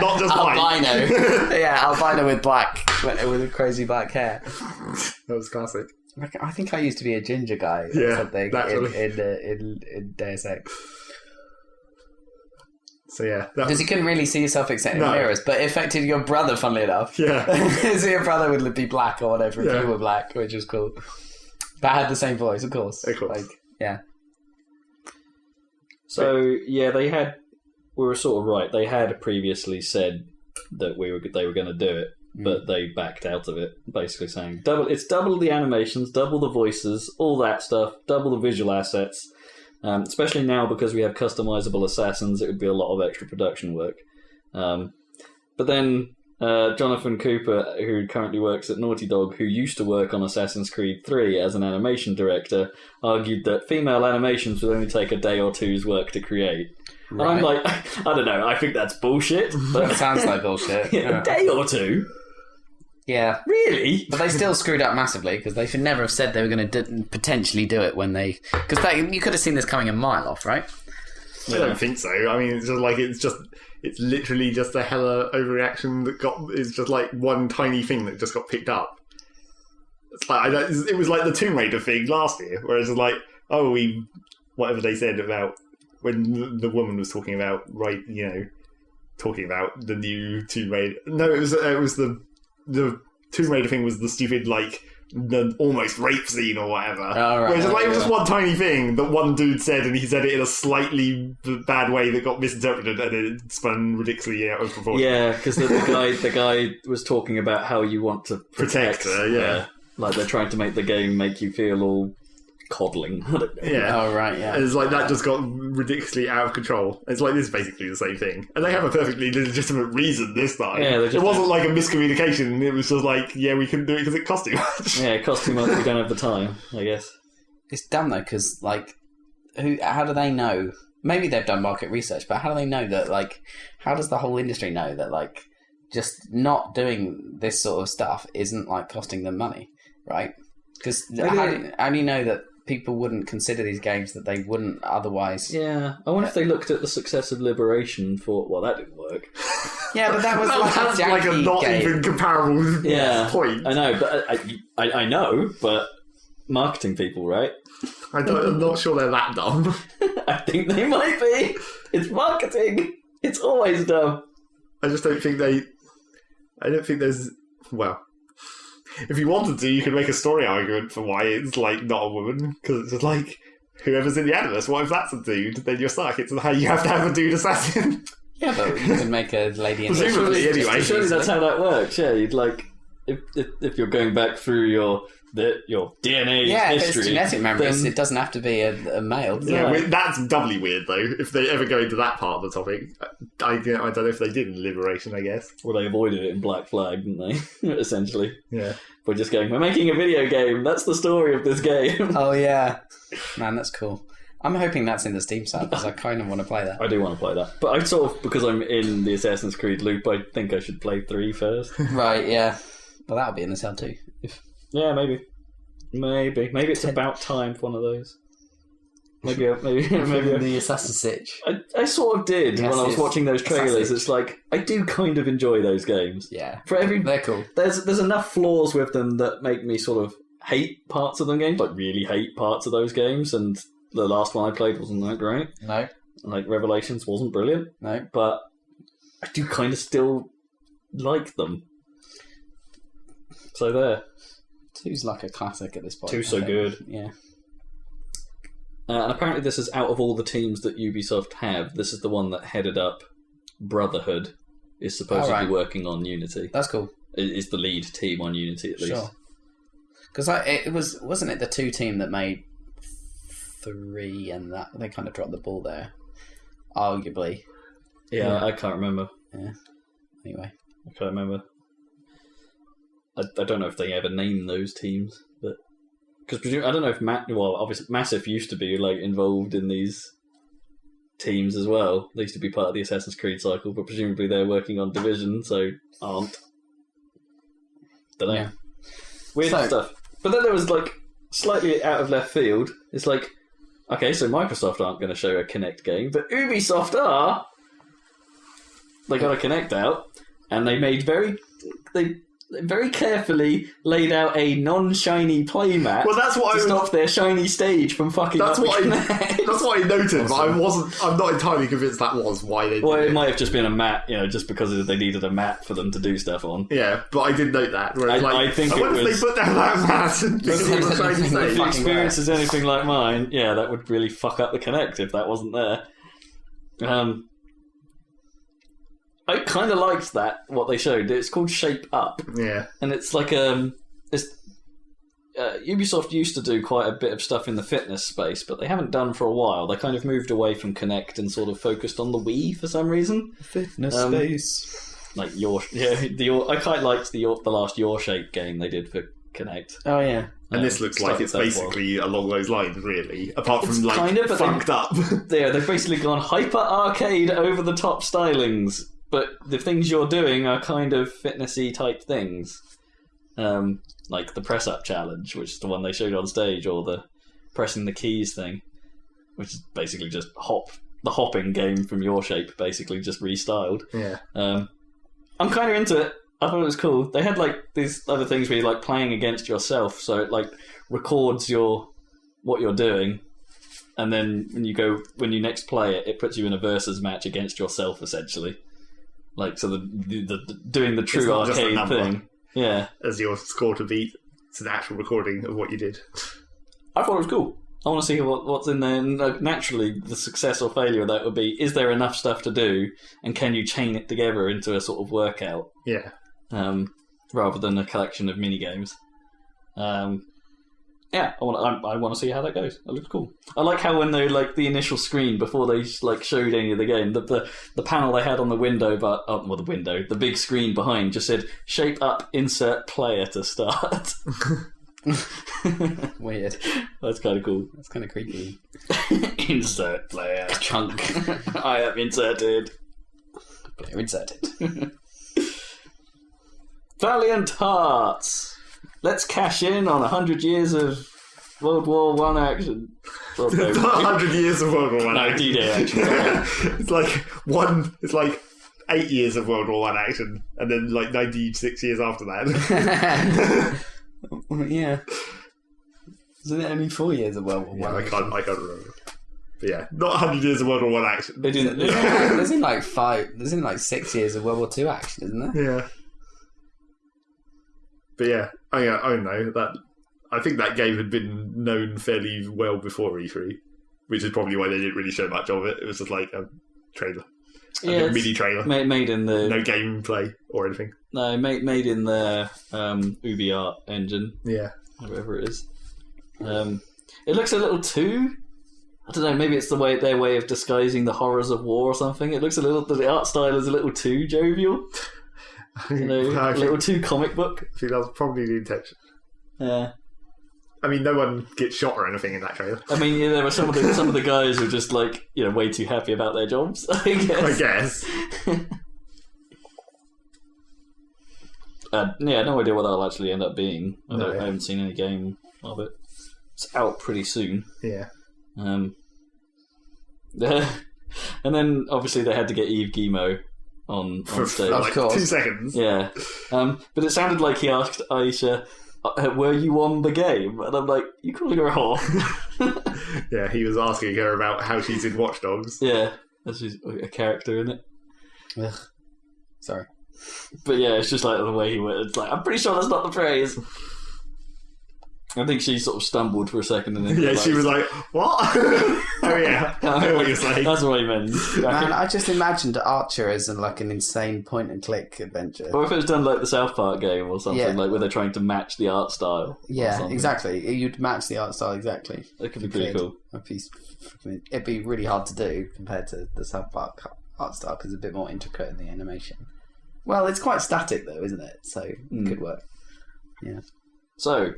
Not just white. Albino. Yeah, albino with black, with crazy black hair. That was classic. I think I used to be a ginger guy or Yeah, something naturally. in Deus Ex. So yeah. Because you couldn't really see yourself except in No. mirrors, but it affected your brother, funnily enough. Yeah. So your brother would be black or whatever if Yeah. you were black, which was cool. But had the same voice, of course. Of course. Like, yeah. So we were sort of right. They had previously said that they were going to do it, but they backed out of it, basically saying it's double the animations, double the voices, all that stuff, double the visual assets. Especially now because we have customizable assassins, it would be a lot of extra production work. But then Jonathan Cooper, who currently works at Naughty Dog, who used to work on Assassin's Creed 3 as an animation director, argued that female animations would only take a day or two's work to create. Right. And I'm like, I don't know, I think that's bullshit. But That sounds like bullshit. a day or two? Yeah. Really? But they still screwed up massively because they should never have said they were going to potentially do it when they... Because you could have seen this coming a mile off, right? I don't think so. I mean, it's literally just a hella overreaction it's just like one tiny thing that just got picked up. It's like it was like the Tomb Raider thing last year, where it's like, whatever they said about when the woman was talking about talking about the new Tomb Raider. No, it was the Tomb Raider thing was the stupid the almost rape scene or whatever. Oh, right. Where it was just one tiny thing that one dude said, and he said it in a slightly bad way that got misinterpreted, and it spun ridiculously out of proportion. Yeah, because the guy was talking about how you want to Protect her, yeah. Like they're trying to make the game make you feel all coddling. I don't know. Yeah. Oh, right, yeah. And it's like that just got ridiculously out of control. It's like this is basically the same thing. And they have a perfectly legitimate reason this time. Yeah, it wasn't like a miscommunication. It was just like, we couldn't do it because it cost too much. Yeah, it costs too much. We don't have the time, I guess. It's dumb, though, because, how do they know? Maybe they've done market research, but how do they know that, how does the whole industry know that, just not doing this sort of stuff isn't like costing them money, right? Because how do you know that people wouldn't consider these games that they wouldn't otherwise? Yeah, I wonder if they looked at the success of Liberation and thought, well, that didn't work. Yeah, but that was That's like a not game. even comparable point. I know, but I know, but marketing people, right? I'm not sure they're that dumb. I think they might be. It's marketing. It's always dumb. I just don't think I don't think there's... Well, if you wanted to, you could make a story argument for why it's, like, not a woman. Because it's just like, whoever's in the Animus, what if that's a dude? Then you're stuck. It's how you have to have a dude assassin. Yeah, but you can make a lady in Presumably, anyway. Surely that's how that works. Yeah, you'd like... If you're going back through your DNA if history... it's genetic memories, then... it doesn't have to be a male. Yeah, that's doubly weird, though. If they ever go into that part of the topic. I don't know if they did in Liberation, I guess. Well, they avoided it in Black Flag, didn't they? Essentially. Yeah. We're just going, we're making a video game. That's the story of this game. Oh, yeah. Man, that's cool. I'm hoping that's in the Steam side, because I kind of want to play that. I do want to play that. But I sort of, because I'm in the Assassin's Creed loop, I think I should play 3 first. Right, yeah. Well, that'll be in the sale too. Yeah, maybe. Maybe it's about time for one of those. Maybe the Assassin's Siege. I sort of did Yes, when I was watching those trailers. Assassin's. It's like I do kind of enjoy those games. Yeah, they're cool. There's enough flaws with them that make me sort of hate parts of them games, like really hate parts of those games. And the last one I played wasn't that great. No, like Revelations wasn't brilliant. No, but I do kind of still like them. So there. 2's like a classic at this point. 2's so good. Yeah. And apparently this is out of all the teams that Ubisoft have, this is the one that headed up Brotherhood, is supposedly working on Unity. That's cool. Is the lead team on Unity, at least. Sure. Because wasn't it the 2 team that made 3 and that they kind of dropped the ball there, arguably. Yeah. I can't remember. Yeah. Anyway. I can't remember. I don't know if they ever named those teams, but because I don't know if obviously Massive used to be like involved in these teams as well. They used to be part of the Assassin's Creed cycle, but presumably they're working on Division, so aren't. Don't know. Yeah. Weird stuff. But then there was like slightly out of left field. It's like, okay, so Microsoft aren't going to show a Kinect game, but Ubisoft are. They got a Kinect out, and they made very carefully laid out a non-shiny playmat. Well, that's what to stop their shiny stage from fucking up. That's what I noted, but I'm not entirely convinced that was why they did it. Well, it might have just been a mat, just because they needed a mat for them to do stuff on. Yeah, but I did note that. I think I wonder if they put down that mat and because it was a shiny stage. If the experience is anything like mine, yeah, that would really fuck up the Kinect if that wasn't there. I kind of liked that, what they showed. It's called Shape Up. Yeah. And it's like Ubisoft used to do quite a bit of stuff in the fitness space, but they haven't done for a while. They kind of moved away from Kinect and sort of focused on the Wii for some reason. Fitness space. Like I quite liked the last Your Shape game they did for Kinect. Oh yeah. And this looks like it's basically along those lines, really. Apart from like kind of funked up. Yeah, they've basically gone hyper arcade over the top stylings. But the things you're doing are kind of fitnessy type things. Like the press up challenge, which is the one they showed on stage, or the pressing the keys thing, which is basically just the hopping game from Your Shape, basically just restyled. Yeah. I'm kind of into it. I thought it was cool. They had like these other things where you're like playing against yourself, so it like records what you're doing, and then when you next play it, it puts you in a versus match against yourself, essentially. Like, so the doing the true arcade thing. Yeah. As your score to beat. It's an actual recording of what you did. I thought it was cool. I want to see what's in there. And naturally, the success or failure of that would be, is there enough stuff to do, and can you chain it together into a sort of workout? Yeah. Rather than a collection of mini-games. Yeah, I want to see how that goes. It looks cool. I like how when they like the initial screen before they like showed any of the game, the panel they had on the window, the big screen behind just said "Shape Up, insert player to start." Weird. That's kind of cool. That's kind of creepy. Insert player chunk. I am inserted. Player inserted. Valiant Hearts. Let's cash in on 100 years of World War One action. Well, no, 100 years of World War One action. D-Day action. It's like 8 years of World War One action, and then like 96 years after that. Yeah. Isn't it only 4 years of World War One? I can't remember. But yeah, not 100 years of World War One action. They didn't. There's in like 6 years of World War Two action, isn't there? Yeah. But yeah, I don't know that. I think that game had been known fairly well before E3, which is probably why they didn't really show much of it. It was just like a trailer, a mini trailer, made in the no gameplay or anything. No, made in the Ubisoft engine. Yeah, whatever it is. It looks a little too. I don't know. Maybe it's their way of disguising the horrors of war or something. It looks the art style is a little too jovial. A little too comic book. I think that was probably the intention. Yeah. I mean, no one gets shot or anything in that trailer. I mean, there were some of the guys who were just like, way too happy about their jobs. I guess. No idea what that'll actually end up being. I haven't seen any game of it. It's out pretty soon. Yeah. And then obviously they had to get Yves Guillemot on stage. For like 2 seconds. Yeah. But it sounded like he asked Aisha, were you on the game? And I'm like, you calling her a whore? Yeah, he was asking her about how she's in Watch Dogs. Yeah, she's a character in it. Ugh. Sorry. But yeah, it's just like the way he went. It's like, I'm pretty sure that's not the phrase. I think she sort of stumbled for a second and then she was like, what? Oh yeah, I know what you're saying. That's what he meant. Man, I just imagined Archer as like an insane point and click adventure. Or if it was done like the South Park game or something, like where they're trying to match the art style. Yeah, exactly. You'd match the art style exactly. That could be pretty cool. It'd be really hard to do compared to the South Park art style because it's a bit more intricate in the animation. Well, it's quite static though, isn't it? So it could work. Yeah. So,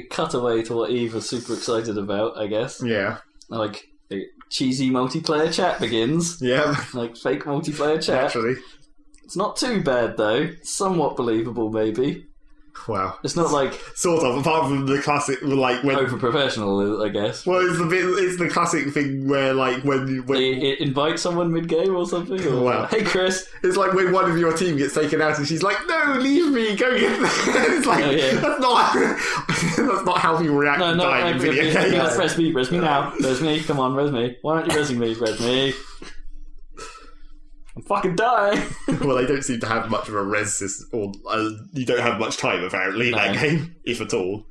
cut away to what Eve was super excited about, I guess. Yeah. Like, cheesy multiplayer chat begins. Yeah. Like, fake multiplayer chat. Actually. It's not too bad, though. Somewhat believable, maybe. Wow. It's not like... Sort of, apart from the classic, like... when over-professional, I guess. Well, it's the classic thing where, like, when they invite someone mid-game or something? Or, wow. Hey, Chris. It's like when one of your team gets taken out and she's like, no, leave me, go get them. It's like, that's not how people react to dying in video games. Res me now. Res me, come on, res me. Why aren't you resing me? Res me. I'm fucking dying. Well, they don't seem to have much of a res system, or you don't have much time apparently in that game, if at all.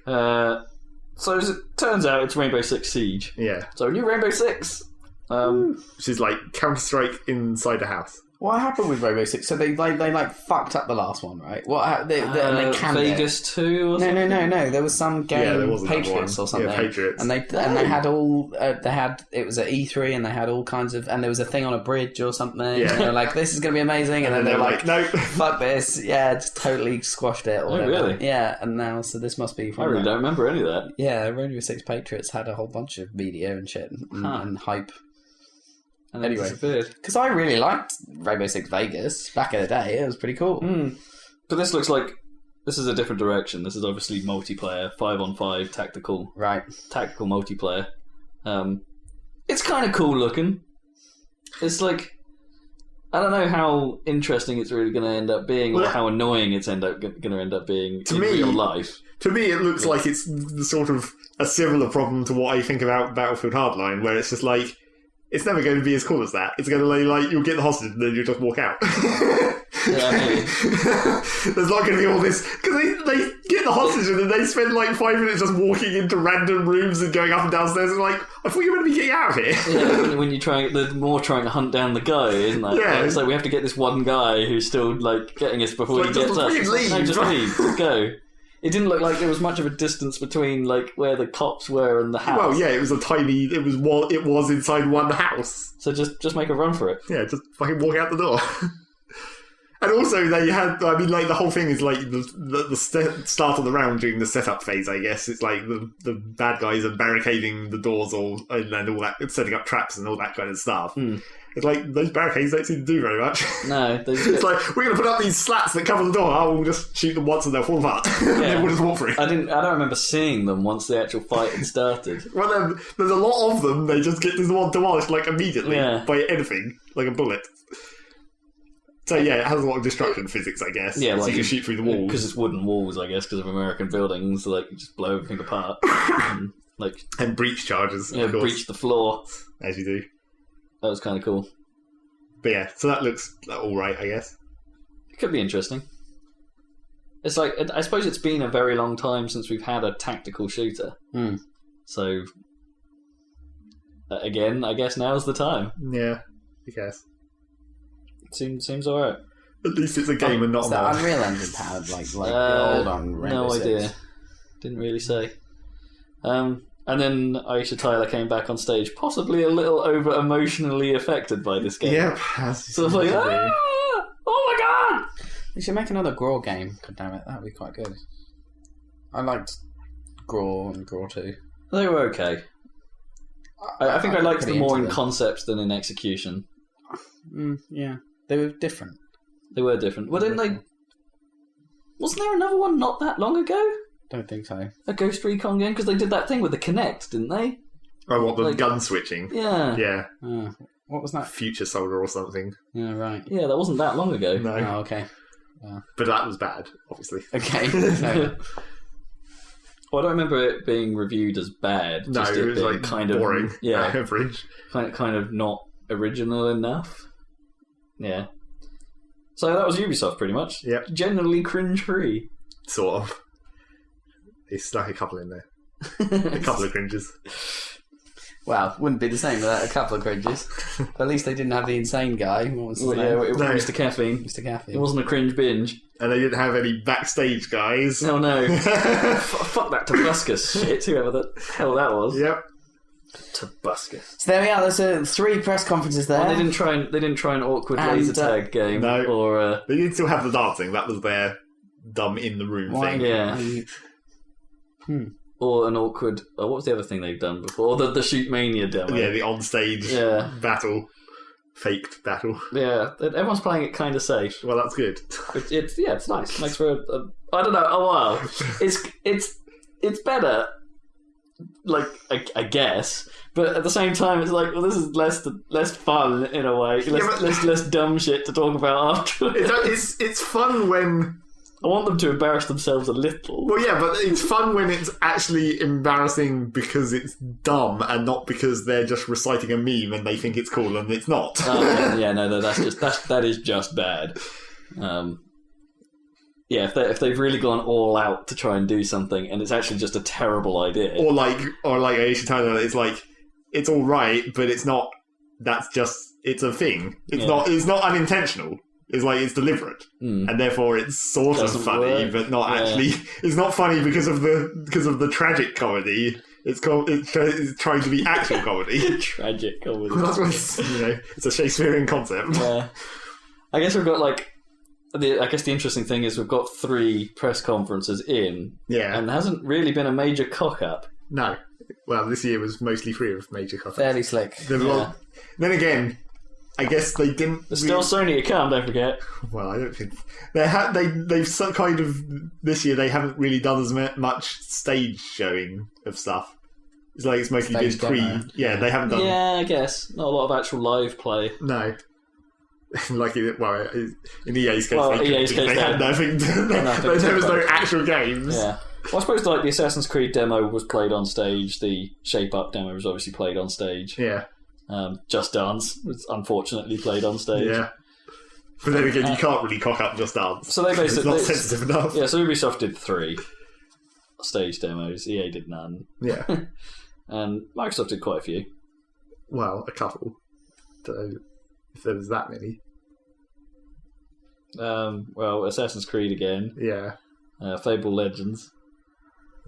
So as it turns out, it's Rainbow Six Siege. Yeah. So new Rainbow Six. Which is like Counter-Strike inside a house. What happened with Rainbow Six? So they fucked up the last one, right? What they canned Vegas 2 or something? No. There was some game, there was Patriots or something. Yeah, Patriots. And they had all it was at E3 and they had all kinds of, and there was a thing on a bridge or something. Yeah. And they were like, this is going to be amazing, and then they're like, no, fuck this. Yeah, just totally squashed it. Or whatever. Really? Yeah, and now so this must be. I really don't remember any of that. Yeah, Rainbow Six Patriots had a whole bunch of media and shit and hype. And anyway, because I really liked Rainbow Six Vegas back in the day, it was pretty cool. But this looks like this is a different direction. This is obviously multiplayer, 5-on-5 tactical, tactical multiplayer. It's kind of cool looking. It's like, I don't know how interesting it's really going to end up being, or how annoying it's going to end up being in real life. To me, it looks like it's sort of a similar problem to what I think about Battlefield Hardline, where it's just like, it's never going to be as cool as that. It's going to be like, you'll get the hostage and then you'll just walk out. Yeah, maybe. There's not going to be all this, because they get the hostage and then they spend like 5 minutes just walking into random rooms and going up and downstairs and like, I thought you were going to be getting out of here. Yeah, when you they're more trying to hunt down the guy, isn't it? Yeah. Like, it's like we have to get this one guy who's still like getting us before he gets us. Leave. No, just leave. Just go. It didn't look like there was much of a distance between like where the cops were and the house. Well, yeah, it was it was inside one house. So just make a run for it. Yeah, just fucking walk out the door. And also they had, I mean, like the whole thing is like the start of the round during the setup phase, I guess. It's like the bad guys are barricading the doors and all that, setting up traps and all that kind of stuff. It's like, those barricades don't seem to do very much. No, they just It's like, we're going to put up these slats that cover the door. Oh, we'll just shoot them once and they'll fall apart. And then we'll just walk through. I don't remember seeing them once the actual fight had started. Well, then, there's a lot of them. They just get demolished, like, immediately by anything, like a bullet. So, yeah, it has a lot of destruction physics, I guess. Yeah, so like you can shoot through the walls. Because it's wooden walls, I guess, because of American buildings. So, like, you just blow everything apart. And breach charges, of course. Breach the floor. As you do. That was kind of cool. But yeah, so that looks alright, I guess. It could be interesting. It's like, I suppose it's been a very long time since we've had a tactical shooter. So, again, I guess now's the time. Yeah, I guess. Seems alright. At least it's a game and not a mod. Unreal Engine powered, like the old on Rainbow No Six? idea. Didn't really say. And then Aisha Tyler came back on stage, possibly a little over-emotionally affected by this game. Yep. So it's like, oh my god! We should make another Graw game. God damn it, that would be quite good. I liked Graw and Graw 2. They were okay. I think I liked them more in concept than in execution. Yeah, they were different. They were different. Well, didn't they... Wasn't there another one not that long ago? Don't think so. A Ghost Recon game? Because they did that thing with the Kinect, didn't they? Oh, what, the gun switching? Yeah. Yeah. What was that? Future Soldier or something. Yeah, right. Yeah, that wasn't that long ago. No. Oh, okay. But that was bad, obviously. Okay. Well, I don't remember it being reviewed as bad. No, just it was like kind boring. of Average. kind of not original enough. Yeah. So that was Ubisoft, pretty much. Yep. Generally cringe-free. Sort of. They stuck a couple in there. A couple of cringes. Well, wouldn't be the same without a couple of cringes. But at least they didn't have the insane guy. What was his name? Yeah, Mr. Caffeine. Mr. Caffeine. It wasn't a cringe binge. And they didn't have any backstage guys. Oh no. Fuck that Tobuscus shit, whoever the hell that was. Yep. Tobuscus. So there we are. There's 3 press conferences there. Oh, they didn't try an awkward laser tag game. No. Or they did still have the dancing. That was their dumb in the room thing. Yeah. Or an awkward... what was the other thing they've done before? The Shoot Mania demo. Yeah, the on-stage battle. Faked battle. Yeah, everyone's playing it kind of safe. Well, that's good. It's nice. Makes for I don't know, a while. It's better, like, I guess, but at the same time it's like, well, this is less fun in a way. Less dumb shit to talk about afterwards. It's fun when... I want them to embarrass themselves a little. Well, yeah, but it's fun when it's actually embarrassing because it's dumb and not because they're just reciting a meme and they think it's cool and it's not. That is just bad. If they've really gone all out to try and do something and it's actually just a terrible idea. Or like Aisha Tyler, it's like, it's all right, but it's not. That's just, it's a thing. It's not unintentional. It's like, it's deliberate, and therefore it's sort of funny, but not actually. It's not funny because of the tragic comedy. It's trying to be actual comedy. Tragic comedy. Well, that's what it's a Shakespearean concept. Yeah. I guess we've got the interesting thing is we've got 3 press conferences in, and there hasn't really been a major cock up. No. Well, this year was mostly free of major cock ups. Fairly slick. Then again, I guess they didn't. There's still Sony to come, don't forget. Well, I don't think they've some kind of this year. They haven't really done as much stage showing of stuff. It's like it's mostly been pre. Yeah, they haven't done. Yeah, I guess not a lot of actual live play. No. Like in EA's case, they had nothing. There was no actual games. Yeah. Well, I suppose the Assassin's Creed demo was played on stage. The Shape Up demo was obviously played on stage. Yeah. Just Dance was unfortunately played on stage. Yeah. But then again, you can't really cock up Just Dance. So they basically it's not sensitive enough. Yeah, so Ubisoft did 3 stage demos. EA did none. Yeah. And Microsoft did quite a few. Well, a couple. Don't know if there was that many. Well, Assassin's Creed again. Yeah. Fable Legends.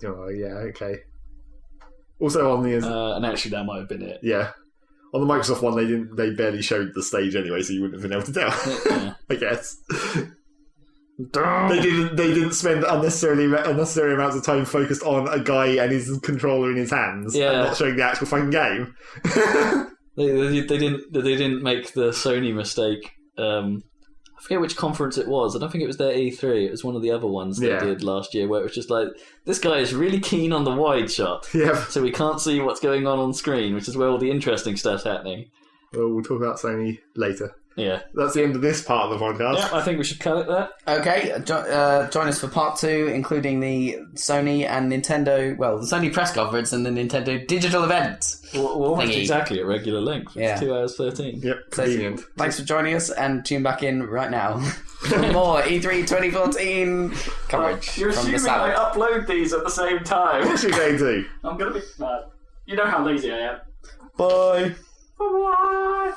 Oh, yeah, okay. Also on the... and actually that might have been it. Yeah. On the Microsoft one, they barely showed the stage anyway, so you wouldn't have been able to tell. Yeah. I guess. They didn't spend unnecessary amounts of time focused on a guy and his controller in his hands, and not showing the actual fucking game. They didn't make the Sony mistake. I forget which conference it was. I don't think it was their E3. It was one of the other ones they did last year, where it was just like, this guy is really keen on the wide shot, so we can't see what's going on screen, which is where all the interesting stuff's happening. Well, we'll talk about Sony later. Yeah. That's the end of this part of the podcast. Yeah, I think we should cut it there. Okay, join us for part 2, including the Sony and Nintendo, well, the Sony press conference and the Nintendo digital event. We're almost Thingy. exactly at regular length. It's 2 hours 13. Yep, convenient. Thanks for joining us, and tune back in right now for more E3 2014 coverage You're from the assuming Salad. I upload these at the same time. What's you going to do? I'm going to be mad. You know how lazy I am. Bye. Bye-bye.